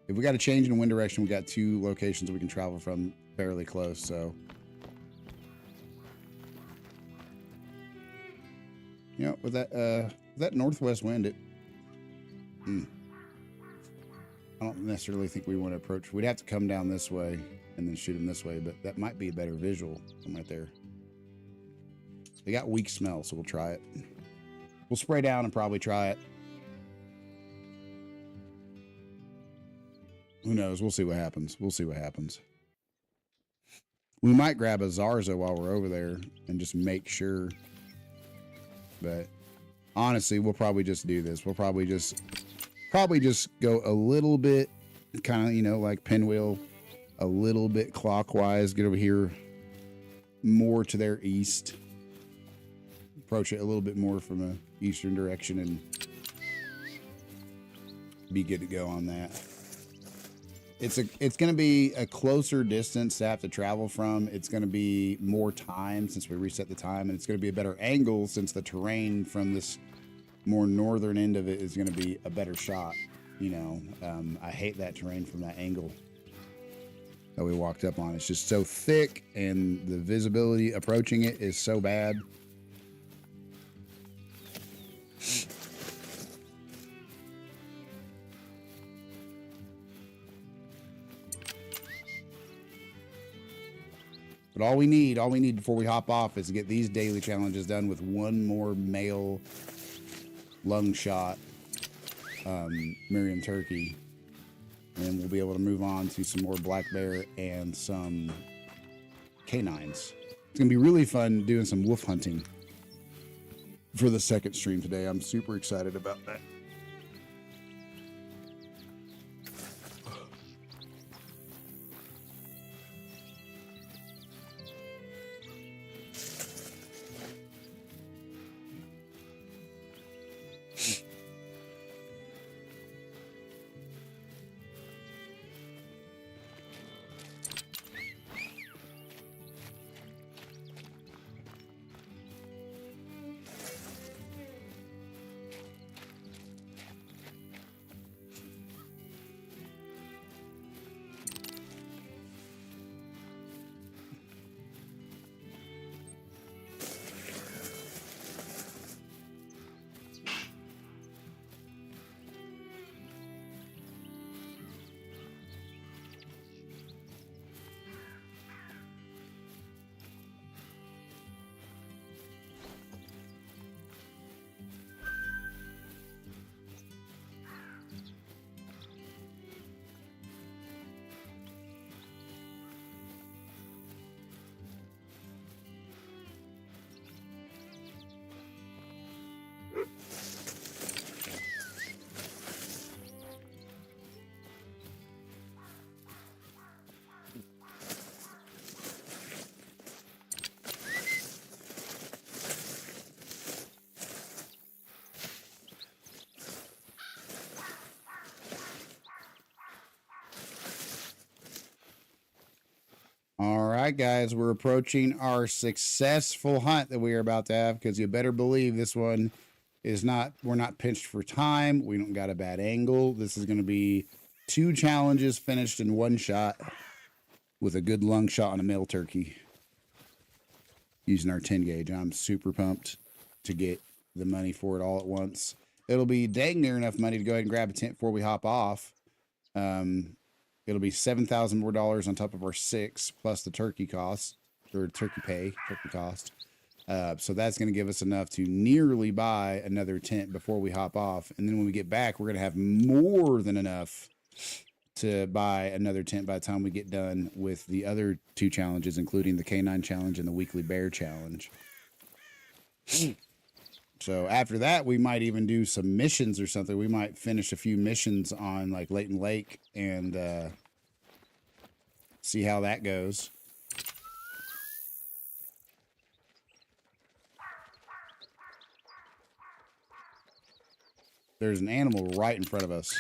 If we got to change in wind direction, we got 2 locations we can travel from fairly close. So. You know, with that northwest wind, I don't necessarily think we want to approach. We'd have to come down this way and then shoot them this way, but that might be a better visual from right there. They got weak smell, so we'll try it. We'll spray down and probably try it. Who knows? We'll see what happens. We'll see what happens. We might grab a Zarza while we're over there and just make sure. But honestly, we'll probably just do this. We'll probably just go a little bit, kind of, you know, like pinwheel, a little bit clockwise, get over here more to their east, approach it a little bit more from a eastern direction, and be good to go on that. It's going to be a closer distance to have to travel from. It's going to be more time since we reset the time, and it's going to be a better angle since the terrain from this more northern end of it is going to be a better shot. You know, I hate that terrain from that angle that we walked up on. It's just so thick, and the visibility approaching it is so bad. But all we need before we hop off is to get these daily challenges done with one more male lung shot Miriam turkey. And then we'll be able to move on to some more black bear and some canines. It's going to be really fun doing some wolf hunting for the second stream today. I'm super excited about that. right, guys, we're approaching our successful hunt that we are about to have, because you better believe this one is not, we're not pinched for time. We don't got a bad angle. This is going to be 2 challenges finished in 1 shot with a good lung shot on a male turkey using our 10 gauge. I'm super pumped to get the money for it all at once. It'll be dang near enough money to go ahead and grab a tent before we hop off. It'll be $7,000 more on top of our 6 plus the turkey cost, or turkey cost. So that's going to give us enough to nearly buy another tent before we hop off. And then when we get back, we're going to have more than enough to buy another tent by the time we get done with the other 2 challenges, including the K9 challenge and the weekly bear challenge. So after that, we might even do some missions or something. We might finish a few missions on like Layton Lake and see how that goes. There's an animal right in front of us.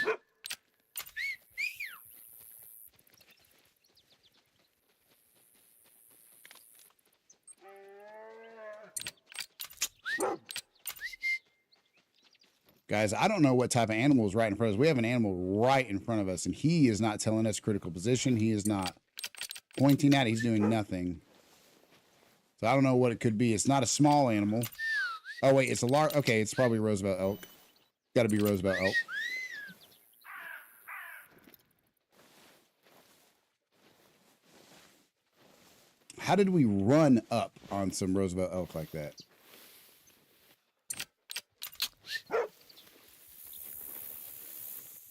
Guys, I don't know what type of animal is right in front of us. We have an animal right in front of us, and he is not telling us critical position. He is not pointing at it. He's doing nothing. So I don't know what it could be. It's not a small animal. Oh, wait, it's a large. Okay, it's probably Roosevelt elk. Got to be Roosevelt elk. How did we run up on some Roosevelt elk like that?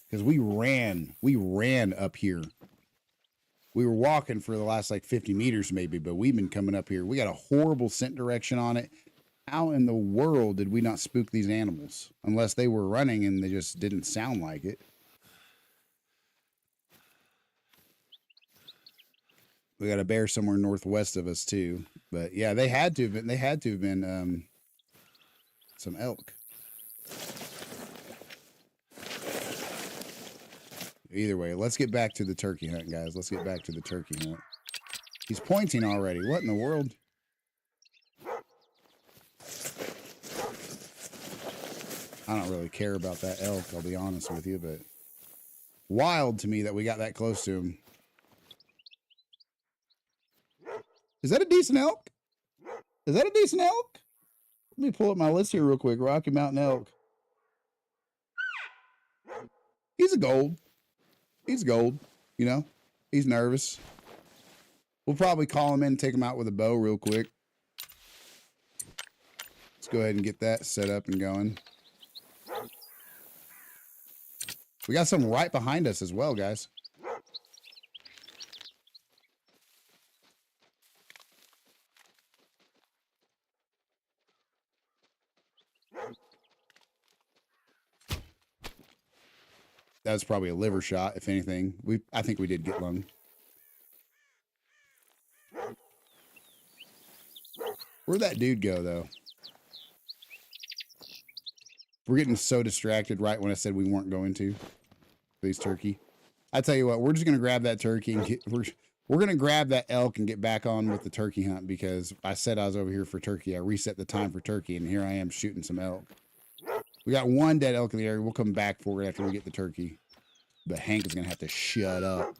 Because we ran up here. We were walking for the last like 50 meters maybe, but we've been coming up here. We got a horrible scent direction on it. How in the world did we not spook these animals? Unless they were running and they just didn't sound like it. We got a bear somewhere northwest of us too. But yeah, they had to have been some elk. Either way, let's get back to the turkey hunt, guys. Let's get back to the turkey hunt. He's pointing already. What in the world? I don't really care about that elk, I'll be honest with you, but wild to me that we got that close to him. Is that a decent elk? Is that a decent elk? Let me pull up my list here real quick. Rocky Mountain elk. He's a gold. He's gold, you know. He's nervous. We'll probably call him in and take him out with a bow real quick. Let's go ahead and get that set up and going. We got some right behind us as well, guys. That was probably a liver shot, if anything. I think we did get lung. Where'd that dude go, though? We're getting so distracted right when I said we weren't going to. Please, turkey. I tell you what, we're just gonna grab that turkey and we're gonna grab that elk and get back on with the turkey hunt, because I said I was over here for turkey. I reset the time for turkey, and here I am shooting some elk. We got 1 dead elk in the area. We'll come back for it after we get the turkey. But Hank is gonna have to shut up.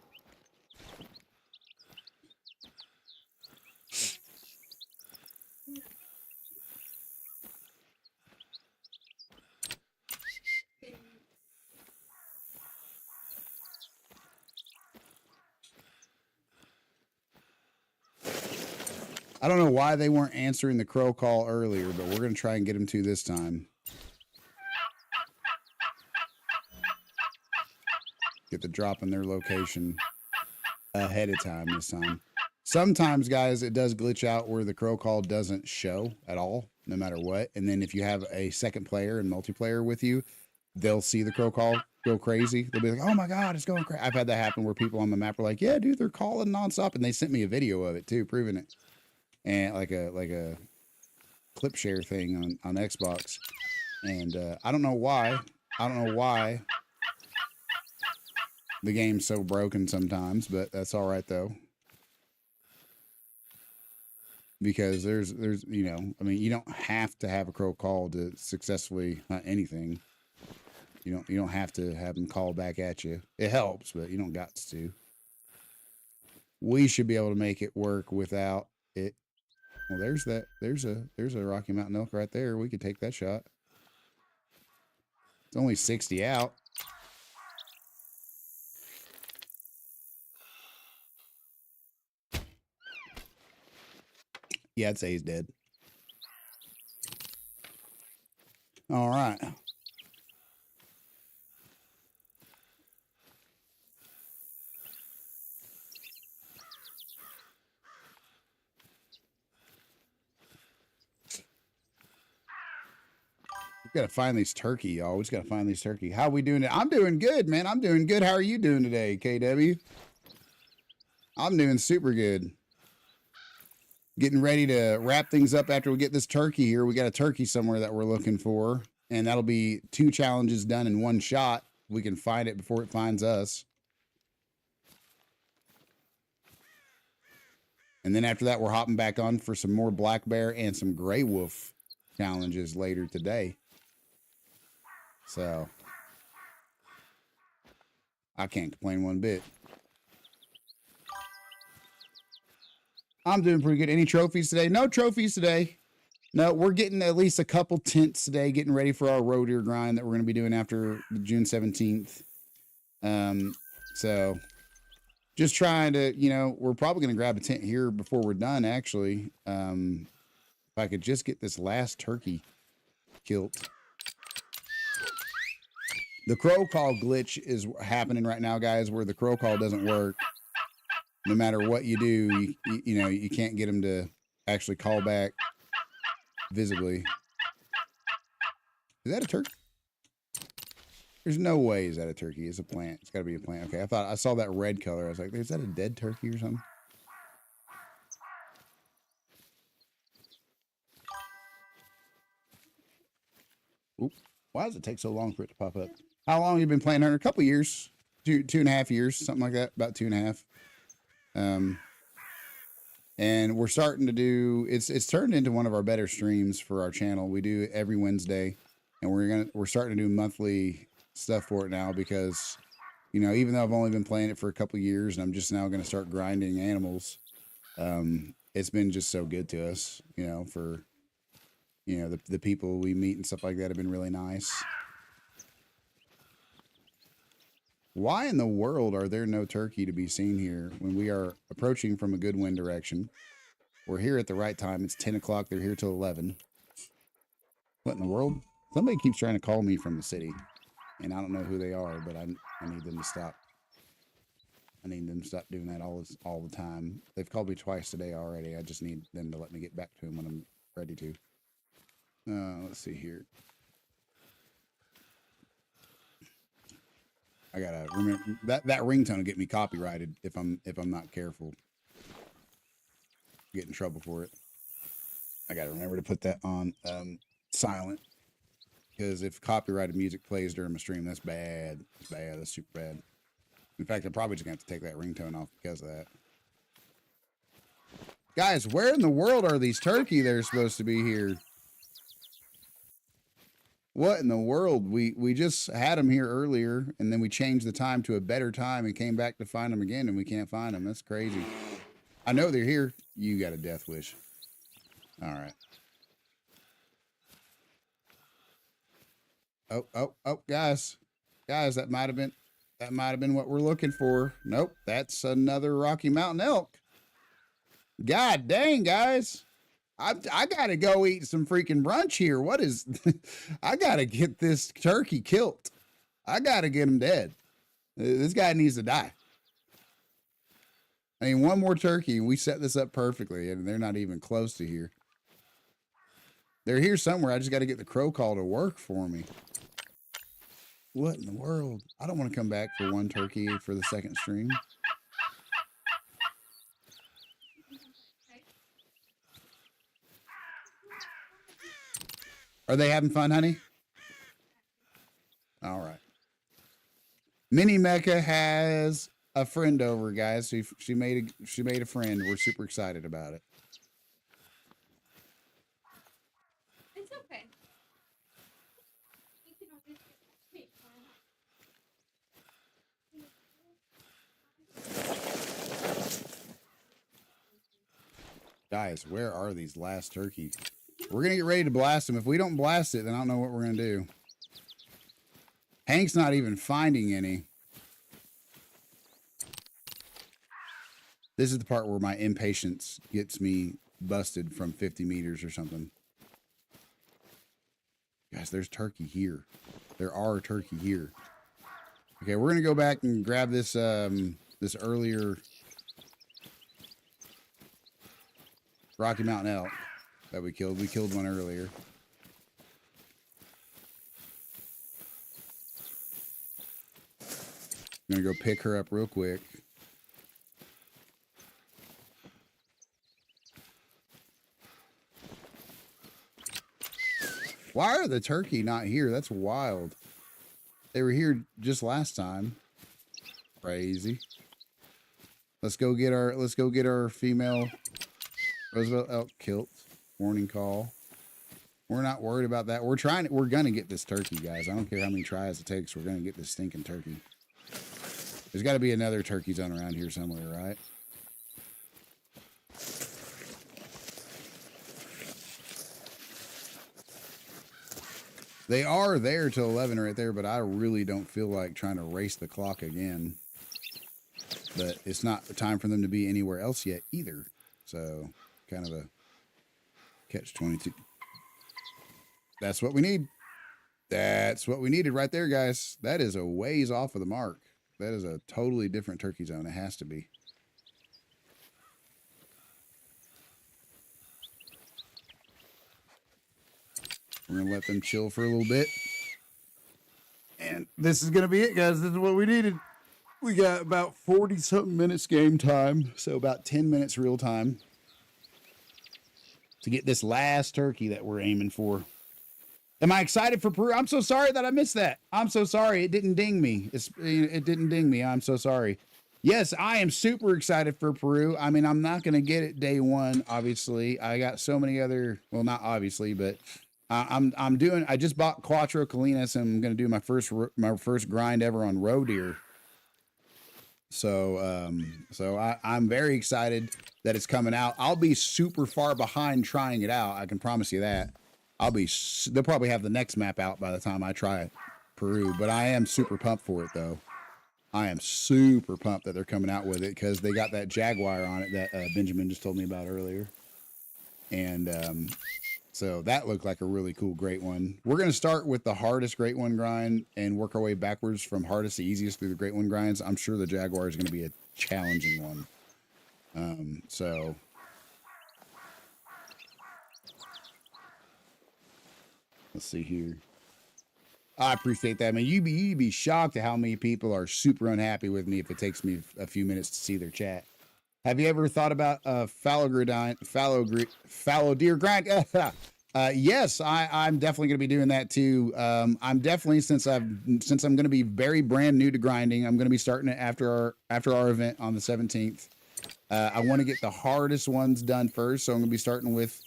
I don't know why they weren't answering the crow call earlier, but we're going to try and get them to this time. Get the drop in their location ahead of time this time. Sometimes, guys, it does glitch out where the crow call doesn't show at all, no matter what. And then if you have a second player and multiplayer with you, they'll see the crow call go crazy. They'll be like, oh my God, it's going crazy. I've had that happen where people on the map are like, yeah, dude, they're calling nonstop. And they sent me a video of it too, proving it. And like a clip share thing on Xbox. And I don't know why. I don't know why the game's so broken sometimes, but that's all right though. because there's you know, I mean, you don't have to have a crow call to successfully hunt anything. You don't have to have them call back at you. It helps, but you don't got to. We should be able to make it work without it. Well, there's a Rocky Mountain elk right there. We could take that shot. It's only 60 out. Yeah, I'd say he's dead. All right. We've got to find these turkey, y'all. We just got to find these turkey. How we doing? I'm doing good, man. I'm doing good. How are you doing today, KW? I'm doing super good. Getting ready to wrap things up after we get this turkey here. We got a turkey somewhere that we're looking for, and that'll be 2 challenges done in one shot. We can find it before it finds us. And then after that, we're hopping back on for some more black bear and some gray wolf challenges later today. So I can't complain one bit. I'm doing pretty good. Any trophies today? No trophies today. No, we're getting at least a couple tents today, getting ready for our roe deer grind that we're going to be doing after June 17th. So just trying to, you know, we're probably going to grab a tent here before we're done, actually. If I could just get this last turkey killed. The crow call glitch is happening right now, guys, where the crow call doesn't work. No matter what you do, you know, you can't get them to actually call back visibly. Is that a turkey? There's no way is that a turkey. It's a plant. It's got to be a plant. Okay, I thought I saw that red color. I was like, is that a dead turkey or something? Oop. Why does it take so long for it to pop up? How long have you been playing Hunter? A couple years. 2.5 years, something like that. About 2.5. And we're starting to do it's turned into one of our better streams for our channel. We do it every Wednesday, and we're starting to do monthly stuff for it now because, you know, even though I've only been playing it for a couple years and I'm just now going to start grinding animals, it's been just so good to us, you know, for, you know, the people we meet and stuff like that have been really nice. Why in the world are there no turkey to be seen here when we are approaching from a good wind direction? We're here at the right time. It's 10 o'clock. They're here till 11. What in the world? Somebody keeps trying to call me from the city, and I don't know who they are, but I need them to stop. I need them to stop doing that all the time. They've called me twice today already. I just need them to let me get back to them when I'm ready to. Let's see here. I gotta remember that ringtone will get me copyrighted if I'm not careful. Get in trouble for it. I gotta remember to put that on silent, because if copyrighted music plays during my stream, that's bad. It's bad. That's super bad. In fact, I'm probably just gonna have to take that ringtone off because of that. Guys, where in the world are these turkey that are supposed to be here? What in the world? We just had them here earlier, and then we changed the time to a better time and came back to find them again, and we can't find them. That's crazy. I know they're here. You got a death wish. All right. Oh, guys, that might have been what we're looking for. Nope, that's another Rocky Mountain elk. God dang, guys. I gotta go eat some freaking brunch here. What is, I gotta get this turkey killed. I gotta get him dead. This guy needs to die. I mean, one more turkey and we set this up perfectly, and they're not even close to here. They're here somewhere. I just got to get the crow call to work for me. What in the world? I don't want to come back for one turkey for the second stream. Are they having fun, honey? All right. Mini Mecca has a friend over, guys. She made a friend. We're super excited about it. It's okay. You can always get straight one. Guys, where are these last turkeys? We're going to get ready to blast them. If we don't blast it, then I don't know what we're going to do. Hank's not even finding any. This is the part where my impatience gets me busted from 50 meters or something. Guys, there's turkey here. There are turkey here. Okay, we're going to go back and grab this this earlier Rocky Mountain elk that we killed. We killed one earlier. I'm going to go pick her up real quick. Why are the turkey not here? That's wild. They were here just last time. Crazy. Let's go get our female Roosevelt elk kilt. Warning call. We're not worried about that. We're gonna get this turkey, guys. I don't care how many tries it takes. We're gonna get this stinking turkey. There's got to be another turkey zone around here somewhere, right? They are there till 11 right there, but I really don't feel like trying to race the clock again. But it's not time for them to be anywhere else yet either. So, kind of a catch-22. That's what we need. That's what we needed right there, guys. That is a ways off of the mark. That is a totally different turkey zone. It has to be. We're going to let them chill for a little bit. And this is going to be it, guys. This is what we needed. We got about 40-something minutes game time. So about 10 minutes real time to get this last turkey that we're aiming for. Am I excited for Peru? I'm so sorry that I missed that. I'm so sorry. It didn't ding me. It didn't ding me. I'm so sorry. Yes, I am super excited for Peru. I mean, I'm not going to get it day one, obviously. I got so many other, well, not obviously, but I just bought Quattro Colinas and I'm going to do my first grind ever on roe deer. So I'm very excited that it's coming out. I'll be super far behind trying it out. I can promise you that. They'll probably have the next map out by the time I try Peru, but I am super pumped for it though. I am super pumped that they're coming out with it because they got that Jaguar on it that Benjamin just told me about earlier. And so that looked like a really cool great one. We're going to start with the hardest great one grind and work our way backwards from hardest to easiest through the great one grinds. I'm sure the Jaguar is going to be a challenging one. So let's see here. I appreciate that, man. You'd be shocked at how many people are super unhappy with me if it takes me a few minutes to see their chat. Have you ever thought about fallow deer grind? Yes, I'm definitely going to be doing that too. I'm definitely since I'm going to be very brand new to grinding, I'm going to be starting it after our event on the 17th. I want to get the hardest ones done first, so I'm going to be starting with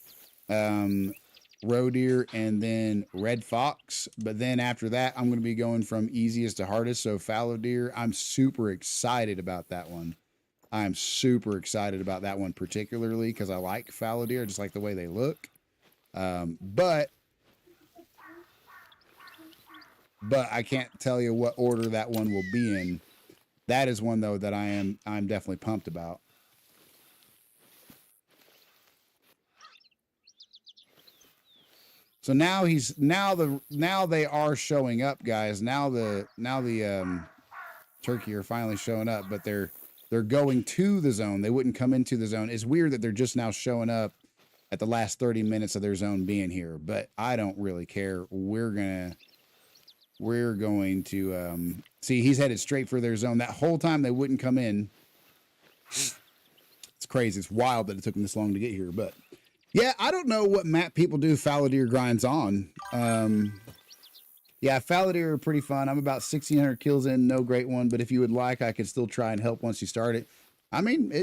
roe deer and then red fox. But then after that, I'm going to be going from easiest to hardest. So fallow deer, I'm super excited about that one. I'm super excited about that one, particularly because I like fallow deer. I just like the way they look. But I can't tell you what order that one will be in. That is one though that I'm definitely pumped about. So now they are showing up, guys. Now the turkey are finally showing up, but they're going to the zone. They wouldn't come into the zone. It's weird that they're just now showing up at the last 30 minutes of their zone being here, but I don't really care. We're going to see he's headed straight for their zone. That whole time they wouldn't come in. It's crazy. It's wild that it took them this long to get here, but yeah, I don't know what map people do fallow deer grinds on. Yeah, fallow deer are pretty fun. I'm about 1,600 kills in, no great one, but if you would like, I could still try and help once you start it. I mean,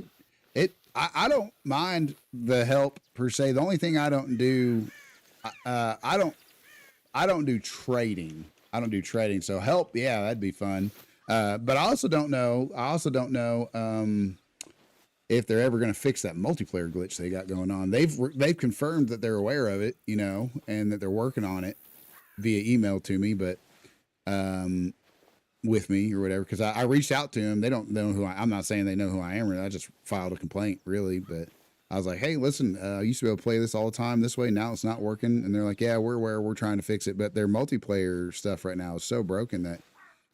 I don't mind the help per se. The only thing I don't do, I don't do trading. I don't do trading. So help, yeah, that'd be fun. But I also don't know. If they're ever going to fix that multiplayer glitch they got going on. They've confirmed that they're aware of it, and that they're working on it via email to me, but with me or whatever, because I reached out to them. They don't know who I'm not saying they know who I am. Really, I just filed a complaint, really, but I was like, hey, listen, I used to be able to play this all the time this way. Now it's not working. And they're like, yeah, we're aware. We're trying to fix it. But their multiplayer stuff right now is so broken that,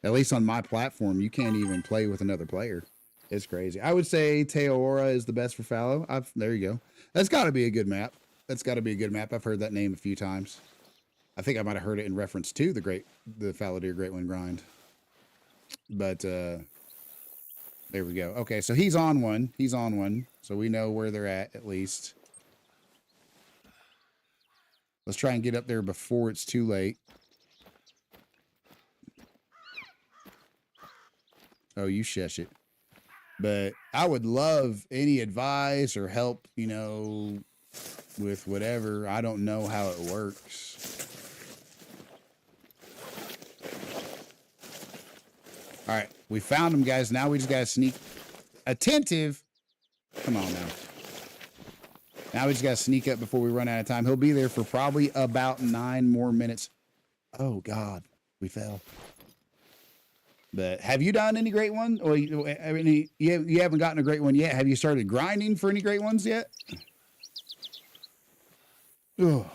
at least on my platform, you can't even play with another player. It's crazy. I would say Teora is the best for Fallow. There you go. That's got to be a good map. That's got to be a good map. I've heard that name a few times. I think I might have heard it in reference to the Fallow Deer Great Wind Grind. But there we go. Okay, so he's on one. He's on one. So we know where they're at least. Let's try and get up there before it's too late. Oh, you shush it. But I would love any advice or help, with whatever. I don't know how it works. All right, we found him, guys. Now we just got to sneak. Attentive. Come on now. Now we just got to sneak up before we run out of time. He'll be there for probably about 9 more minutes. Oh, God. We fell. But have you done any great ones? Or I mean, you haven't gotten a great one yet. Have you started grinding for any great ones yet? Ugh.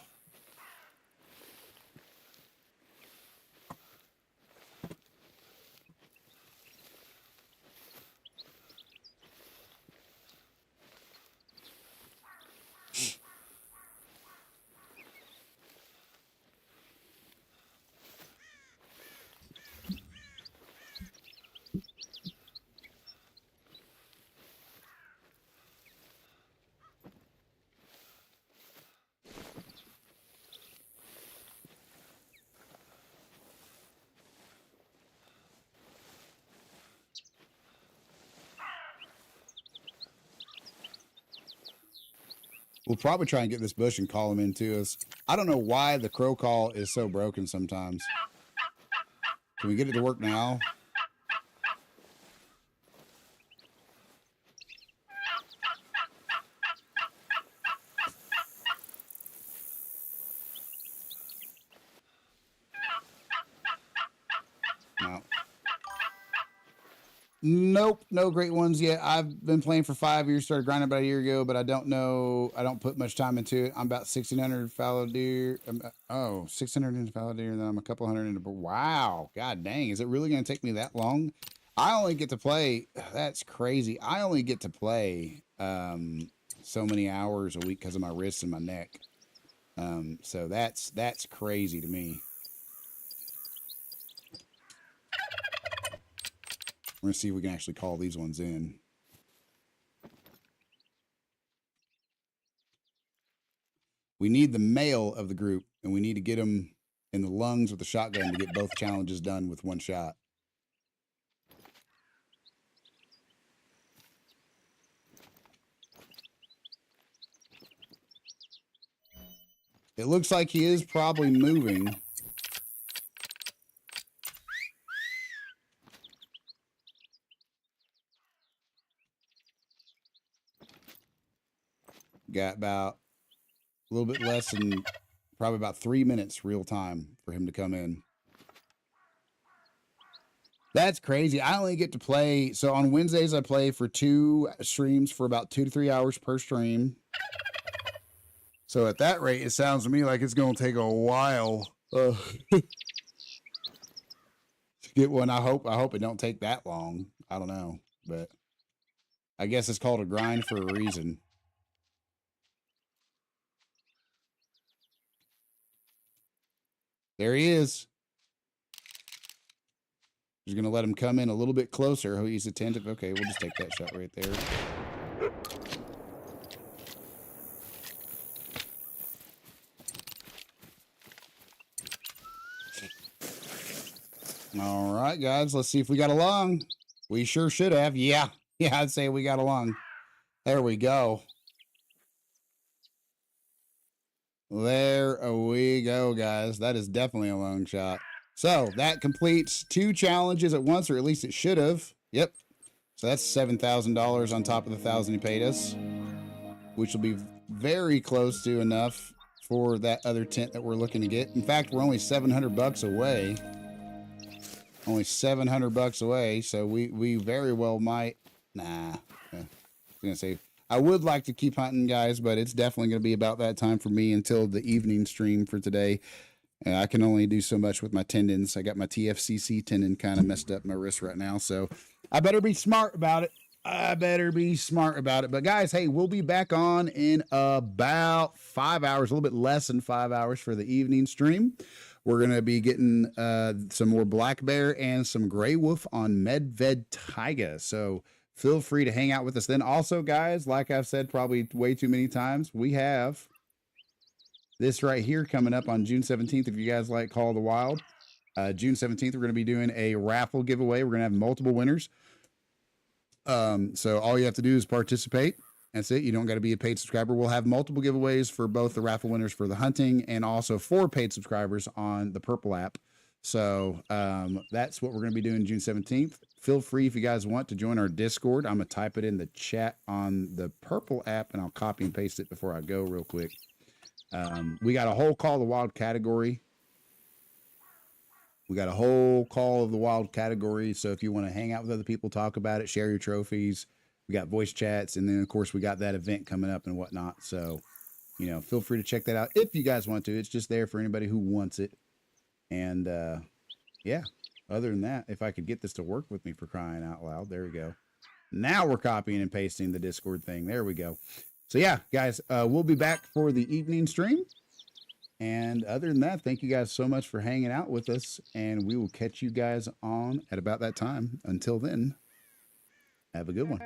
We'll probably try and get this bush and call him into us. I don't know why the crow call is so broken sometimes. Can we get it to work now? No. Nope, no great ones yet. I've been playing for 5 years, started grinding about a year ago, but I don't know. I don't put much time into it. I'm about 1,600 fallow deer. 600 into fallow deer, and then I'm a couple hundred into. Wow, god dang, is it really going to take me that long? I only get to play. That's crazy. I only get to play so many hours a week because of my wrists and my neck. So that's crazy to me. We're going to see if we can actually call these ones in. We need the male of the group, and we need to get him in the lungs with the shotgun to get both challenges done with one shot. It looks like he is probably moving. Got about a little bit less than probably about 3 minutes real time for him to come in. That's crazy. I only get to play. So on Wednesdays, I play for 2 streams for about 2 to 3 hours per stream. So at that rate, it sounds to me like it's going to take a while to get one. I hope it don't take that long. I don't know, but I guess it's called a grind for a reason. There he is. Just going to let him come in a little bit closer. Oh, he's attentive. Okay, we'll just take that shot right there. All right, guys, let's see if we got along. We sure should have. Yeah, I'd say we got along. There we go. There we go, guys. That is definitely a long shot. So that completes 2 challenges at once, or at least it should have. Yep. So that's $7,000 on top of the 1,000 he paid us, which will be very close to enough for that other tent that we're looking to get. In fact, we're only $700 away. Only $700 away, so we very well might. Nah, I was gonna say I would like to keep hunting, guys, but it's definitely gonna be about that time for me until the evening stream for today. And I can only do so much with my tendons. I got my TFCC tendon kind of messed up in my wrist right now, so I better be smart about it. I better be smart about it. But guys, hey, we'll be back on in about 5 hours, a little bit less than 5 hours for the evening stream. We're going to be getting some more black bear and some gray wolf on Medved Taiga. So feel free to hang out with us then. Also, guys, like I've said probably way too many times, we have this right here coming up on June 17th. If you guys like Call of the Wild, June 17th, we're going to be doing a raffle giveaway. We're going to have multiple winners. So all you have to do is participate. That's it. You don't got to be a paid subscriber. We'll have multiple giveaways for both the raffle winners for the hunting and also for paid subscribers on the Purple app. So that's what we're going to be doing June 17th. Feel free if you guys want to join our Discord. I'm going to type it in the chat on the Purple app and I'll copy and paste it before I go real quick. We got a whole Call of the Wild category. We got a whole Call of the Wild category. So if you want to hang out with other people, talk about it, share your trophies, we got voice chats. And then, of course, we got that event coming up and whatnot. So, you know, feel free to check that out if you guys want to. It's just there for anybody who wants it. And, yeah, other than that, if I could get this to work with me for crying out loud, there we go. Now we're copying and pasting the Discord thing. There we go. So, yeah, guys, we'll be back for the evening stream. And other than that, thank you guys so much for hanging out with us. And we will catch you guys on at about that time. Until then, have a good one.